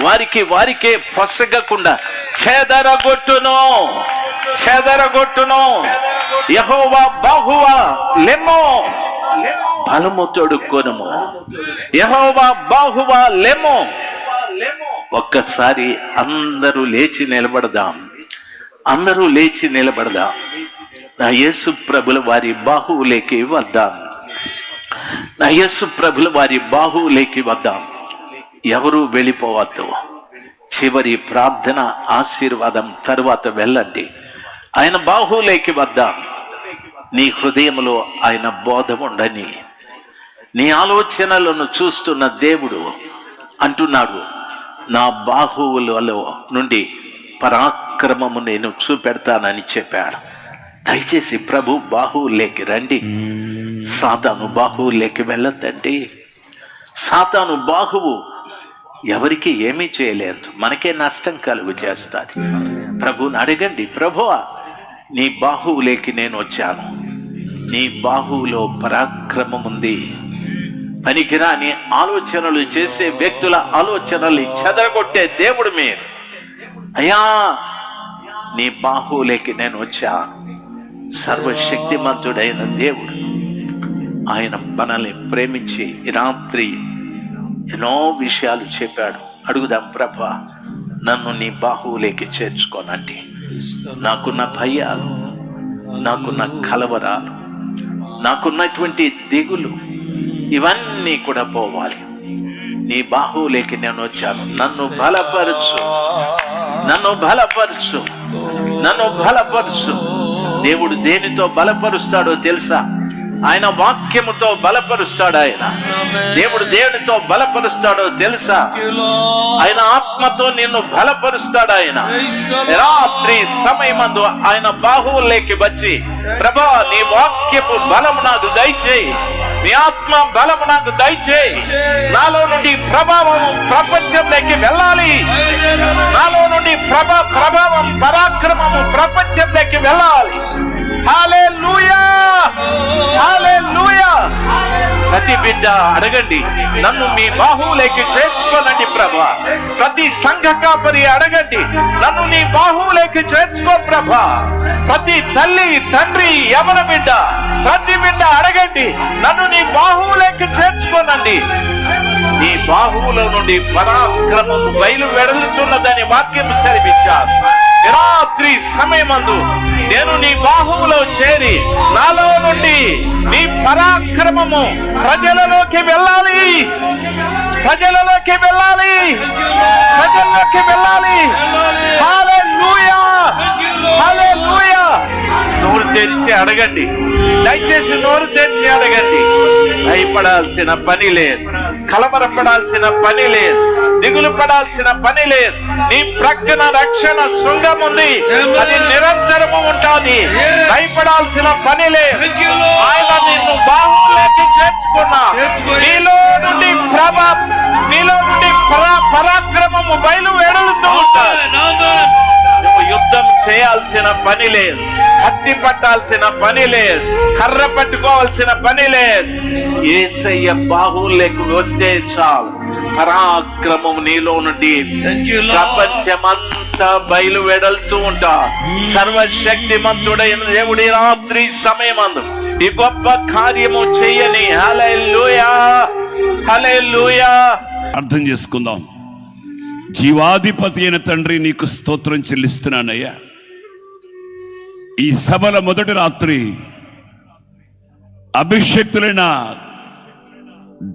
వారికే పొసగకుండా చెదరగొట్టును. యెహోవా బాహువా లెమ్మో, బలము తొడుక్కొనుము. యెహోవా బాహువా లెమ్మో. ఒక్కసారి అందరూ లేచి నిలబడదాం. నా యేసు ప్రభుల వారి బాహువులేకి వద్దాం. ఎవరు వెళ్ళిపోవద్దు. చివరి ప్రార్థన ఆశీర్వాదం తరువాత వెళ్ళండి. ఆయన బాహువులేకి వద్దాం. నీ హృదయంలో ఆయన బోధ ఉండని, నీ ఆలోచనలను చూస్తున్న దేవుడు అంటున్నాడు, నా బాహువులలో నుండి పరాక్రమము నేను చూపెడతానని చెప్పాడు. దయచేసి ప్రభు బాహువులేకి రండి. సాతాను బాహువులేకి వెళ్ళొద్దండి. సాతాను బాహువు ఎవరికి ఏమీ చేయలేదు, మనకే నష్టం కలుగు చేస్తుంది. ప్రభుని అడగండి, ప్రభువా నీ బాహువులేకి నేను వచ్చాను, నీ బాహువులో పరాక్రమం ఉంది. పనికిరాని ఆలోచనలు చేసే వ్యక్తుల ఆలోచనలు చెదరగొట్టే దేవుడు మీరు. అయ్యా, నీ బాహువులోకి నేను వచ్చా. సర్వశక్తిమంతుడైన దేవుడు ఆయన మనల్ని ప్రేమించి రాత్రి ఎన్నో విషయాలు చెప్పాడు. అడుగుదాం, ప్రభా నన్ను నీ బాహువులోకి చేర్చుకోనండి. నాకున్న భయాలు, నాకున్న కలవరాలు, నాకున్నటువంటి దిగులు ఇవన్నీ కూడా పోవాలి. నీ బాహువులోకి నేను వచ్చాను. నన్ను బలపరచు, నన్ను బలపరచు, నన్ను బలపరచు. దేవుడు దేనితో బలపరుస్తాడో తెలుసా? ఆయన వాక్యముతో బలపరుస్తాడు. ఆయన దేవుడు దేనితో బలపరుస్తాడో తెలుసా? ఆయన ఆత్మతో నిన్ను బలపరుస్తాడు. ఆయన రాత్రి సమయమందు ఆయన బాహువుల్లోకి వచ్చి, ప్రభా నీ వాక్యపు బలము నాకు దయచేయి, నీ ఆత్మ బలము నాకు దయచేయి. నాలో నుండి ప్రభావం ప్రపంచంలోకి వెళ్ళాలి. నాలో నుండి ప్రభావం పరాక్రమము ప్రపంచంలోకి వెళ్ళాలి. హల్లెలూయా, హల్లెలూయా. ప్రతి బిడ్డ అడగండి, నన్ను మీ బాహువులోకి చేర్చుకోనండి ప్రభా. ప్రతి సంఘ కాపరి అడగండి, నన్ను నీ బాహువులోకి చేర్చుకో ప్రభా. ప్రతి తల్లి తండ్రి యవన బిడ్డ, ప్రతి బిడ్డ అడగండి, నన్ను నీ బాహువులోకి చేర్చుకోనండి. నీ బాహువులో నుండి పరాక్రమం బయలు వెడలుతున్నదని వాక్యం సెలవిచ్చారు. రాత్రి సమయమందు నేను నీ బాహువులో చేరి నాలో నుండి నీ పరాక్రమము ప్రజలలోకి వెళ్ళాలి, ప్రజలలోకి వెళ్ళాలి, ప్రజల్లోకి వెళ్ళాలి. హల్లెలూయా, హల్లెలూయా. నోరు తెరిచి అడగండి, దయచేసి నోరు తెరిచి అడగండి. భయపడాల్సిన పని లేదు, కలవరపడాల్సిన పని లేదు, దిగులు పడాల్సిన పని లేదు. నీ ప్రక్కన రక్షణ శృంగం ఉంది, అది నిరంతరము ఉంటుంది. భయపడాల్సిన పని లేదు. ఆయన నిన్ను బాహువులోకి చేర్చుకున్నా. నీలో నుండి పరాక్రమము బయలు వెడలుతూ ఉంటాడు. యుద్ధం చేయాల్సిన పని లేదు, కత్తి పట్టాల్సిన పని లేదు, కర్ర పట్టుకోవాల్సిన పని లేదు. యేసయ్య బాహువులోకి వస్తే చాలు, పరాక్రమం నీలో నుండి ప్రపంచమంతా బయలు వెడలుతూ ఉంటా. సర్వశక్తిమంతుడైన దేవుడి రాత్రి సమయమందు ఈ గొప్ప కార్యము చెయ్యని. హల్లెలూయా, హల్లెలూయా. అర్థం చేసుకుందాం. జీవాధిపతి అయిన తండ్రి, నీకు స్తోత్రం చెల్లిస్తున్నానయ్యా. ఈ సభల మొదటి రాత్రి అభిషక్తులైన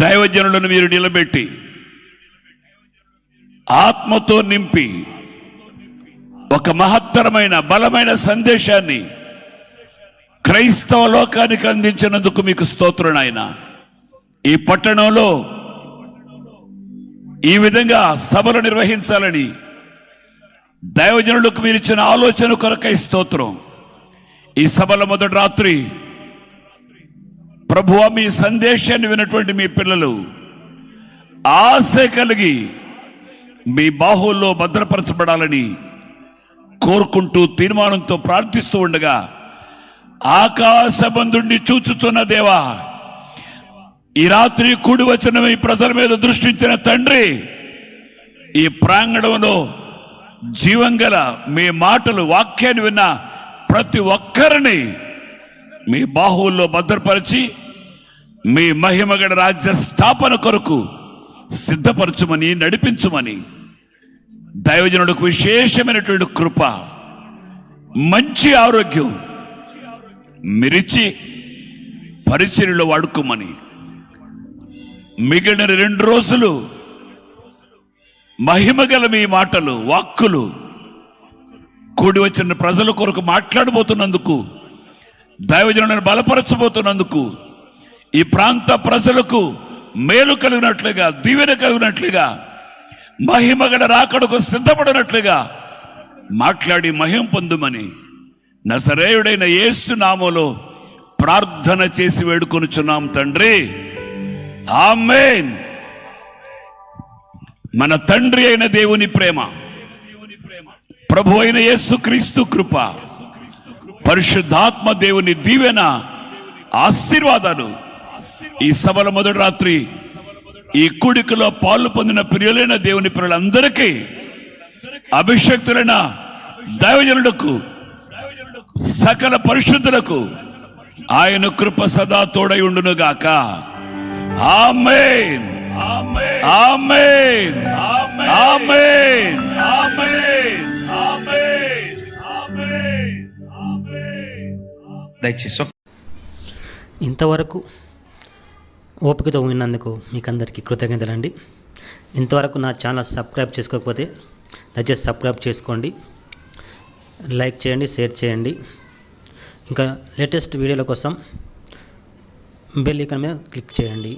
దైవజనులను మీరు నిలబెట్టి ఆత్మతో నింపి ఒక మహత్తరమైన బలమైన సందేశాన్ని క్రైస్తవ లోకానికి అందించినందుకు మీకు స్తోత్రం నాయనా. ఈ పట్టణంలో ఈ విధంగా సభలు నిర్వహించాలని దైవజనులకు మీరు ఇచ్చిన ఆలోచన కొరకై స్తోత్రం. ఈ సభల మొదటి రాత్రి ప్రభువా, మీ సందేశాన్ని విన్నటువంటి మీ పిల్లలు ఆశ కలిగి మీ బాహువుల్లో భద్రపరచబడాలని కోరుకుంటూ తీర్మానంతో ప్రార్థిస్తూ ఉండగా, ఆకాశబంధుణ్ణి చూచుచున్న దేవా, ఈ రాత్రి కూడి వచ్చిన మీ ప్రజల మీద దృష్టించిన తండ్రి, ఈ ప్రాంగణంలో జీవంగల మీ మాటలు వాక్యాన్ని విన్న ప్రతి ఒక్కరిని మీ బాహువుల్లో భద్రపరిచి మీ మహిమగడ రాజ్య స్థాపన కొరకు సిద్ధపరచుమని, నడిపించుమని, దైవజనుడికి విశేషమైనటువంటి కృప, మంచి ఆరోగ్యం మిరిచి పరిచర్యలో వాడుకోమని, మిగిలిన 2 రోజులు మహిమగల మీ మాటలు వాక్కులు కూడి వచ్చిన ప్రజల కొరకు మాట్లాడబోతున్నందుకు, దైవజనులను బలపరచబోతున్నందుకు, ఈ ప్రాంత ప్రజలకు మేలు కలిగినట్లుగా, దీవెన కలిగినట్లుగా, మహిమగల రాకడకు సిద్ధపడినట్లుగా మాట్లాడి మహిమ పొందుమని నజరేయుడైన యేసు నామములో ప్రార్థన చేసి వేడుకొనుచున్నాం తండ్రి, ఆమేన్. మన తండ్రి అయిన దేవుని ప్రేమ, ప్రభు అయిన యేసు క్రీస్తు కృప, పరిశుద్ధాత్మ దేవుని దీవెన ఆశీర్వాదాలు ఈ సభల మొదటి రాత్రి ఈ కూడికలో పాలు పొందిన ప్రియులైన దేవుని ప్రియులందరికీ, అభిషక్తులైన దైవజనులకు, సకల పరిశుద్ధులకు ఆయన కృప సదా తోడై ఉండును గాక. ఆమేన్, ఆమేన్, ఆమేన్, ఆమేన్, ఆమేన్, ఆమేన్. దయచేసి ఇంతవరకు ఓపికతో విన్నందుకు మీకు అందరికీ కృతజ్ఞతలండి. ఇంతవరకు నా ఛానల్ సబ్స్క్రైబ్ చేసుకోకపోతే దయచేసి సబ్స్క్రైబ్ చేసుకోండి, లైక్ చేయండి, షేర్ చేయండి. ఇంకా లేటెస్ట్ వీడియోల కోసం బెల్ ఐకాన్ మీద క్లిక్ చేయండి.